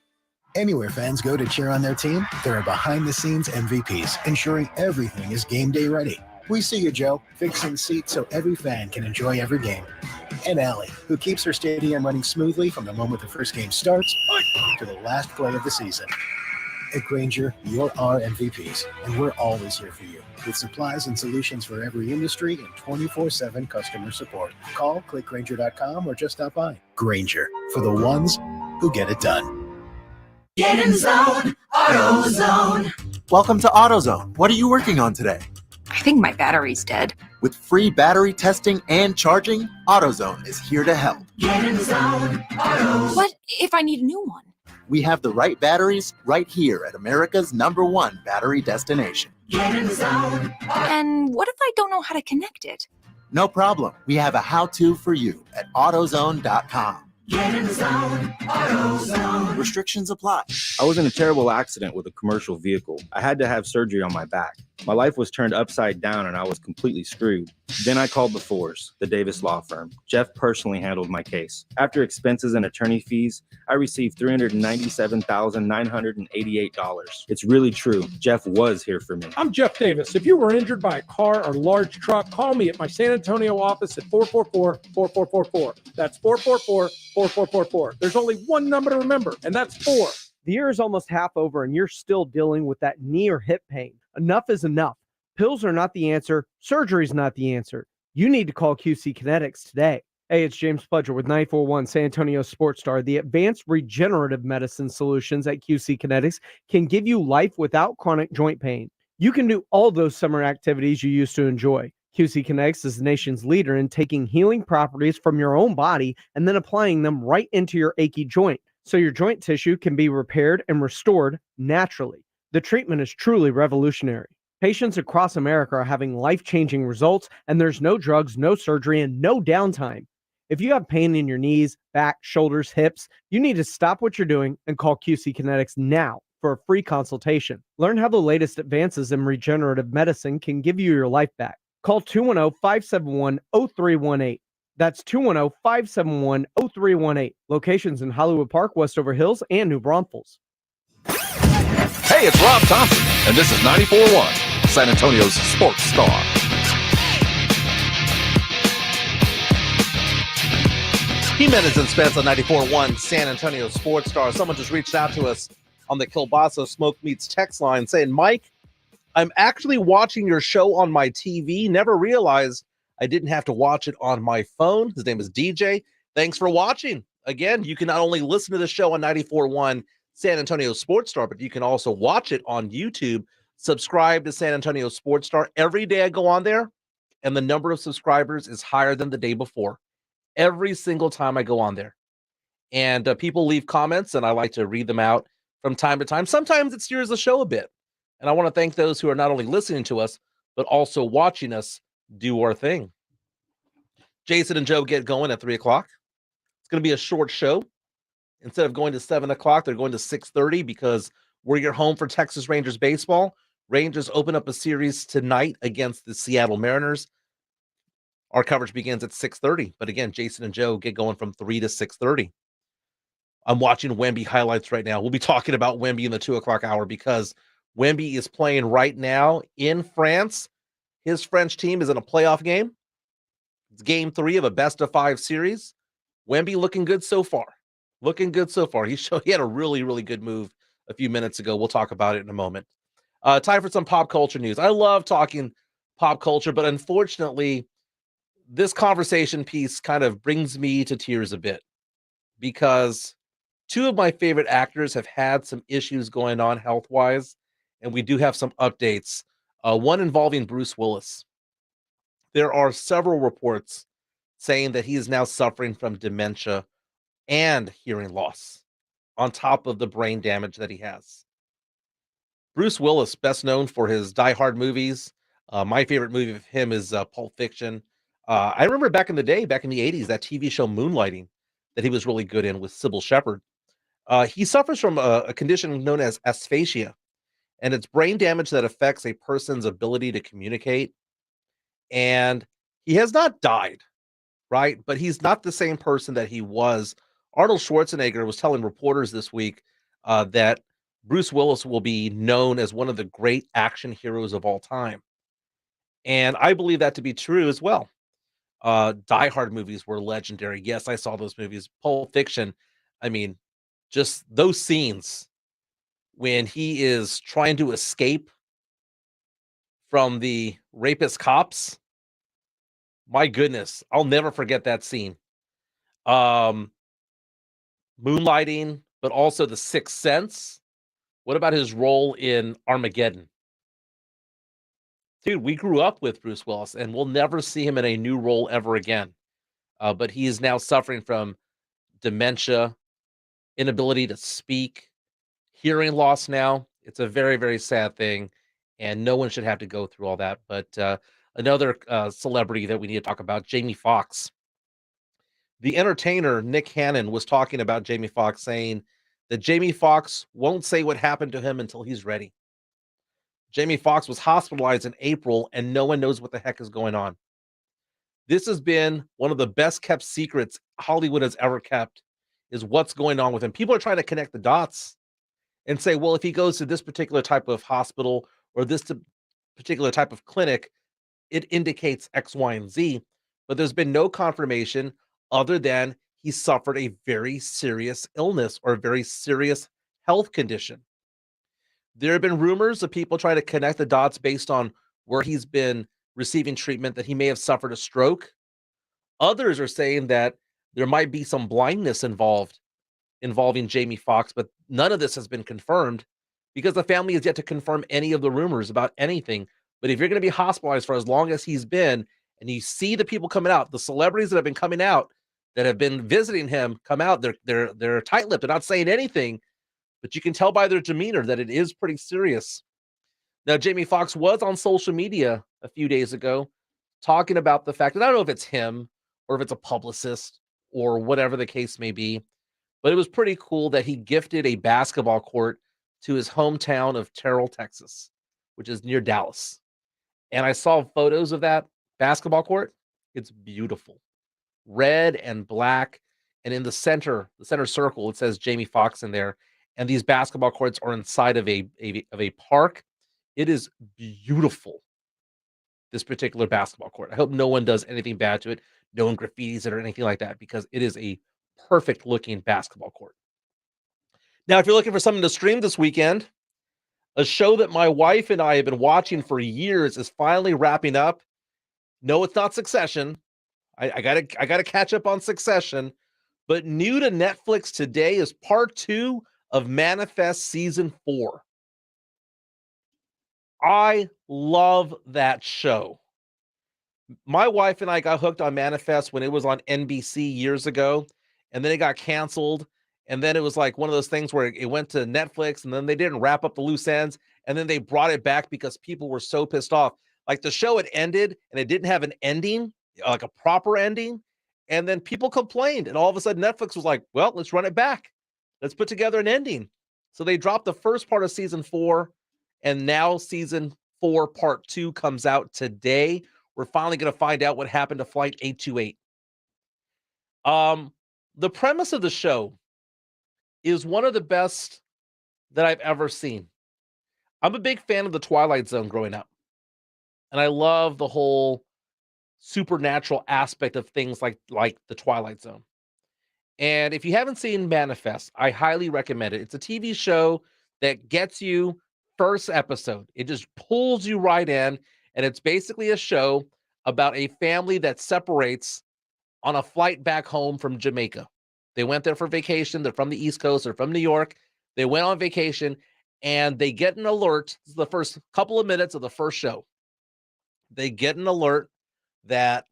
Anywhere fans go to cheer on their team, there are behind-the-scenes MVPs, ensuring everything is game day ready. We see you, Joe, fixing seats so every fan can enjoy every game. And Allie, who keeps her stadium running smoothly from the moment the first game starts to the last play of the season. At Grainger, you're our MVPs, and we're always here for you, with supplies and solutions for every industry and 24/7 customer support. Call, click Grainger.com, or just stop by. Grainger, for the ones who get it done. Get in zone, AutoZone. Welcome to AutoZone. What are you working on today? I think my battery's dead. With free battery testing and charging, AutoZone is here to help. Get in zone, AutoZone. What if I need a new one? We have the right batteries right here at America's #1 battery destination. Get in zone. And what if I don't know how to connect it? No problem. We have a how-to for you at AutoZone.com. Get in zone, AutoZone. Restrictions apply. I was in a terrible accident with a commercial vehicle. I had to have surgery on my back. My life was turned upside down and I was completely screwed. Then I called the Fours, the Davis law firm. Jeff personally handled my case. After expenses and attorney fees, I received $397,988. It's really true. Jeff was here for me. I'm Jeff Davis. If you were injured by a car or large truck, call me at my San Antonio office at 444-4444. That's 444-4444. There's only one number to remember, and that's 4. The year is almost half over, and you're still dealing with that knee or hip pain. Enough is enough. Pills are not the answer. Surgery is not the answer. You need to call QC Kinetics today. Hey, it's James Pledger with 94.1 San Antonio Sports Star. The advanced regenerative medicine solutions at QC Kinetics can give you life without chronic joint pain. You can do all those summer activities you used to enjoy. QC Kinetics is the nation's leader in taking healing properties from your own body and then applying them right into your achy joint, so your joint tissue can be repaired and restored naturally. The treatment is truly revolutionary. Patients across America are having life-changing results, and there's no drugs, no surgery, and no downtime. If you have pain in your knees, back, shoulders, hips, you need to stop what you're doing and call QC Kinetics now for a free consultation. Learn how the latest advances in regenerative medicine can give you your life back. Call 210-571-0318. That's 210-571-0318. Locations in Hollywood Park, Westover Hills, and New Braunfels. Hey, it's Rob Thompson, and this is 94.1, San Antonio's Sports Star. Jimenez and Spence on 94.1 San Antonio Sports Star. Someone just reached out to us on the Kilbasso Smoke Meats text line saying, Mike, I'm actually watching your show on my TV. Never realized I didn't have to watch it on my phone. His name is DJ. Thanks for watching. Again, you can not only listen to the show on 94.1 San Antonio Sports Star, but you can also watch it on YouTube. Subscribe to San Antonio Sports Star. Every day I go on there, and the number of subscribers is higher than the day before. Every single time I go on there. And people leave comments, and I like to read them out from time to time. Sometimes it steers the show a bit. And I want to thank those who are not only listening to us, but also watching us do our thing. Jason and Joe get going at 3 o'clock. It's going to be a short show. Instead of going to 7 o'clock, they're going to 6:30 because we're your home for Texas Rangers baseball. Rangers open up a series tonight against the Seattle Mariners. Our coverage begins at 6:30. But again, Jason and Joe get going from 3 to 6:30. I'm watching Wemby highlights right now. We'll be talking about Wemby in the 2 o'clock hour because Wemby is playing right now in France. His French team is in a playoff game. It's game 3 of a best-of-5 series. Wemby looking good so far. Looking good so far. He had a really, really good move a few minutes ago. We'll talk about it in a moment. Time for some pop culture news. I love talking pop culture, but unfortunately, this conversation piece kind of brings me to tears a bit because 2 of my favorite actors have had some issues going on health-wise, and we do have some updates. One involving Bruce Willis. There are several reports saying that he is now suffering from dementia and hearing loss on top of the brain damage that he has. Bruce Willis, best known for his Die Hard movies. My favorite movie of him is Pulp Fiction. I remember back in the day, back in the 80s, that TV show Moonlighting that he was really good in with Sybil Shepherd. He suffers from a condition known as aphasia, and it's brain damage that affects a person's ability to communicate. And he has not died, right? But he's not the same person that he was. Arnold Schwarzenegger was telling reporters this week that Bruce Willis will be known as one of the great action heroes of all time. And I believe that to be true as well. Die Hard movies were legendary. Yes, I saw those movies. Pulp Fiction, I mean, just those scenes when he is trying to escape from the rapist cops. My goodness, I'll never forget that scene. Moonlighting, but also The Sixth Sense. What about his role in Armageddon? Dude, we grew up with Bruce Willis, and we'll never see him in a new role ever again. But he is now suffering from dementia, inability to speak, hearing loss now. It's a very, very sad thing, and no one should have to go through all that. But another celebrity that we need to talk about, Jamie Foxx. The entertainer Nick Cannon was talking about Jamie Foxx, saying that Jamie Foxx won't say what happened to him until he's ready. Jamie Foxx was hospitalized in April, and no one knows what the heck is going on. This has been one of the best kept secrets Hollywood has ever kept, is what's going on with him. People are trying to connect the dots and say, well, if he goes to this particular type of hospital or this particular type of clinic, it indicates X, Y, and Z. But there's been no confirmation other than he suffered a very serious illness or a very serious health condition. There have been rumors of people trying to connect the dots based on where he's been receiving treatment, that he may have suffered a stroke. Others are saying that there might be some blindness involving Jamie Foxx, but none of this has been confirmed because the family has yet to confirm any of the rumors about anything. But if you're going to be hospitalized for as long as he's been, and you see the people coming out, the celebrities that have been coming out, that have been visiting him come out, they're tight-lipped, they're not saying anything, but you can tell by their demeanor that it is pretty serious. Now, Jamie Foxx was on social media a few days ago talking about the fact that I don't know if it's him or if it's a publicist or whatever the case may be, but it was pretty cool that he gifted a basketball court to his hometown of Terrell, Texas, which is near Dallas. And I saw photos of that basketball court. It's beautiful. Red and black. And in the center circle, it says Jamie Foxx in there. And these basketball courts are inside of a park. It is beautiful, this particular basketball court. I hope no one does anything bad to it. No one graffitis it or anything like that, because it is a perfect looking basketball court. Now, if you're looking for something to stream this weekend, a show that my wife and I have been watching for years is finally wrapping up. No, it's not Succession. I gotta catch up on Succession, but new to Netflix today is part 2 of Manifest season 4. I love that show. My wife and I got hooked on Manifest when it was on NBC years ago, and then it got canceled. And then it was like one of those things where it went to Netflix, and then they didn't wrap up the loose ends, and then they brought it back because people were so pissed off. Like, the show had ended and it didn't have an ending, like a proper ending. And then people complained, and all of a sudden Netflix was like, well, let's run it back. Let's put together an ending. So they dropped the first part of season 4, and now season 4 part 2 comes out today. We're finally going to find out what happened to Flight 828. The premise of the show is one of the best that I've ever seen. I'm a big fan of the Twilight Zone growing up, and I love the whole supernatural aspect of things like the Twilight Zone. And if you haven't seen Manifest, I highly recommend it. It's a TV show that gets you first episode. It just pulls you right in, and it's basically a show about a family that separates on a flight back home from Jamaica. They went there for vacation. They're from the East Coast. They're from New York. They went on vacation, and they get an alert. This is the first couple of minutes of the first show. They get an alert that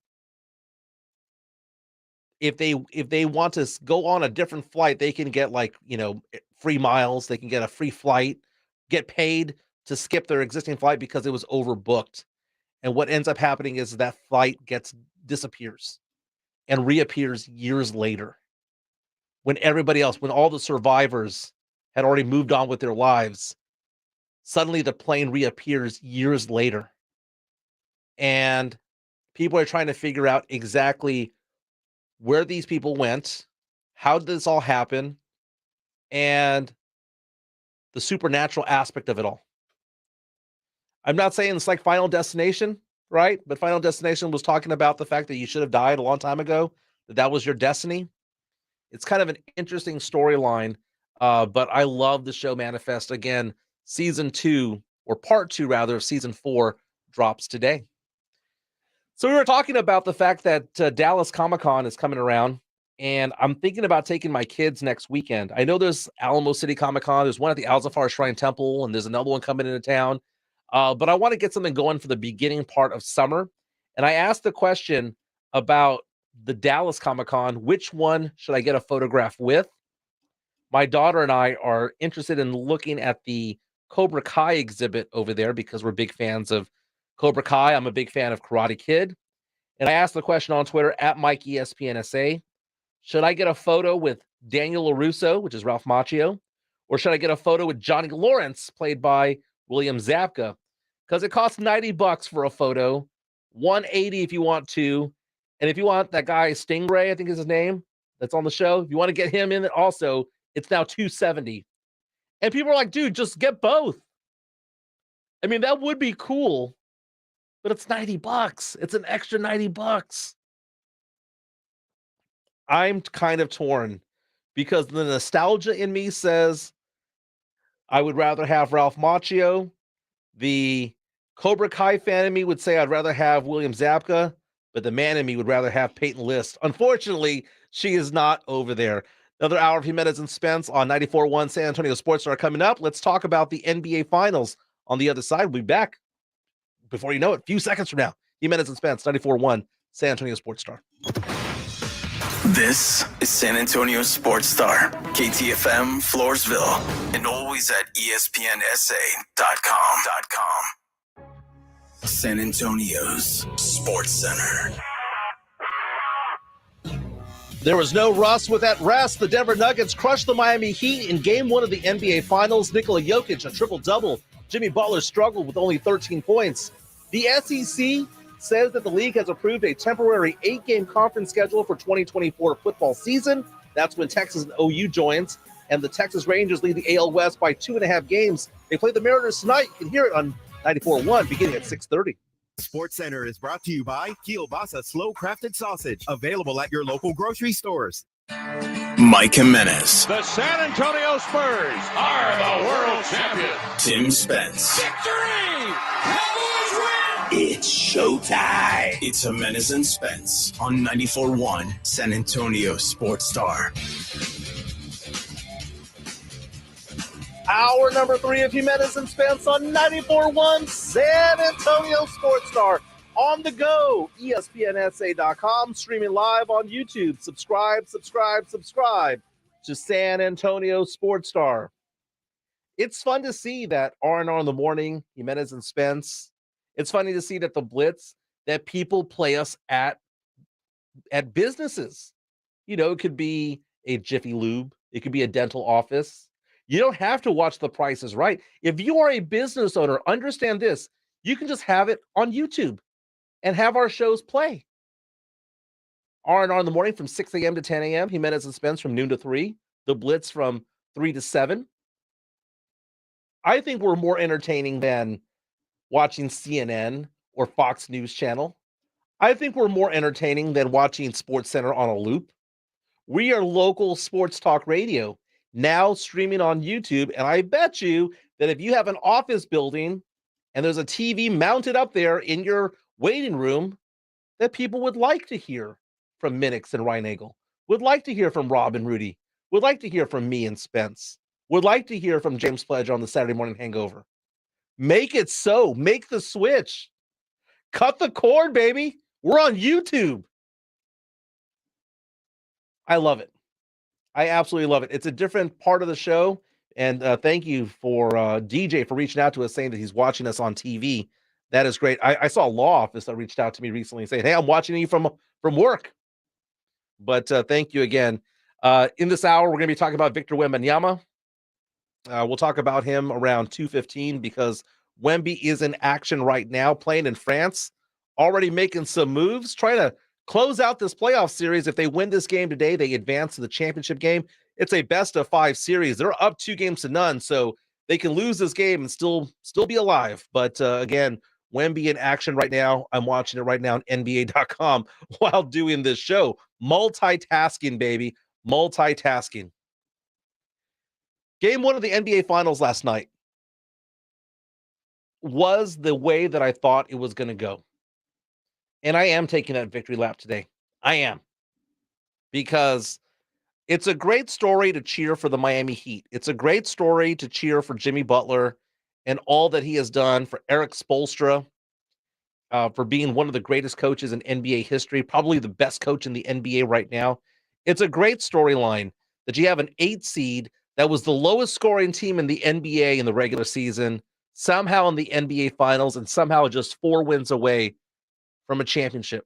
if they want to go on a different flight, they can get, like, free miles. They can get a free flight, get paid to skip their existing flight because it was overbooked. And what ends up happening is that flight disappears and reappears years later, when all the survivors had already moved on with their lives. Suddenly the plane reappears years later, and people are trying to figure out exactly where these people went, how did this all happen, and the supernatural aspect of it all. I'm not saying it's like Final Destination, right? But Final Destination was talking about the fact that you should have died a long time ago, that was your destiny. It's kind of an interesting storyline, but I love the show Manifest. Again, season 2, or part 2 rather, of season 4 drops today. So we were talking about the fact that Dallas Comic-Con is coming around, and I'm thinking about taking my kids next weekend. I know there's Alamo City Comic-Con, there's one at the Al-Zafar Shrine Temple, and there's another one coming into town. But I want to get something going for the beginning part of summer. And I asked the question about the Dallas Comic-Con, which one should I get a photograph with? My daughter and I are interested in looking at the Cobra Kai exhibit over there because we're big fans of Cobra Kai. I'm a big fan of Karate Kid. And I asked the question on Twitter at Mike ESPNSA, should I get a photo with Daniel LaRusso, which is Ralph Macchio, or should I get a photo with Johnny Lawrence, played by William Zabka? Because it costs $90 for a photo, $180 if you want 2, And if you want that guy Stingray, I think is his name, that's on the show, if you want to get him in it also, it's now $270. And people are like, dude, just get both. I mean, that would be cool, but it's $90. It's an extra $90. I'm kind of torn because the nostalgia in me says I would rather have Ralph Macchio. The Cobra Kai fan in me would say I'd rather have William Zabka, but the man in me would rather have Peyton List. Unfortunately, she is not over there. Another hour of Jimenez and Spence on 94.1 San Antonio Sports Star coming up. Let's talk about the NBA Finals on the other side. We'll be back before you know it, a few seconds from now. Jimenez and Spence, 94.1 San Antonio Sports Star. This is San Antonio Sports Star, KTFM Floresville, and always at ESPNSA.com. San Antonio's Sports Center. There was no rust with that rest. The Denver Nuggets crushed the Miami Heat in Game 1 of the NBA Finals. Nikola Jokic, a triple-double. Jimmy Butler struggled with only 13 points. The SEC says that the league has approved a temporary 8-game conference schedule for 2024 football season. That's when Texas and OU joins, and the Texas Rangers lead the AL West by 2.5 games. They play the Mariners tonight. You can hear it on 94.1 beginning at 6:30. Sports Center is brought to you by Kielbasa Slow Crafted Sausage, available at your local grocery stores. Mike Jimenez, The San Antonio Spurs are the world champions. Tim Spence. Victory! Cowboys win! It's showtime. It's Jimenez and Spence on 94.1 San Antonio Sports Star. Hour number 3 of Jimenez and Spence on 94.1 San Antonio Sports Star. On the go, ESPNSA.com, streaming live on YouTube. Subscribe to San Antonio Sports Star. It's fun to see that R&R in the morning, Jimenez and Spence. It's funny to see that the Blitz, that people play us at businesses. You know, it could be a Jiffy Lube. It could be a dental office. You don't have to watch The Price is Right. If you are a business owner, understand this. You can just have it on YouTube and have our shows play. R&R in the morning from 6 a.m. to 10 a.m. Jimenez and Spence from noon to 3. The Blitz from 3 to 7. I think we're more entertaining than watching CNN or Fox News Channel. I think we're more entertaining than watching Sports Center on a loop. We are local sports talk radio, now streaming on YouTube, and I bet you that if you have an office building and there's a TV mounted up there in your waiting room, that people would like to hear from Minix and Reinagel, would like to hear from Rob and Rudy, would like to hear from me and Spence, would like to hear from James Pledge on the Saturday Morning Hangover. Make it so. Make the switch. Cut the cord, baby. We're on YouTube. I love it. I absolutely love it. It's a different part of the show. And thank you for DJ for reaching out to us saying that he's watching us on TV. That is great. I saw a law office that reached out to me recently saying, hey, I'm watching you from work. But thank you again. In this hour, we're going to be talking about Victor Wembanyama. We'll talk about him around 2:15 because Wemby is in action right now, playing in France, already making some moves, trying to close out this playoff series. If they win this game today, they advance to the championship game. It's a best-of-5 series. They're up 2-0, so they can lose this game and still be alive. But again, Wemby in action right now. I'm watching it right now on NBA.com while doing this show. Multitasking, baby. Multitasking. Game 1 of the NBA Finals last night was the way that I thought it was going to go. And I am taking that victory lap today. I am. Because it's a great story to cheer for the Miami Heat. It's a great story to cheer for Jimmy Butler and all that he has done, for Eric Spoelstra, for being one of the greatest coaches in NBA history, probably the best coach in the NBA right now. It's a great storyline that you have an 8 seed that was the lowest scoring team in the NBA in the regular season, somehow in the NBA Finals, and somehow just 4 wins away from a championship.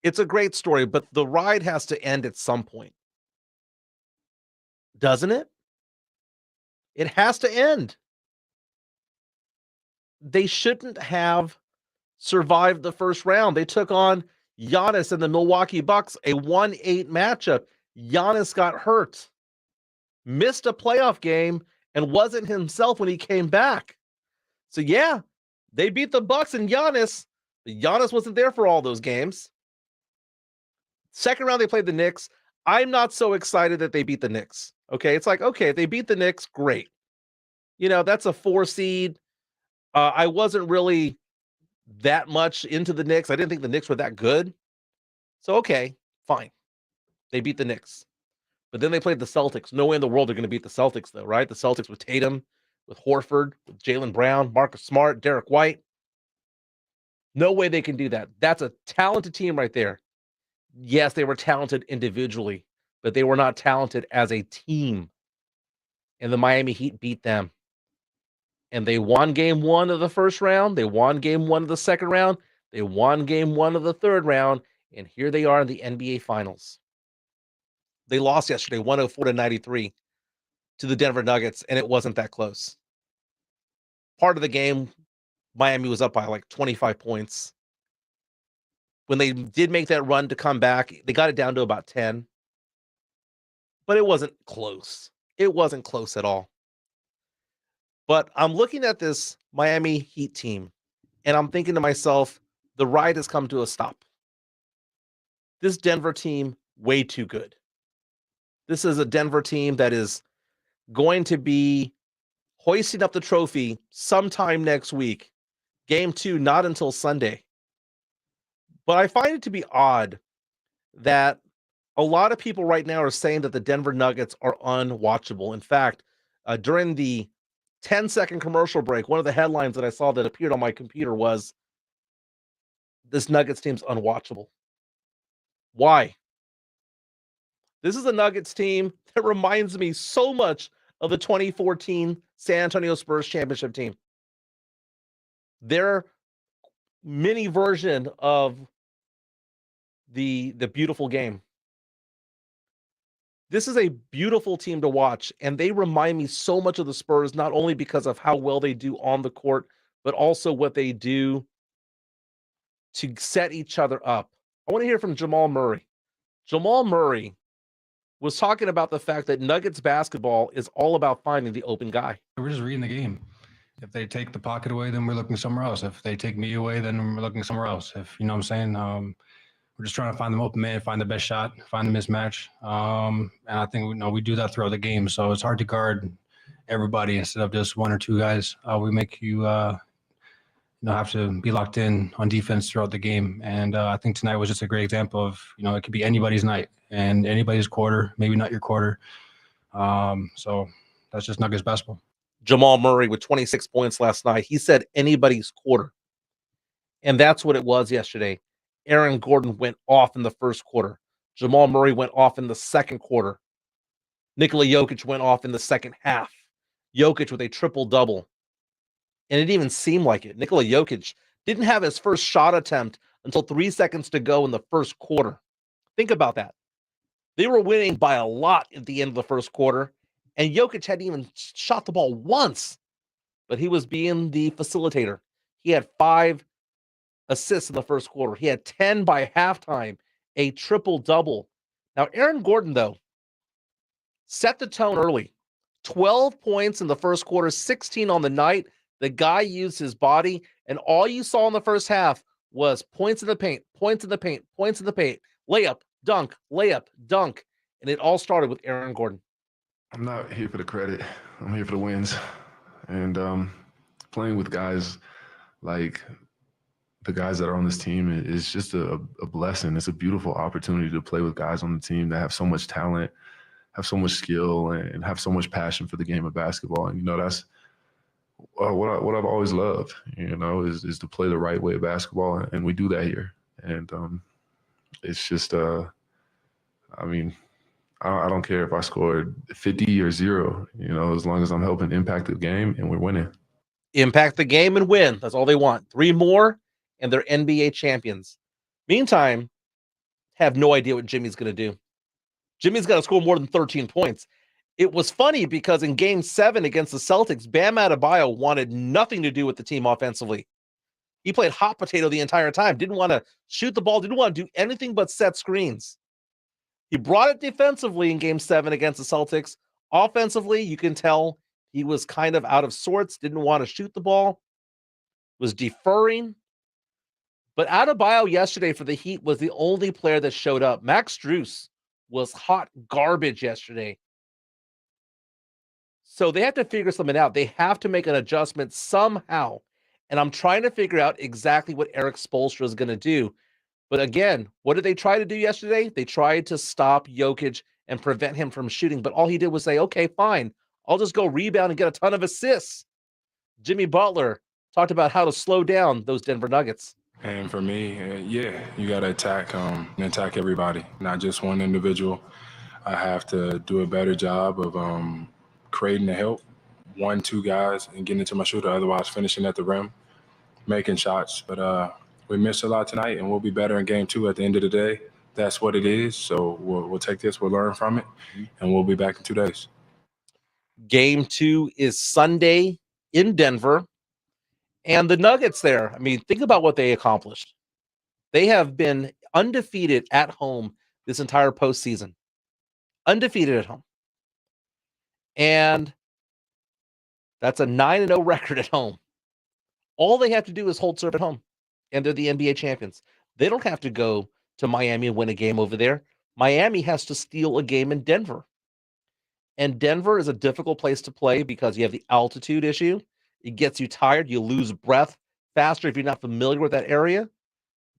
It's a great story, but the ride has to end at some point. Doesn't it? It has to end. They shouldn't have survived the first round. They took on Giannis and the Milwaukee Bucks, a 1-8 matchup. Giannis got hurt, missed a playoff game, and wasn't himself when he came back. So yeah, they beat the Bucks and Giannis. Giannis wasn't there for all those games. Second round, they played the Knicks. I'm not so excited that they beat the Knicks. Okay, it's like, okay, if they beat the Knicks, great. You know, that's a 4 seed. I wasn't really that much into the Knicks. I didn't think the Knicks were that good. So, okay, fine. They beat the Knicks. But then they played the Celtics. No way in the world they're going to beat the Celtics, though, right? The Celtics with Tatum, with Horford, with Jaylen Brown, Marcus Smart, Derek White. No way they can do that. That's a talented team right there. Yes, they were talented individually, but they were not talented as a team. And the Miami Heat beat them. And they won game 1 of the first round. They won game 1 of the second round. They won game 1 of the third round. And here they are in the NBA Finals. They lost yesterday, 104-93 to the Denver Nuggets, and it wasn't that close. Part of the game, Miami was up by like 25 points. When they did make that run to come back, they got it down to about 10. But it wasn't close. It wasn't close at all. But I'm looking at this Miami Heat team, and I'm thinking to myself, the ride has come to a stop. This Denver team, way too good. This is a Denver team that is going to be hoisting up the trophy sometime next week. Game 2, not until Sunday. But I find it to be odd that a lot of people right now are saying that the Denver Nuggets are unwatchable. In fact, during the 10-second commercial break, one of the headlines that I saw that appeared on my computer was, this Nuggets team's unwatchable. Why? This is a Nuggets team that reminds me so much of the 2014 San Antonio Spurs championship team. Their mini version of the beautiful game. This is a beautiful team to watch, and they remind me so much of the Spurs, not only because of how well they do on the court, but also what they do to set each other up. I want to hear from Jamal Murray. Jamal Murray was talking about the fact that Nuggets basketball is all about finding the open guy. We're just reading the game. If they take the pocket away, then we're looking somewhere else. If they take me away, then we're looking somewhere else. If you know what I'm saying, we're just trying to find the open man, find the best shot, find the mismatch. And I think we do that throughout the game. So it's hard to guard everybody instead of just one or two guys. We make you have to be locked in on defense throughout the game. And I think tonight was just a great example of, it could be anybody's night and anybody's quarter, maybe not your quarter. So that's just Nuggets basketball. Jamal Murray with 26 points last night. He said anybody's quarter. And that's what it was yesterday. Aaron Gordon went off in the first quarter. Jamal Murray went off in the second quarter. Nikola Jokic went off in the second half. Jokic with a triple-double. And it even seemed like it. Nikola Jokic didn't have his first shot attempt until 3 seconds to go in the first quarter. Think about that. They were winning by a lot at the end of the first quarter, and Jokic hadn't even shot the ball once, but he was being the facilitator. He had 5 assists in the first quarter. He had 10 by halftime, a triple-double. Now, Aaron Gordon, though, set the tone early. 12 points in the first quarter, 16 on the night. The guy used his body, and all you saw in the first half was points in the paint, points in the paint, points in the paint, layup, dunk, and it all started with Aaron Gordon. I'm not here for the credit. I'm here for the wins. And playing with guys like the guys that are on this team is just a blessing. It's a beautiful opportunity to play with guys on the team that have so much talent, have so much skill, and have so much passion for the game of basketball. And, that's what I've always loved, is to play the right way of basketball. And we do that here. And it's just, I don't care if I scored 50 or 0, as long as I'm helping impact the game and we're winning. Impact the game and win. That's all they want. 3 more, and they're NBA champions. Meantime, have no idea what Jimmy's going to do. Jimmy's got to score more than 13 points. It was funny because in Game 7 against the Celtics, Bam Adebayo wanted nothing to do with the team offensively. He played hot potato the entire time. Didn't want to shoot the ball. Didn't want to do anything but set screens. He brought it defensively in Game 7 against the Celtics. Offensively, you can tell he was kind of out of sorts. Didn't want to shoot the ball. Was deferring. But Adebayo yesterday for the Heat was the only player that showed up. Max Strus was hot garbage yesterday. So they have to figure something out. They have to make an adjustment somehow. And I'm trying to figure out exactly what Eric Spoelstra is going to do. But again, what did they try to do yesterday? They tried to stop Jokic and prevent him from shooting. But all he did was say, okay, fine. I'll just go rebound and get a ton of assists. Jimmy Butler talked about how to slow down those Denver Nuggets. And for me, you got to attack everybody, not just one individual. I have to do a better job of creating the help, 1-2 guys, and getting into my shooter, otherwise finishing at the rim, making shots. But we missed a lot tonight, and we'll be better in Game 2 at the end of the day. That's what it is. So we'll take this, we'll learn from it, and we'll be back in 2 days. Game 2 is Sunday in Denver. And the Nuggets there, I mean, think about what they accomplished. They have been undefeated at home this entire postseason. Undefeated at home. And that's a 9-0 record at home. All they have to do is hold serve at home. And they're the NBA champions. They don't have to go to Miami and win a game over there. Miami has to steal a game in Denver. And Denver is a difficult place to play because you have the altitude issue. It gets you tired. You lose breath faster if you're not familiar with that area.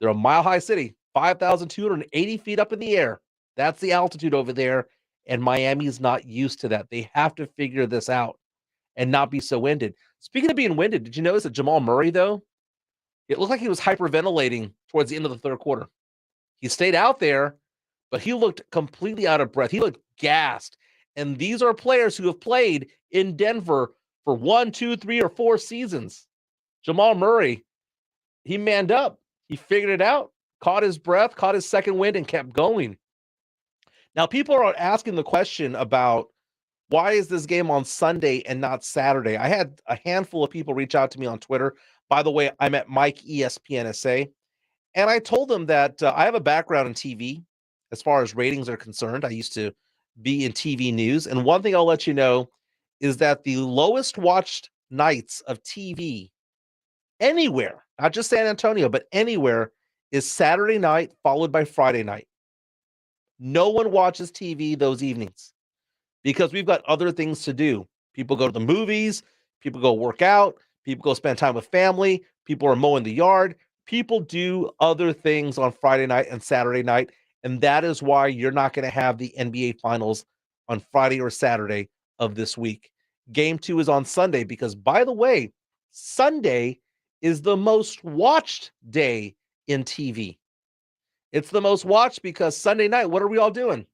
They're a mile-high city, 5,280 feet up in the air. That's the altitude over there, and Miami is not used to that. They have to figure this out and not be so winded. Speaking of being winded, did you notice that Jamal Murray, though, it looked like he was hyperventilating towards the end of the third quarter. He stayed out there, but he looked completely out of breath. He looked gassed. And these are players who have played in Denver for 1, 2, 3, or 4 seasons. Jamal Murray, he manned up. He figured it out, caught his breath, caught his second wind, and kept going. Now, people are asking the question about why is this game on Sunday and not Saturday? I had a handful of people reach out to me on Twitter. By the way, I'm at Mike ESPN SA. And I told them that I have a background in TV as far as ratings are concerned. I used to be in TV news. And one thing I'll let you know is that the lowest watched nights of TV anywhere, not just San Antonio, but anywhere, is Saturday night followed by Friday night. No one watches TV those evenings because we've got other things to do. People go to the movies, people go work out, people go spend time with family, people are mowing the yard, people do other things on Friday night and Saturday night, and that is why you're not going to have the NBA Finals on Friday or Saturday of this week. Game 2 is on Sunday because, by the way, Sunday is the most watched day in TV. It's the most watched because Sunday night, what are we all doing?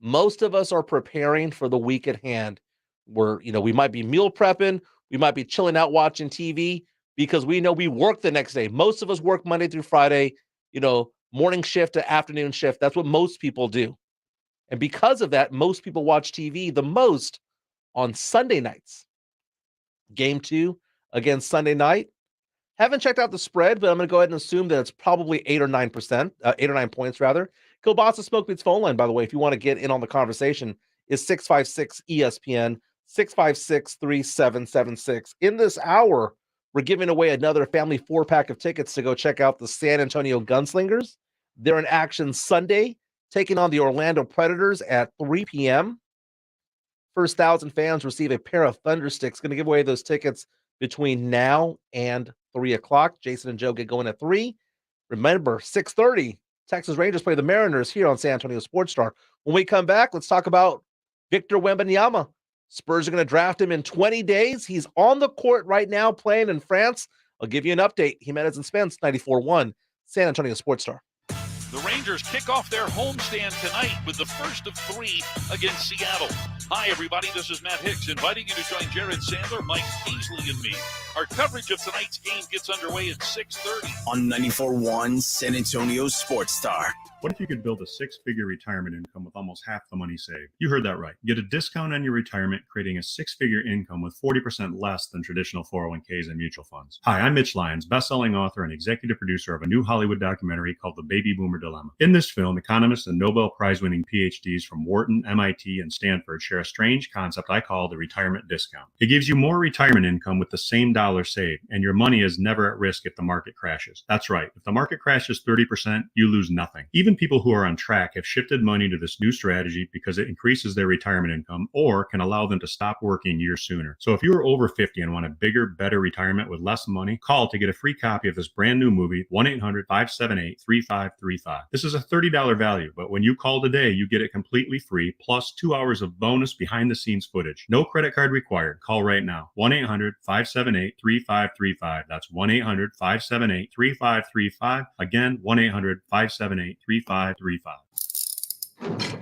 Most of us are preparing for the week at hand. We might be meal prepping, we might be chilling out watching TV because we know we work the next day. Most of us work Monday through Friday, morning shift to afternoon shift. That's what most people do. And because of that, most people watch TV the most on Sunday nights. Game 2 against Sunday night. Haven't checked out the spread, but I'm going to go ahead and assume that it's probably 8 or 9 points rather. Kielbasa Smoke Beats phone line, by the way, if you want to get in on the conversation, is 656 ESPN 656-3776. In this hour, we're giving away another family 4-pack of tickets to go check out the San Antonio Gunslingers. They're in action Sunday, taking on the Orlando Predators at 3 p.m. First 1,000 fans receive a pair of Thundersticks. Going to give away those tickets between now and 3 o'clock. Jason and Joe get going at 3. Remember, 6:30, Texas Rangers play the Mariners here on San Antonio Sports Star. When we come back, let's talk about Victor Wembanyama. Spurs are going to draft him in 20 days. He's on the court right now playing in France. I'll give you an update. Jimenez and Spence, 94.1, San Antonio Sports Star. The Rangers kick off their homestand tonight with the first of 3 against Seattle. Hi, everybody. This is Matt Hicks inviting you to join Jared Sandler, Mike Beasley, and me. Our coverage of tonight's game gets underway at 6:30. On 94.1 San Antonio Sports Star. What if you could build a six-figure retirement income with almost half the money saved? You heard that right. Get a discount on your retirement, creating a six-figure income with 40% less than traditional 401ks and mutual funds. Hi, I'm Mitch Lyons, best-selling author and executive producer of a new Hollywood documentary called The Baby Boomer Dilemma. In this film, economists and Nobel Prize-winning PhDs from Wharton, MIT, and Stanford share a strange concept I call the retirement discount. It gives you more retirement income with the same dollar saved, and your money is never at risk if the market crashes. That's right. If the market crashes 30%, you lose nothing. Even people who are on track have shifted money to this new strategy because it increases their retirement income or can allow them to stop working years sooner. So if you are over 50 and want a bigger, better retirement with less money, call to get a free copy of this brand new movie, 1-800-578-3535. This is a $30 value, but when you call today, you get it completely free, plus 2 hours of bonus behind-the-scenes footage. No credit card required. Call right now. 1-800-578-3535. That's 1-800-578-3535. Again, 1-800-578-3535.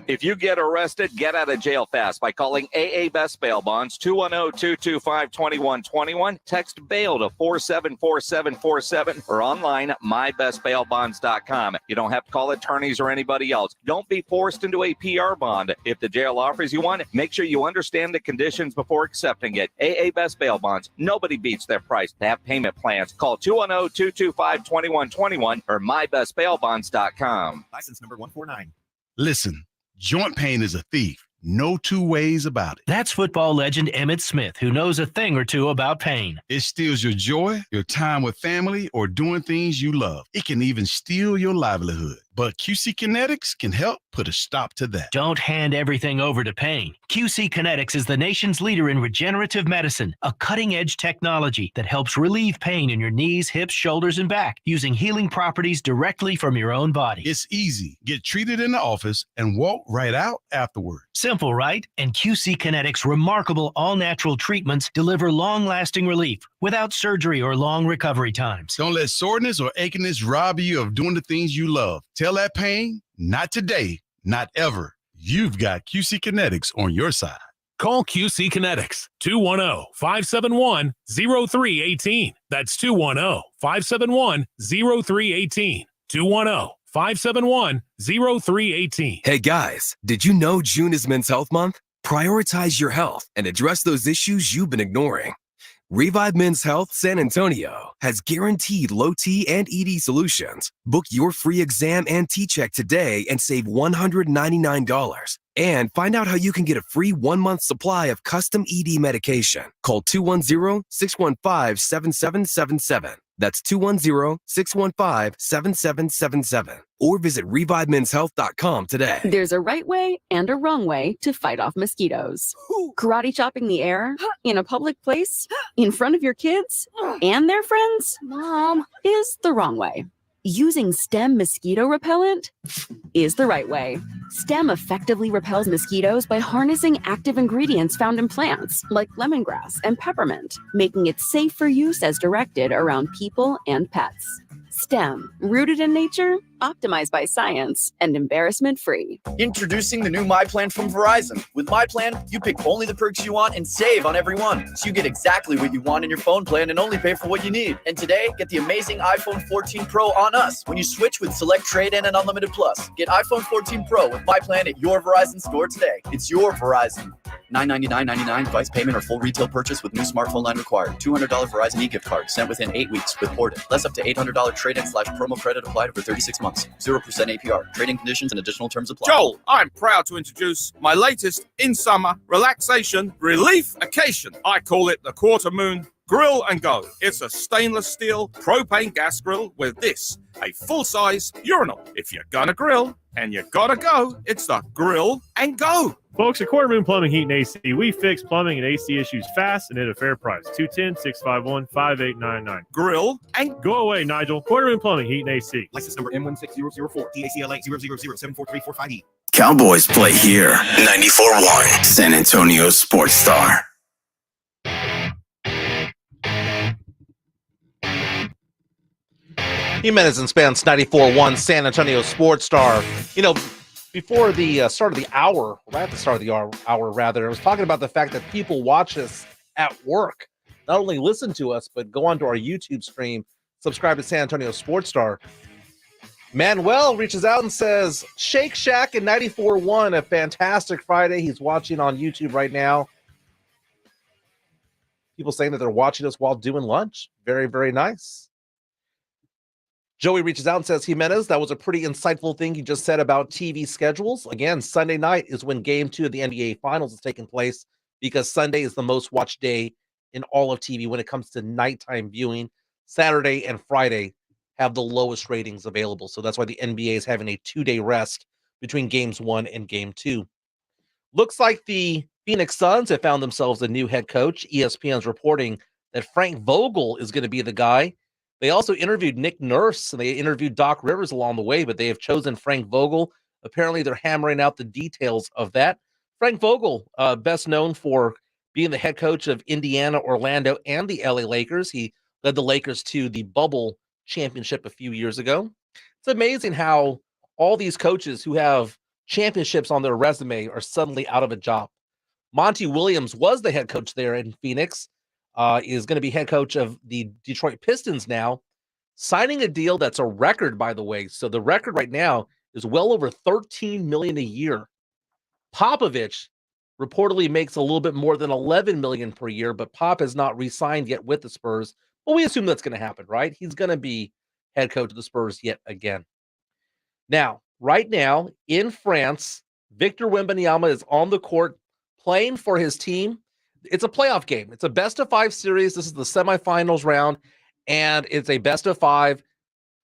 If you get arrested, get out of jail fast by calling AA Best Bail Bonds, 210-225-2121. Text bail to 474747 or online mybestbailbonds.com. You don't have to call attorneys or anybody else. Don't be forced into a PR bond. If the jail offers you one, make sure you understand the conditions before accepting it. AA Best Bail Bonds. Nobody beats their price. They have payment plans. Call 210-225-2121 or mybestbailbonds.com. License number 149. Listen, joint pain is a thief. No two ways about it. That's football legend Emmitt Smith, who knows a thing or two about pain. It steals your joy, your time with family, or doing things you love. It can even steal your livelihood. But QC Kinetics can help put a stop to that. Don't hand everything over to pain. QC Kinetics is the nation's leader in regenerative medicine, a cutting-edge technology that helps relieve pain in your knees, hips, shoulders, and back using healing properties directly from your own body. It's easy. Get treated in the office and walk right out afterward. Simple, right? And QC Kinetics' remarkable all-natural treatments deliver long-lasting relief without surgery or long recovery times. Don't let soreness or achiness rob you of doing the things you love. Tell that pain, not today, not ever. You've got QC Kinetics on your side. Call QC Kinetics, 210-571-0318. That's 210-571-0318. 210-571-0318. Hey guys, did you know June is Men's Health Month? Prioritize your health and address those issues you've been ignoring. Revive Men's Health San Antonio has guaranteed low T and ED solutions. Book your free exam and T-check today and save $199. And find out how you can get a free 1-month supply of custom ED medication. Call 210-615-7777. That's 210-615-7777. Or visit ReviveMen'sHealth.com today. There's a right way and a wrong way to fight off mosquitoes. Karate chopping the air in a public place in front of your kids and their friends, Mom, is the wrong way. Using STEM mosquito repellent is the right way. STEM effectively repels mosquitoes by harnessing active ingredients found in plants like lemongrass and peppermint, making it safe for use as directed around people and pets. STEM, rooted in nature, optimized by science, and embarrassment-free. Introducing the new My Plan from Verizon. With My Plan, you pick only the perks you want and save on every one. So you get exactly what you want in your phone plan and only pay for what you need. And today, get the amazing iPhone 14 Pro on us when you switch with Select Trade-In and Unlimited Plus. Get iPhone 14 Pro with My Plan at your Verizon store today. It's your Verizon. $999.99 device payment or full retail purchase with new smartphone line required. $200 Verizon e-gift card sent within 8 weeks with Ported. Less up to $800 trade-in/promo credit applied over 36 months. 0% APR. Trading conditions and additional terms apply. Joel, I'm proud to introduce my latest in-summer relaxation relief-cation. I call it the Quarter Moon Grill and Go. It's a stainless steel propane gas grill with this, a full-size urinal. If you're gonna grill and you gotta go, it's the Grill and Go. Folks, at Quarter Moon Plumbing, Heat, and AC, we fix plumbing and AC issues fast and at a fair price. 210-651-5899. Grill and go away, Nigel. Quarter Moon Plumbing, Heat, and AC. License number M16004, DACLA 000743458. Cowboys play here. 94.1 San Antonio Sports Star. Jimenez and Spence, 94.1 San Antonio Sports Star. You know, before the start of the hour, right at the start of the hour, rather, I was talking about the fact that people watch us at work, not only listen to us, but go onto our YouTube stream, subscribe to San Antonio Sports Star. Manuel reaches out and says, Shake Shack in 94.1, a fantastic Friday. He's watching on YouTube right now. People saying that they're watching us while doing lunch. Very, very nice. Joey reaches out and says, Jimenez, that was a pretty insightful thing you just said about TV schedules. Again, Sunday night is when Game 2 of the NBA Finals is taking place because Sunday is the most watched day in all of TV when it comes to nighttime viewing. Saturday and Friday have the lowest ratings available. So that's why the NBA is having a 2-day rest between Games 1 and Game 2. Looks like the Phoenix Suns have found themselves a new head coach. ESPN's reporting that Frank Vogel is going to be the guy. They also interviewed Nick Nurse, and they interviewed Doc Rivers along the way, but they have chosen Frank Vogel. Apparently, they're hammering out the details of that. Frank Vogel, best known for being the head coach of Indiana, Orlando, and the LA Lakers. He led the Lakers to the bubble championship a few years ago. It's amazing how all these coaches who have championships on their resume are suddenly out of a job. Monty Williams was the head coach there in Phoenix. Is going to be head coach of the Detroit Pistons now, signing a deal that's a record, by the way. So the record right now is well over $13 million a year. Popovich reportedly makes a little bit more than $11 million per year, but Pop has not re-signed yet with the Spurs. But we assume that's going to happen, right? He's going to be head coach of the Spurs yet again. Now, right now in France, Victor Wembanyama is on the court playing for his team. It's a playoff game. It's a best-of-5 series. This is the semifinals round, and it's a best-of-5.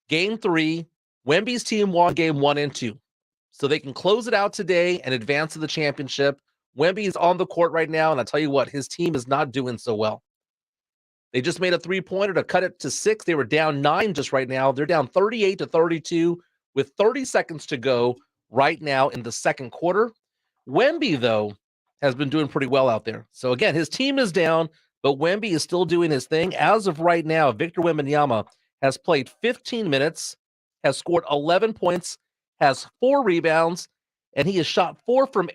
Game 3, Wemby's team won game 1 and 2. So they can close it out today and advance to the championship. Wemby is on the court right now, and I'll tell you what, his team is not doing so well. They just made a three-pointer to cut it to 6. They were down 9 just right now. They're down 38-32 with 30 seconds to go right now in the second quarter. Wemby, though, has been doing pretty well out there. So again, his team is down, but Wemby is still doing his thing. As of right now, Victor Wembanyama has played 15 minutes, has scored 11 points, has 4 rebounds, and he has shot 4 of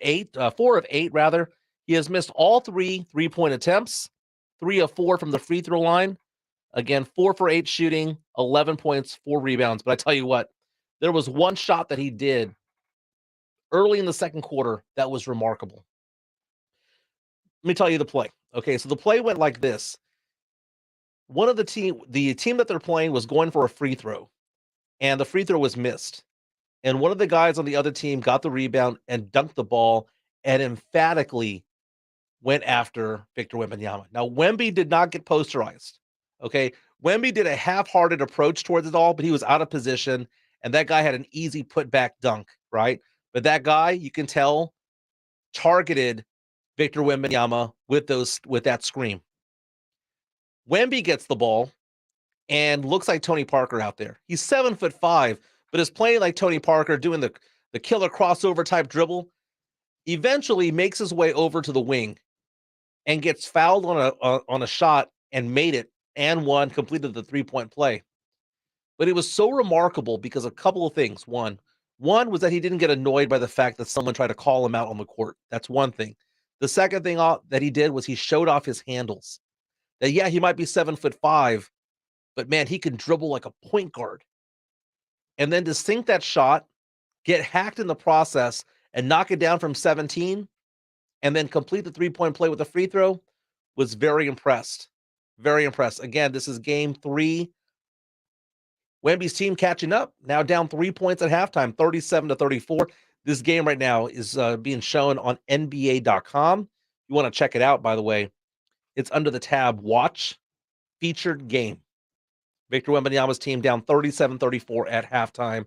8 rather. He has missed all 3 3-point attempts, 3 of 4 from the free throw line. Again, 4 for 8 shooting, 11 points, 4 rebounds. But I tell you what, there was one shot that he did early in the second quarter that was remarkable. Let me tell you the play. Okay, so the play went like this. The team that they're playing was going for a free throw, and the free throw was missed. And one of the guys on the other team got the rebound and dunked the ball and emphatically went after Victor Wembanyama. Now, Wemby did not get posterized. Okay, Wemby did a half-hearted approach towards it all, but he was out of position, and that guy had an easy putback dunk, right? But that guy, you can tell, targeted Victor Wembanyama with that scream. Wemby gets the ball and looks like Tony Parker out there. He's 7'5", but is playing like Tony Parker, doing the killer crossover type dribble. Eventually makes his way over to the wing and gets fouled on a shot and made it and completed the 3-point play. But it was so remarkable because a couple of things. One was that he didn't get annoyed by the fact that someone tried to call him out on the court. That's one thing. The second thing that he did was he showed off his handles. That, yeah, he might be 7'5", but man, he can dribble like a point guard. And then to sink that shot, get hacked in the process, and knock it down from 17, and then complete the 3-point play with a free throw, was very impressed. Very impressed. Again, this is game 3. Wemby's team catching up, now down 3 points at halftime, 37-34. This game right now is being shown on NBA.com. You want to check it out, by the way. It's under the tab Watch Featured Game. Victor Wembanyama's team down 37-34 at halftime.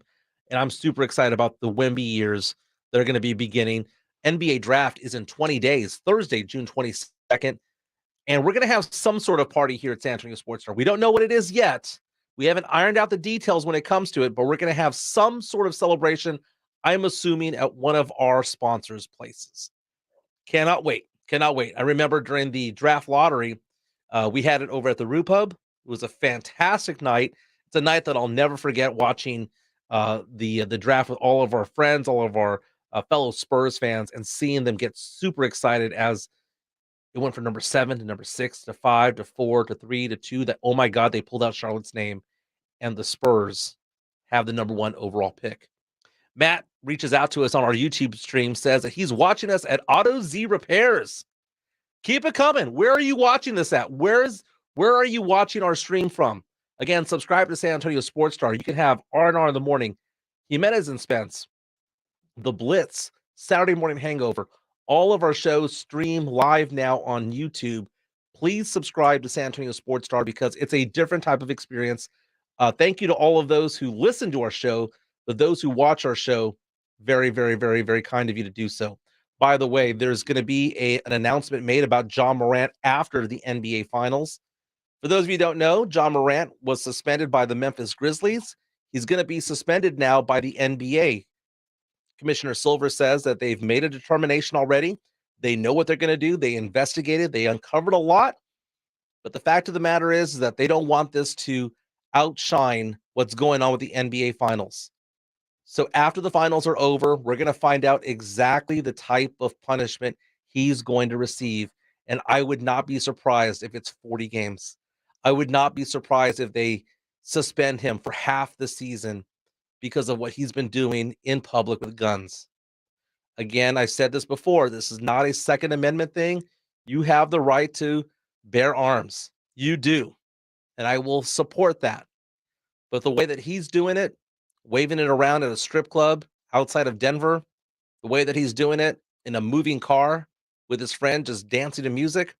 And I'm super excited about the Wemby years that are going to be beginning. NBA draft is in 20 days, Thursday, June 22nd. And we're going to have some sort of party here at San Antonio Sports Star. We don't know what it is yet. We haven't ironed out the details when it comes to it, but we're going to have some sort of celebration, I'm assuming, at one of our sponsors' places. Cannot wait. Cannot wait. I remember during the draft lottery, we had it over at the Rue Pub. It was a fantastic night. It's a night that I'll never forget, watching the draft with all of our friends, all of our fellow Spurs fans and seeing them get super excited as it went from number 7 to number 6 to 5 to 4 to 3 to 2, that, oh my God, they pulled out Charlotte's name and the Spurs have the number 1 overall pick. Matt reaches out to us on our YouTube stream, says that he's watching us at Auto Z Repairs. Keep it coming. Where are you watching this at? Where are you watching our stream from? Again, subscribe to San Antonio Sports Star. You can have R&R in the morning, Jimenez and Spence, The Blitz, Saturday Morning Hangover. All of our shows stream live now on YouTube. Please subscribe to San Antonio Sports Star because it's a different type of experience. Thank you to all of those who listen to our show, but those who watch our show, very, very, very, very kind of you to do so. By the way, there's going to be an announcement made about John Morant after the NBA Finals. For those of you who don't know, John Morant was suspended by the Memphis Grizzlies. He's going to be suspended now by the NBA. Commissioner Silver says that they've made a determination already. They know what they're going to do. They investigated. They uncovered a lot. But the fact of the matter is that they don't want this to outshine what's going on with the NBA Finals. So after the finals are over, we're going to find out exactly the type of punishment he's going to receive. And I would not be surprised if it's 40 games. I would not be surprised if they suspend him for half the season because of what he's been doing in public with guns. Again, I said this before, this is not a Second Amendment thing. You have the right to bear arms. You do. And I will support that. But the way that he's doing it, waving it around at a strip club outside of Denver, the way that he's doing it in a moving car with his friend just dancing to music,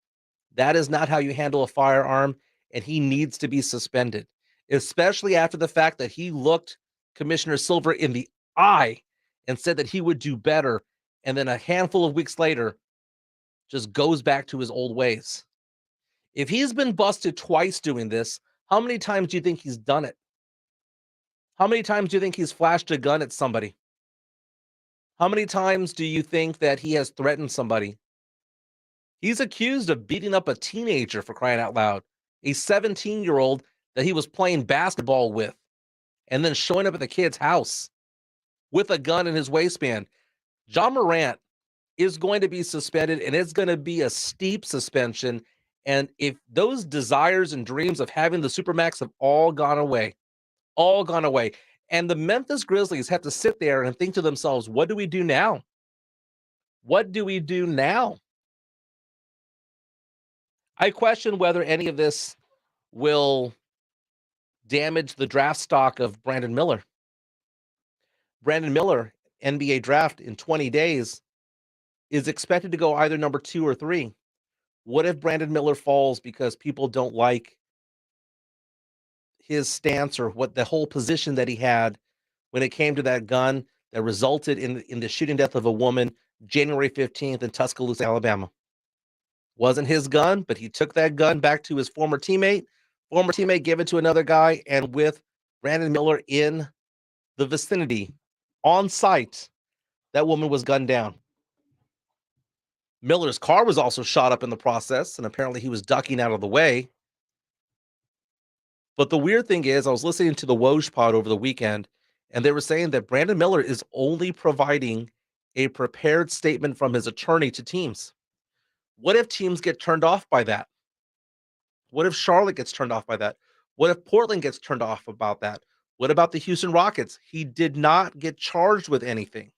that is not how you handle a firearm, and he needs to be suspended, especially after the fact that he looked Commissioner Silver in the eye and said that he would do better, and then a handful of weeks later just goes back to his old ways. If he's been busted twice doing this, how many times do you think he's done it? How many times do you think he's flashed a gun at somebody? How many times do you think that he has threatened somebody? He's accused of beating up a teenager, for crying out loud, a 17-year-old that he was playing basketball with, and then showing up at the kid's house with a gun in his waistband. John Morant is going to be suspended, and it's going to be a steep suspension. And if those desires and dreams of having the Supermax have all gone away, and the Memphis Grizzlies have to sit there and think to themselves, what do we do now? What do we do now? I question whether any of this will damage the draft stock of Brandon Miller. Brandon Miller, NBA draft in 20 days, is expected to go either number 2 or 3. What if Brandon Miller falls because people don't like his stance or what the whole position that he had when it came to that gun that resulted in the shooting death of a woman January 15th in Tuscaloosa, Alabama? Wasn't his gun, but he took that gun back to his former teammate. Former teammate gave it to another guy, and with Brandon Miller in the vicinity, on site, that woman was gunned down. Miller's car was also shot up in the process, and apparently he was ducking out of the way. But the weird thing is, I was listening to the Woj pod over the weekend, and they were saying that Brandon Miller is only providing a prepared statement from his attorney to teams. What if teams get turned off by that? What if Charlotte gets turned off by that? What if Portland gets turned off about that? What about the Houston Rockets? He did not get charged with anything.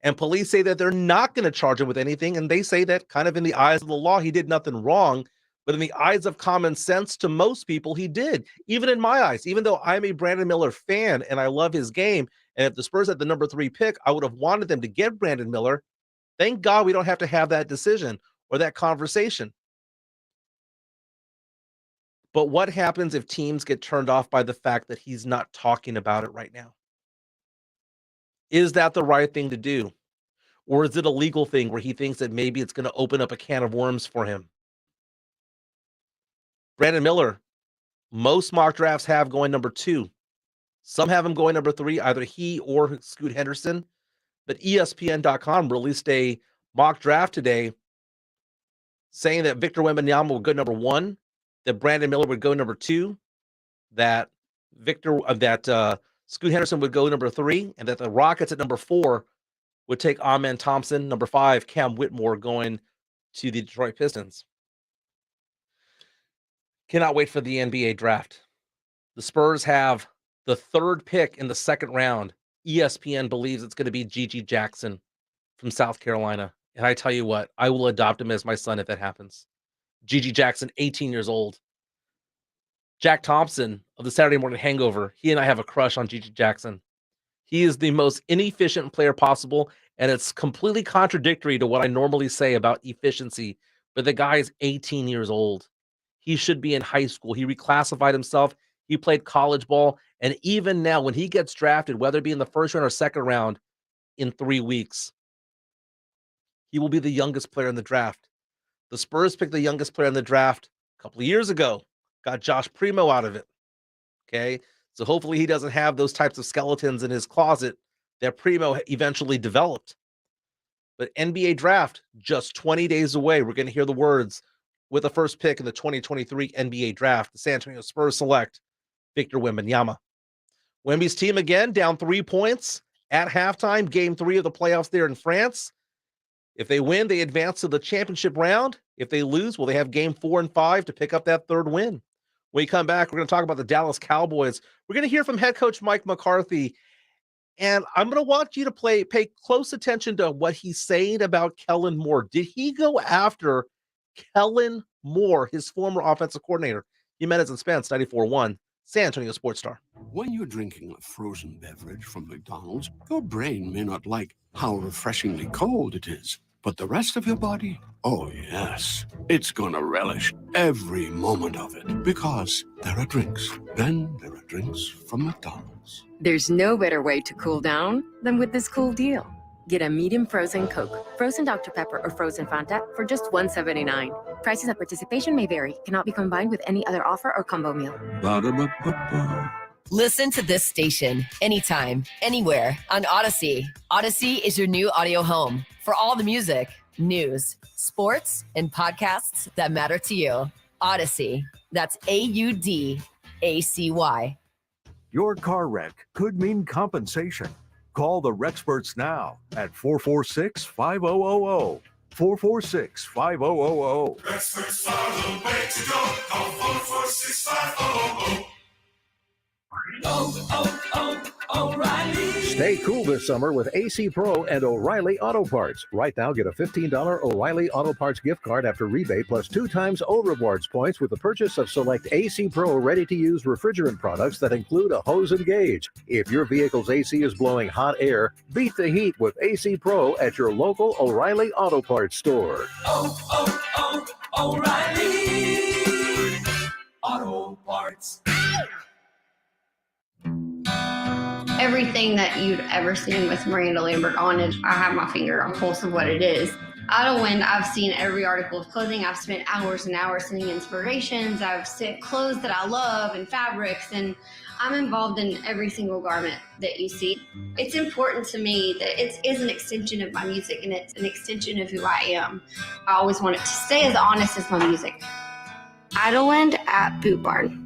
And police say that they're not going to charge him with anything. And they say that kind of in the eyes of the law, he did nothing wrong. But in the eyes of common sense, to most people, he did. Even in my eyes, even though I'm a Brandon Miller fan and I love his game, and if the Spurs had the number 3 pick, I would have wanted them to get Brandon Miller. Thank God we don't have to have that decision or that conversation. But what happens if teams get turned off by the fact that he's not talking about it right now? Is that the right thing to do? Or is it a legal thing where he thinks that maybe it's going to open up a can of worms for him? Brandon Miller, most mock drafts have going number 2. Some have him going number 3, either he or Scoot Henderson. But ESPN.com released a mock draft today saying that Victor Wembanyama would go number 1, that Brandon Miller would go number 2, that Scoot Henderson would go number 3, and that the Rockets at number 4 would take Amen Thompson. Number 5, Cam Whitmore going to the Detroit Pistons. Cannot wait for the NBA draft. The Spurs have the 3rd pick in the 2nd round. ESPN believes it's going to be Gigi Jackson from South Carolina. And I tell you what, I will adopt him as my son if that happens. Gigi Jackson, 18 years old. Jack Thompson of the Saturday Morning Hangover, he and I have a crush on Gigi Jackson. He is the most inefficient player possible, and it's completely contradictory to what I normally say about efficiency, but the guy is 18 years old. He should be in high school. He reclassified himself. He played college ball, and even now, when he gets drafted, whether it be in the 1st round or 2nd round in 3 weeks, he will be the youngest player in the draft. The Spurs picked the youngest player in the draft a couple of years ago, got Josh Primo out of it. Okay, so hopefully he doesn't have those types of skeletons in his closet that Primo eventually developed. But NBA draft, just 20 days away. We're going to hear the words with the 1st pick in the 2023 NBA draft. The San Antonio Spurs select Victor Wembanyama. Wemby's team again down 3 points at halftime, game 3 of the playoffs there in France. If they win, they advance to the championship round. If they lose, well, they have game 4 and 5 to pick up that 3rd win. When we come back, we're going to talk about the Dallas Cowboys. We're going to hear from head coach Mike McCarthy. And I'm going to want you to pay close attention to what he's saying about Kellen Moore. Did he go after Kellen Moore, his former offensive coordinator? Jimenez and Spence, 94.1, San Antonio Sports Star. When you're drinking a frozen beverage from McDonald's, your brain may not like how refreshingly cold it is. But the rest of your body, oh yes, it's gonna relish every moment of it. Because there are drinks. Then there are drinks from McDonald's. There's no better way to cool down than with this cool deal. Get a medium frozen Coke, frozen Dr. Pepper, or frozen Fanta for just $1.79. Prices at participation may vary. Cannot be combined with any other offer or combo meal. Ba-da-ba-ba-ba. Listen to this station anytime, anywhere on Odyssey. Odyssey is your new audio home for all the music, news, sports, and podcasts that matter to you. Odyssey. That's AUDACY. Your car wreck could mean compensation. Call the Rexperts now at 446-5000. 446-5000. Experts are the way to go. Call 446-5000. O'Reilly. Stay cool this summer with AC Pro and O'Reilly Auto Parts. Right now, get a $15 O'Reilly Auto Parts gift card after rebate plus 2 times O Rewards points with the purchase of select AC Pro ready-to-use refrigerant products that include a hose and gauge. If your vehicle's AC is blowing hot air, beat the heat with AC Pro at your local O'Reilly Auto Parts store. O'Reilly Auto Parts. Everything that you'd ever seen with Miranda Lambert on it, I have my finger on the pulse of what it is. Idlewind, I've seen every article of clothing. I've spent hours and hours sending inspirations. I've sent clothes that I love and fabrics, and I'm involved in every single garment that you see. It's important to me that it is an extension of my music, and it's an extension of who I am. I always want it to stay as honest as my music. Idlewind at Boot Barn.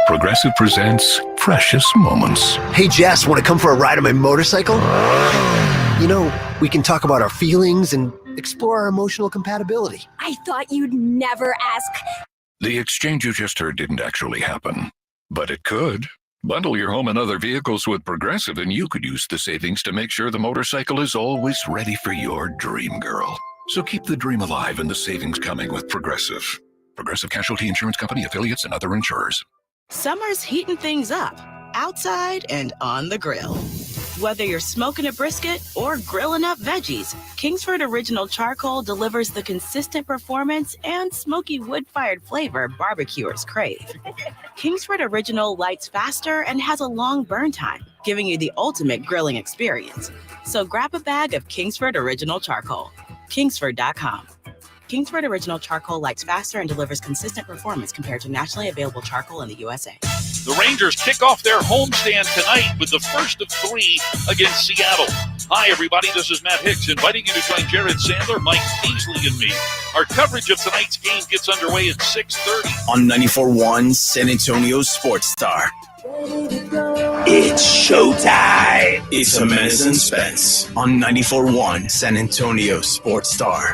Progressive presents Precious Moments. Hey, Jess, want to come for a ride on my motorcycle? You know, we can talk about our feelings and explore our emotional compatibility. I thought you'd never ask. The exchange you just heard didn't actually happen, but it could. Bundle your home and other vehicles with Progressive, and you could use the savings to make sure the motorcycle is always ready for your dream girl. So keep the dream alive and the savings coming with Progressive. Progressive Casualty Insurance Company, affiliates, and other insurers. Summer's heating things up, outside and on the grill. Whether you're smoking a brisket or grilling up veggies, Kingsford Original Charcoal delivers the consistent performance and smoky wood-fired flavor barbecuers crave. Kingsford Original lights faster and has a long burn time, giving you the ultimate grilling experience. So grab a bag of Kingsford Original Charcoal. Kingsford.com. Kingsford Original Charcoal lights faster and delivers consistent performance compared to nationally available charcoal in the USA. The Rangers kick off their homestand tonight with the first of 3 against Seattle. Hi, everybody. This is Matt Hicks inviting you to join Jared Sandler, Mike Easley, and me. Our coverage of tonight's game gets underway at 6:30. On 94.1 San Antonio Sports Star. It's showtime. It's Jimenez and Spence on 94.1 San Antonio Sports Star.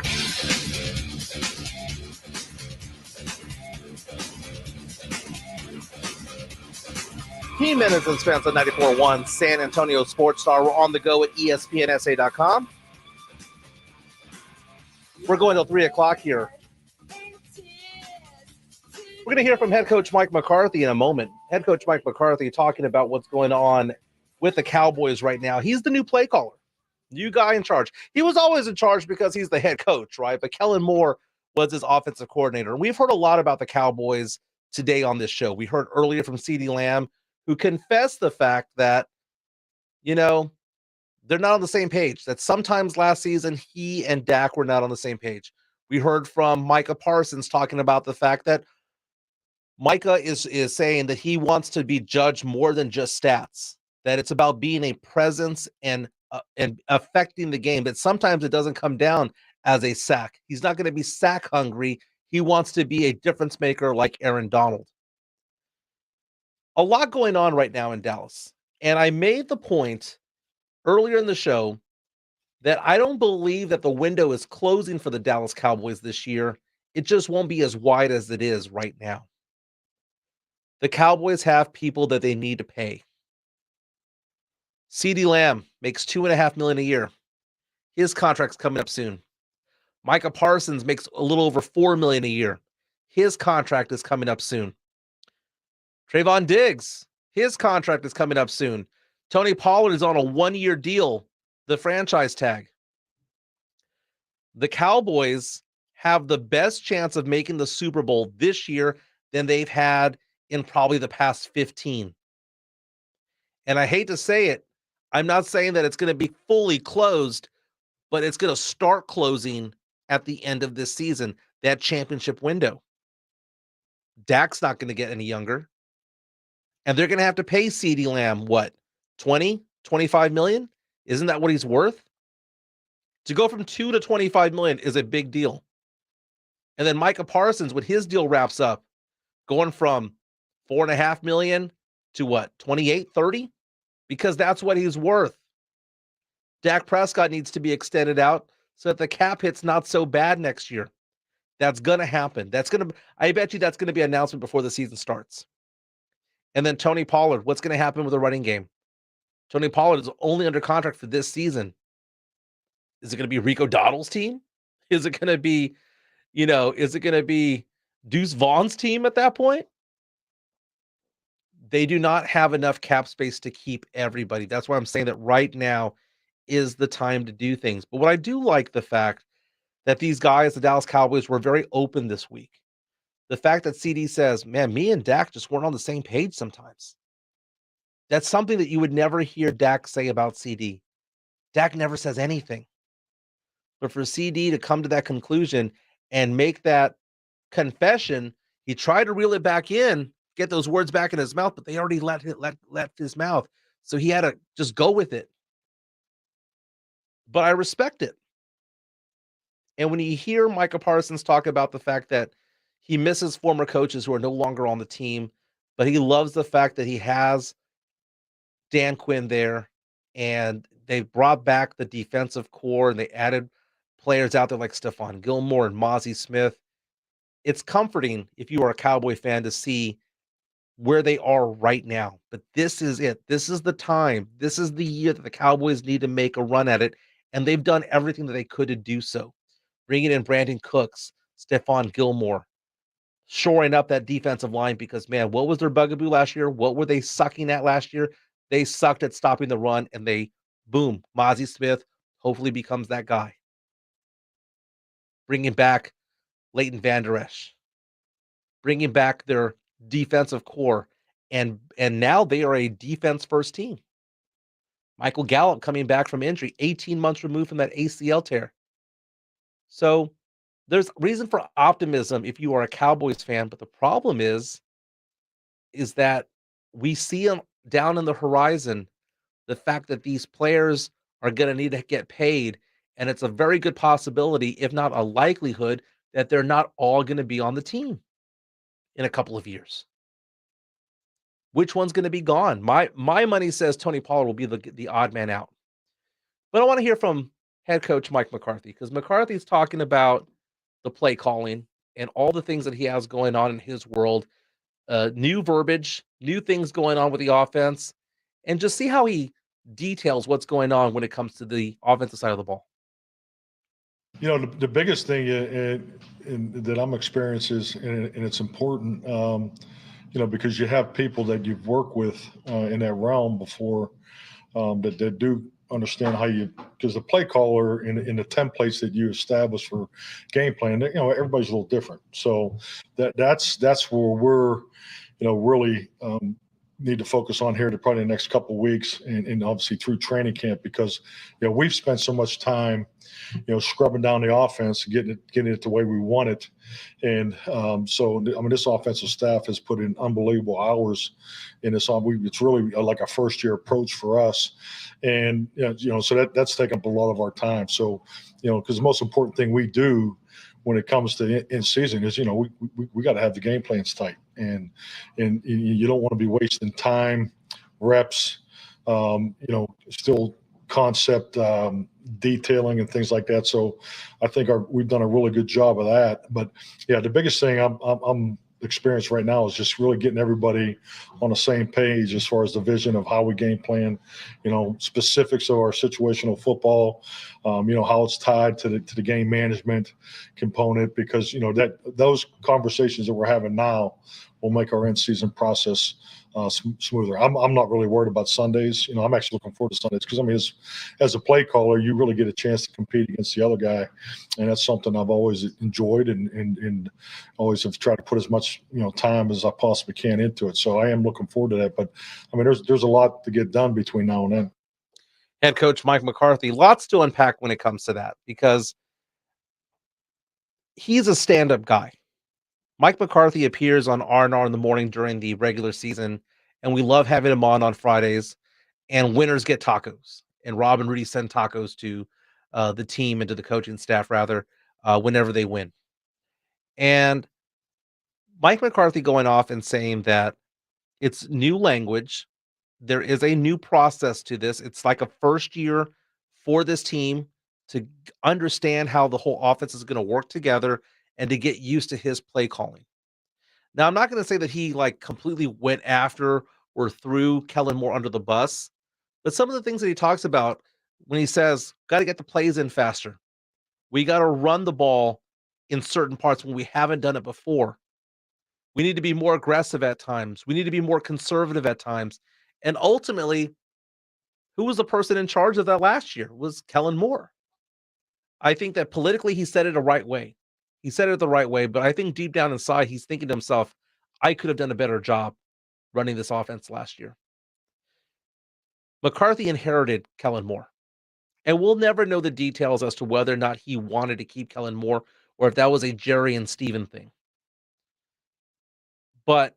Jimenez and Spence on 94.1 San Antonio Sports Star. We're on the go at ESPNSA.com. We're going till 3 o'clock here. We're going to hear from head coach Mike McCarthy in a moment. Head coach Mike McCarthy talking about what's going on with the Cowboys right now. He's the new play caller, new guy in charge. He was always in charge because he's the head coach, right? But Kellen Moore was his offensive coordinator. And we've heard a lot about the Cowboys today on this show. We heard earlier from CeeDee Lamb, who confessed the fact that, you know, they're not on the same page, that sometimes last season he and Dak were not on the same page. We heard from Micah Parsons talking about the fact that Micah is saying that he wants to be judged more than just stats, that it's about being a presence and affecting the game, that sometimes it doesn't come down as a sack. He's not going to be sack hungry. He wants to be a difference maker like Aaron Donald. A lot going on right now in Dallas. And I made the point earlier in the show that I don't believe that the window is closing for the Dallas Cowboys this year. It just won't be as wide as it is right now. The Cowboys have people that they need to pay. CeeDee Lamb makes $2.5 million a year. His contract's coming up soon. Micah Parsons makes a little over $4 million a year. His contract is coming up soon. Trayvon Diggs, his contract is coming up soon. Tony Pollard is on a 1-year deal, the franchise tag. The Cowboys have the best chance of making the Super Bowl this year than they've had in probably the past 15. And I hate to say it, I'm not saying that it's going to be fully closed, but it's going to start closing at the end of this season, that championship window. Dak's not going to get any younger. And they're going to have to pay CeeDee Lamb, what, 20, 25 million? Isn't that what he's worth? To go from 2 to 25 million is a big deal. And then Micah Parsons, when his deal wraps up, going from 4.5 million to what, 28, 30? Because that's what he's worth. Dak Prescott needs to be extended out so that the cap hit's not so bad next year. That's going to happen. I bet you that's going to be an announcement before the season starts. And then Tony Pollard, what's going to happen with the running game? Tony Pollard is only under contract for this season. Is it going to be Rico Dowdle's team? Is it going to be, is it going to be Deuce Vaughn's team at that point? They do not have enough cap space to keep everybody. That's why I'm saying that right now is the time to do things. But what I do like the fact that these guys, the Dallas Cowboys, were very open this week. The fact that CD says, man, me and Dak just weren't on the same page sometimes. That's something that you would never hear Dak say about CD. Dak never says anything. But for CD to come to that conclusion and make that confession, he tried to reel it back in, get those words back in his mouth, but they already left his mouth. So he had to just go with it. But I respect it. And when you hear Micah Parsons talk about the fact that he misses former coaches who are no longer on the team, but he loves the fact that he has Dan Quinn there, and they brought back the defensive core, and they added players out there like Stephon Gilmore and Mozzie Smith. It's comforting if you are a Cowboy fan to see where they are right now. But this is it. This is the time. This is the year that the Cowboys need to make a run at it, and they've done everything that they could to do so. Bringing in Brandon Cooks, Stephon Gilmore, shoring up that defensive line because, man, what was their bugaboo last year? What were they sucking at last year? They sucked at stopping the run, and boom, Mozzie Smith hopefully becomes that guy. Bringing back Leighton Vander Esch, bringing back their defensive core, and now they are a defense-first team. Michael Gallup coming back from injury, 18 months removed from that ACL tear. So there's reason for optimism if you are a Cowboys fan, but the problem is that we see them down in the horizon, the fact that these players are going to need to get paid, and it's a very good possibility, if not a likelihood, that they're not all going to be on the team in a couple of years. Which one's going to be gone? My money says Tony Pollard will be the odd man out. But I want to hear from head coach Mike McCarthy, because McCarthy's talking about the play calling and all the things that he has going on in his world, new verbiage, new things going on with the offense, and just see how he details what's going on when it comes to the offensive side of the ball. You know, the biggest thing that I'm experiencing is, and it's important, you know, because you have people that you've worked with in that realm before that do understand how you, because the play caller in the templates that you establish for game plan, you know, everybody's a little different. So that's where we're, you know, really need to focus on here to probably the next couple of weeks and obviously through training camp, because, you know, we've spent so much time, you know, scrubbing down the offense, getting it the way we want it. And so, I mean, this offensive staff has put in unbelievable hours in this. It's really like a first-year approach for us. And, you know, so that's taken up a lot of our time. So, you know, because the most important thing we do when it comes to in season is, you know, we got to have the game plans tight, and you don't want to be wasting time, reps, you know, still concept detailing and things like that. So I think we've done a really good job of that. But yeah, the biggest thing I'm experienced right now is just really getting everybody on the same page as far as the vision of how we game plan, you know, specifics of our situational football, you know, how it's tied to the game management component, because, you know, that those conversations that we're having now will make our in-season process smoother. I'm not really worried about Sundays. You know, I'm actually looking forward to Sundays because, I mean, as a play caller, you really get a chance to compete against the other guy, and that's something I've always enjoyed and always have tried to put as much, you know, time as I possibly can into it. So I am looking forward to that. But I mean, there's a lot to get done between now and then. Head coach Mike McCarthy, lots to unpack when it comes to that, because he's a stand-up guy. Mike McCarthy appears on R&R in the morning during the regular season, and we love having him on Fridays. And winners get tacos, and Rob and Rudy send tacos to the team and to the coaching staff, rather, whenever they win. And Mike McCarthy going off and saying that it's new language. There is a new process to this. It's like a first year for this team to understand how the whole offense is going to work together and to get used to his play calling. Now, I'm not going to say that he like completely went after or threw Kellen Moore under the bus, but some of the things that he talks about when he says, got to get the plays in faster. We got to run the ball in certain parts when we haven't done it before. We need to be more aggressive at times. We need to be more conservative at times. And ultimately, who was the person in charge of that last year? It was Kellen Moore. I think that politically he said it the right way. He said it the right way, but I think deep down inside, he's thinking to himself, I could have done a better job running this offense last year. McCarthy inherited Kellen Moore, and we'll never know the details as to whether or not he wanted to keep Kellen Moore or if that was a Jerry and Steven thing. But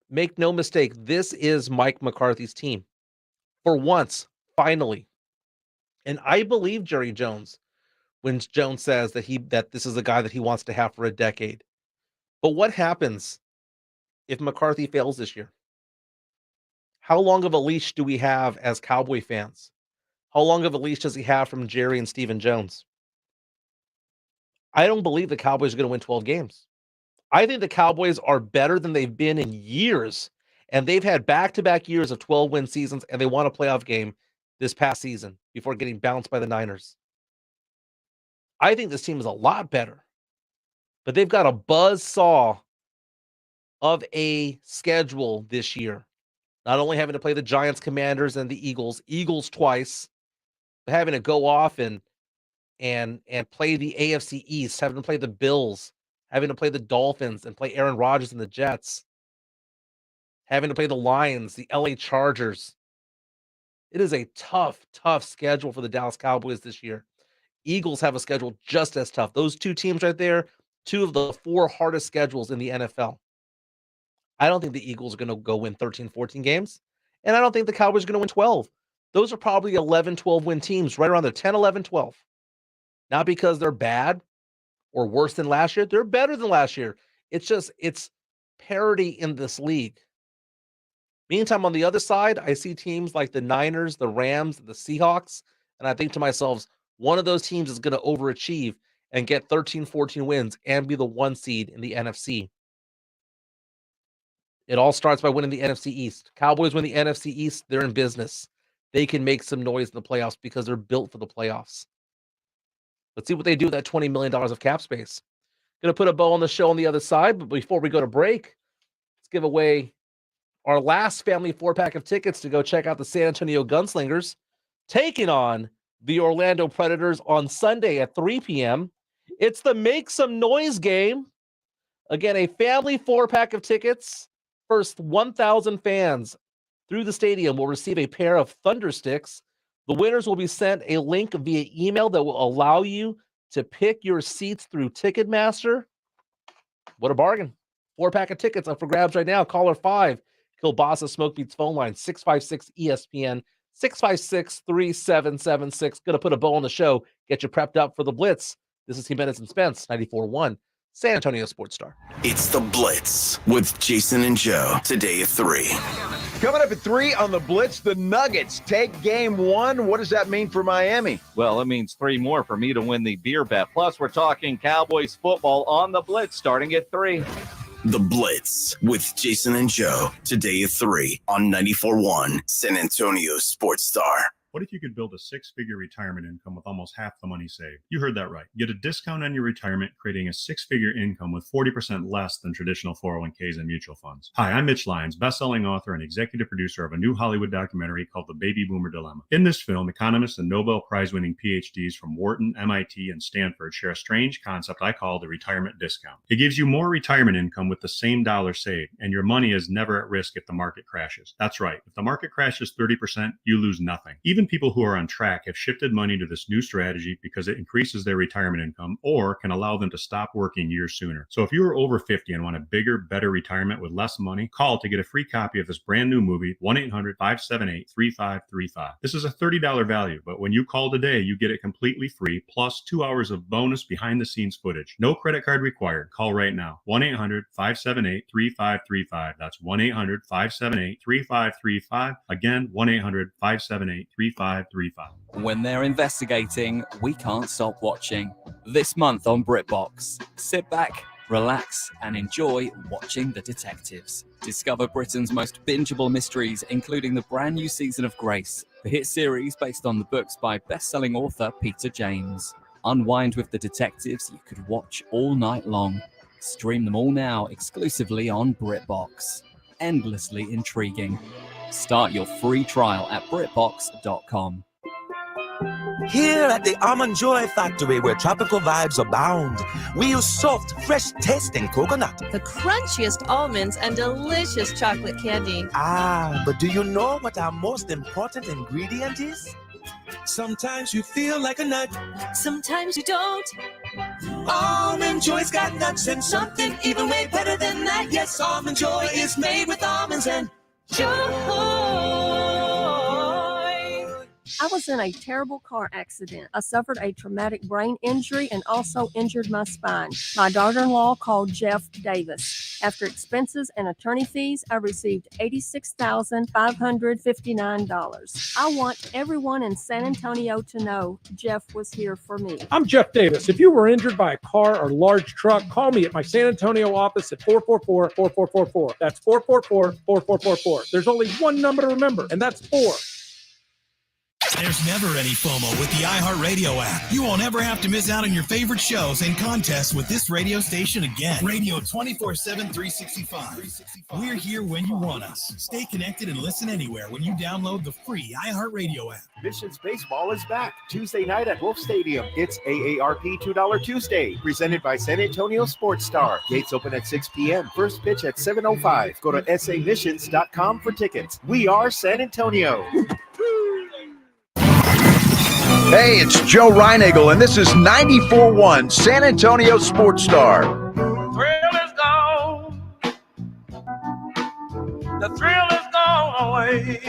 make no mistake, this is Mike McCarthy's team. For once, finally. And I believe Jerry Jones when Jones says that this is a guy that he wants to have for a decade. But what happens if McCarthy fails this year? How long of a leash do we have as Cowboy fans? How long of a leash does he have from Jerry and Stephen Jones? I don't believe the Cowboys are going to win 12 games. I think the Cowboys are better than they've been in years, and they've had back-to-back years of 12-win seasons, and they won a playoff game this past season before getting bounced by the Niners. I think this team is a lot better, but they've got a buzzsaw of a schedule this year. Not only having to play the Giants, Commanders, and the Eagles twice, but having to go off and play the AFC East, having to play the Bills, having to play the Dolphins and play Aaron Rodgers and the Jets, having to play the Lions, the LA Chargers. It is a tough, tough schedule for the Dallas Cowboys this year. Eagles have a schedule just as tough. Those two teams right there, two of the four hardest schedules in the NFL. I don't think the Eagles are going to go win 13, 14 games, and I don't think the Cowboys are going to win 12. Those are probably 11, 12-win teams, right around there, 10, 11, 12. Not because they're bad or worse than last year. They're better than last year. It's just, it's parity in this league. Meantime, on the other side, I see teams like the Niners, the Rams, the Seahawks, and I think to myself, one of those teams is going to overachieve and get 13, 14 wins and be the 1 seed in the NFC. It all starts by winning the NFC East. Cowboys win the NFC East, they're in business. They can make some noise in the playoffs because they're built for the playoffs. Let's see what they do with that $20 million of cap space. Going to put a bow on the show on the other side, but before we go to break, let's give away our last family 4-pack of tickets to go check out the San Antonio Gunslingers taking on the Orlando Predators on Sunday at 3 p.m. It's the Make Some Noise game. Again, a family 4-pack of tickets. First 1,000 fans through the stadium will receive a pair of Thunder Sticks. The winners will be sent a link via email that will allow you to pick your seats through Ticketmaster. What a bargain. 4-pack of tickets up for grabs right now. Caller 5. Kielbasa Smoke Beats phone line 656-ESPN 656-3776. Gonna put a bow on the show. Get you prepped up for the Blitz. This is Jimenez and Spence, 94.1 San Antonio Sports Star. It's the Blitz with Jason and Joe. Today at 3. Coming up at 3 on the Blitz, the Nuggets take game 1. What does that mean for Miami? Well, it means 3 more for me to win the beer bet. Plus, we're talking Cowboys football on the Blitz starting at 3. The Blitz with Jason and Joe. Today at 3 on 94.1 San Antonio Sports Star. What if you could build a 6-figure retirement income with almost half the money saved? You heard that right. Get a discount on your retirement, creating a 6-figure income with 40% less than traditional 401ks and mutual funds. Hi, I'm Mitch Lyons, best-selling author and executive producer of a new Hollywood documentary called The Baby Boomer Dilemma. In this film, economists and Nobel Prize-winning PhDs from Wharton, MIT, and Stanford share a strange concept I call the retirement discount. It gives you more retirement income with the same dollar saved, and your money is never at risk if the market crashes. That's right. If the market crashes 30%, you lose nothing. Even people who are on track have shifted money to this new strategy because it increases their retirement income or can allow them to stop working years sooner. So if you are over 50 and want a bigger, better retirement with less money, call to get a free copy of this brand new movie, 1-800-578-3535. This is a $30 value, but when you call today, you get it completely free, plus 2 hours of bonus behind-the-scenes footage. No credit card required. Call right now. 1-800-578-3535. That's 1-800-578-3535. Again, 1-800-578-3535. When they're investigating, we can't stop watching. This month on BritBox, sit back, relax, and enjoy watching the detectives. Discover Britain's most bingeable mysteries, including the brand new season of Grace, the hit series based on the books by best-selling author Peter James. Unwind with the detectives you could watch all night long. Stream them all now exclusively on BritBox. Endlessly intriguing. Start your free trial at BritBox.com. Here at the Almond Joy Factory, where tropical vibes abound, we use soft, fresh-tasting coconut. The crunchiest almonds and delicious chocolate candy. Ah, but do you know what our most important ingredient is? Sometimes you feel like a nut. Sometimes you don't. Almond Joy's got nuts and something even way better than that. Yes, Almond Joy is made with almonds and joy. I was in a terrible car accident. I suffered a traumatic brain injury and also injured my spine. My daughter-in-law called Jeff Davis. After expenses and attorney fees, I received $86,559. I want everyone in San Antonio to know Jeff was here for me. I'm Jeff Davis. If you were injured by a car or large truck, call me at my San Antonio office at 444-4444. That's 444-4444. There's only one number to remember, and that's 4. There's never any FOMO with the iHeartRadio app. You won't ever have to miss out on your favorite shows and contests with this radio station again. Radio 24/7, 365. We're here when you want us. Stay connected and listen anywhere when you download the free iHeartRadio app. Missions Baseball is back Tuesday night at Wolf Stadium. It's AARP $2 Tuesday, presented by San Antonio Sports Star. Gates open at 6 p.m. First pitch at 7:05. Go to samissions.com for tickets. We are San Antonio. Hey, it's Joe Reinagel, and this is 94.1 San Antonio Sports Star. Thrill is gone. The thrill is gone away.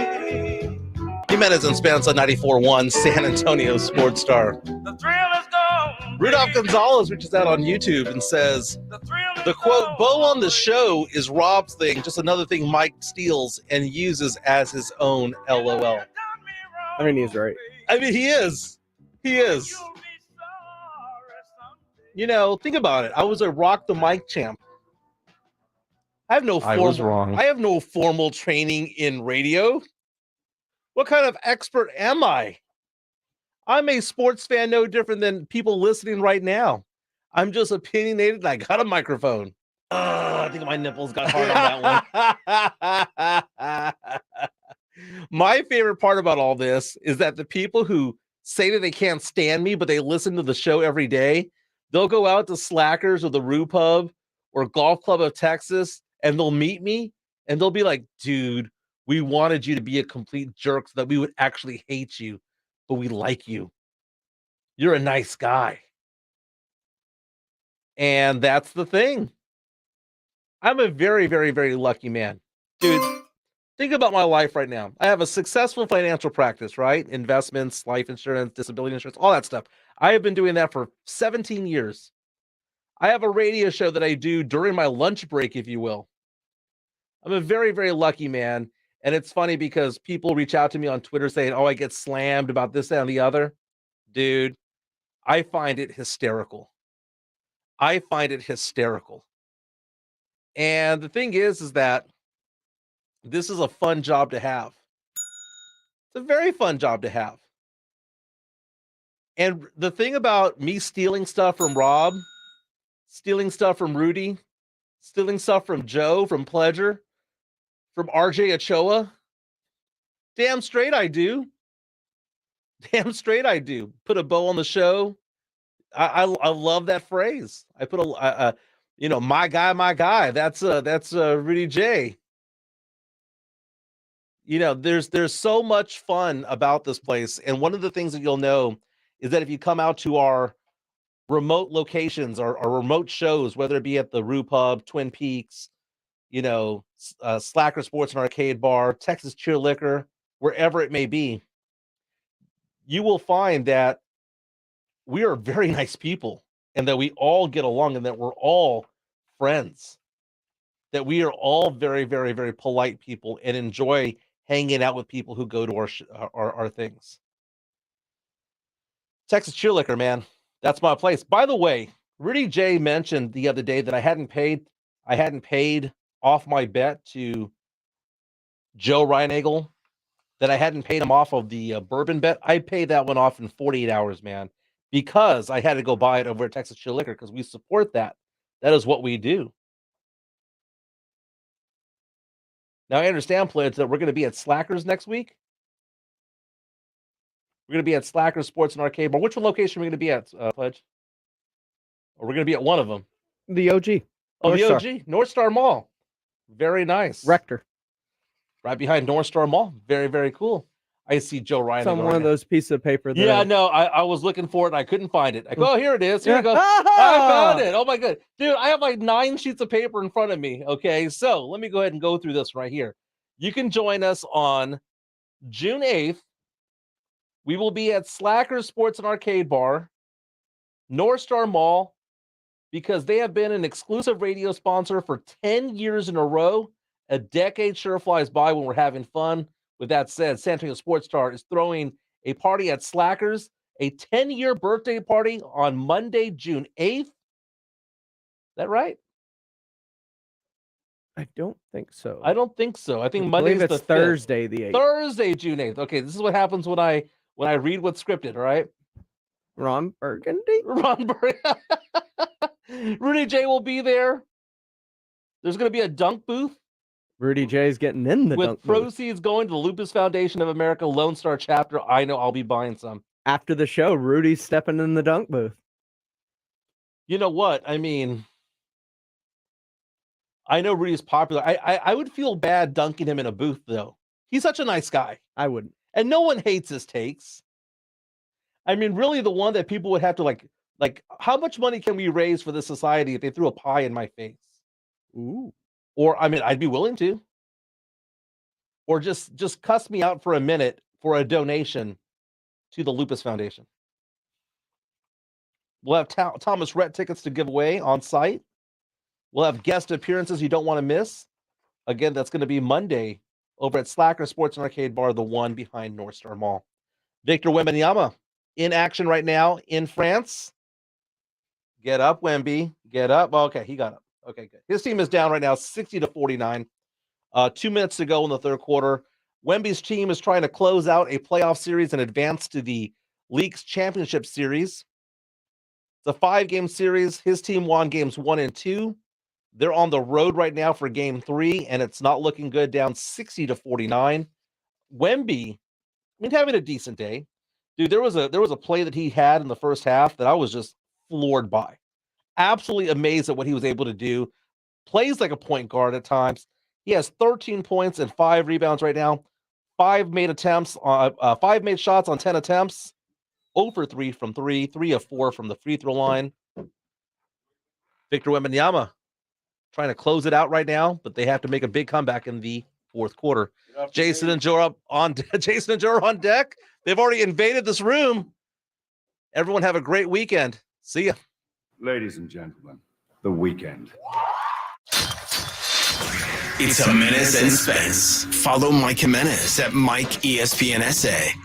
Jimenez and Spence on 94.1 San Antonio Sports Star. The thrill is gone. Rudolph Gonzalez reaches out on YouTube and says, The thrill The quote, "Bo on the show" is Rob's thing, just another thing Mike steals and uses as his own LOL. I mean, he's right. I mean, he is. He is. You know, think about it. I was a Rock the Mic champ. I was wrong. I have no formal training in radio. What kind of expert am I? I'm a sports fan no different than people listening right now. I'm just opinionated and I got a microphone. I think my nipples got hard on that one. My favorite part about all this is that the people who say that they can't stand me, but they listen to the show every day, they'll go out to Slackers or the Rue Pub or Golf Club of Texas and they'll meet me and they'll be like, dude, we wanted you to be a complete jerk so that we would actually hate you, but we like you. You're a nice guy. And that's the thing. I'm a very, very, very lucky man. Dude, think about my life right now. I have a successful financial practice, right? Investments, life insurance, disability insurance, all that stuff. I have been doing that for 17 years. I have a radio show that I do during my lunch break, if you will. I'm a very, very lucky man. And it's funny because people reach out to me on Twitter saying, oh, I get slammed about this, that, and the other. Dude, I find it hysterical. I find it hysterical. And the thing is that this is a fun job to have. It's a very fun job to have. And the thing about me stealing stuff from Rob, stealing stuff from Rudy, stealing stuff from Joe, from Pledger, from RJ Ochoa, damn straight I do. Damn straight I do. Put a bow on the show. I love that phrase. I put my guy. That's Rudy J. You know, there's so much fun about this place. And one of the things that you'll know is that if you come out to our remote locations or remote shows, whether it be at the Rue Pub, Twin Peaks, Slacker Sports and Arcade Bar, Texas Cheer Liquor, wherever it may be, you will find that we are very nice people and that we all get along and that we're all friends, that we are all very, very, very polite people and enjoy hanging out with people who go to our things. Texas Cheer Liquor, man, that's my place. By the way, Rudy J mentioned the other day that I hadn't paid off my bet to Joe Reinagel, that I hadn't paid him off of the bourbon bet. I paid that one off in 48 hours, man, because I had to go buy it over at Texas Cheer Liquor because we support that. That is what we do. Now, I understand, Pledge, that we're going to be at Slackers next week. We're going to be at Slackers Sports and Arcade Bar. Which location are we going to be at, Pledge? Or we're going to be at one of them? The OG. Oh, North the Star. OG. North Star Mall. Very nice. Rector. Right behind North Star Mall. Very, very cool. I see Joe Ryan. It's on one of those pieces of paper. Yeah, no, I was looking for it and I couldn't find it. Oh, here it is. Here we go. I found it. Oh my god. Dude, I have like 9 sheets of paper in front of me. Okay, so let me go ahead and go through this right here. You can join us on June 8th. We will be at Slackers Sports and Arcade Bar, North Star Mall, because they have been an exclusive radio sponsor for 10 years in a row. A decade sure flies by when we're having fun. With that said, San Antonio Sports Star is throwing a party at Slackers, a 10-year birthday party on Monday, June 8th. Is that right? I don't think so. I don't think so. I think Monday's it's the 5th. Thursday, the 8th. Thursday, June 8th. Okay, this is what happens when I read what's scripted, all right? Ron Burgundy? Ron Burgundy. Rudy J will be there. There's going to be a dunk booth. Rudy J's getting in the with dunk booth. proceeds going to the Lupus Foundation of America Lone Star chapter. I know I'll be buying some. After the show, Rudy's stepping in the dunk booth. You know what? I mean, I know Rudy's popular. I would feel bad dunking him in a booth, though. He's such a nice guy. I wouldn't. And no one hates his takes. I mean, really the one that people would have to like, how much money can we raise for this society if they threw a pie in my face? Ooh. Or, I mean, I'd be willing to. Or just cuss me out for a minute for a donation to the Lupus Foundation. We'll have Thomas Rhett tickets to give away on site. We'll have guest appearances you don't want to miss. Again, that's going to be Monday over at Slacker Sports and Arcade Bar, the one behind North Star Mall. Victor Wembanyama in action right now in France. Get up, Wemby. Get up. Okay, he got up. Okay, good. His team is down right now, 60-49. 2 minutes to go in the third quarter. Wemby's team is trying to close out a playoff series and advance to the league's championship series. It's a 5-game series. His team won games 1 and 2. They're on the road right now for game 3, and it's not looking good, down 60-49. Wemby, having a decent day. Dude, there was a play that he had in the first half that I was just floored by. Absolutely amazed at what he was able to do. Plays like a point guard at times. He has 13 points and 5 rebounds right now. 5 made shots on 10 attempts. 0 for 3 from 3, 3 of 4 from the free throw line. Victor Wembanyama trying to close it out right now, but they have to make a big comeback in the fourth quarter. Jason and Joe are on deck. They've already invaded this room. Everyone have a great weekend. See ya. Ladies and gentlemen, the weekend. It's Jimenez and Spence. Follow Mike Jimenez at Mike ESPN SA.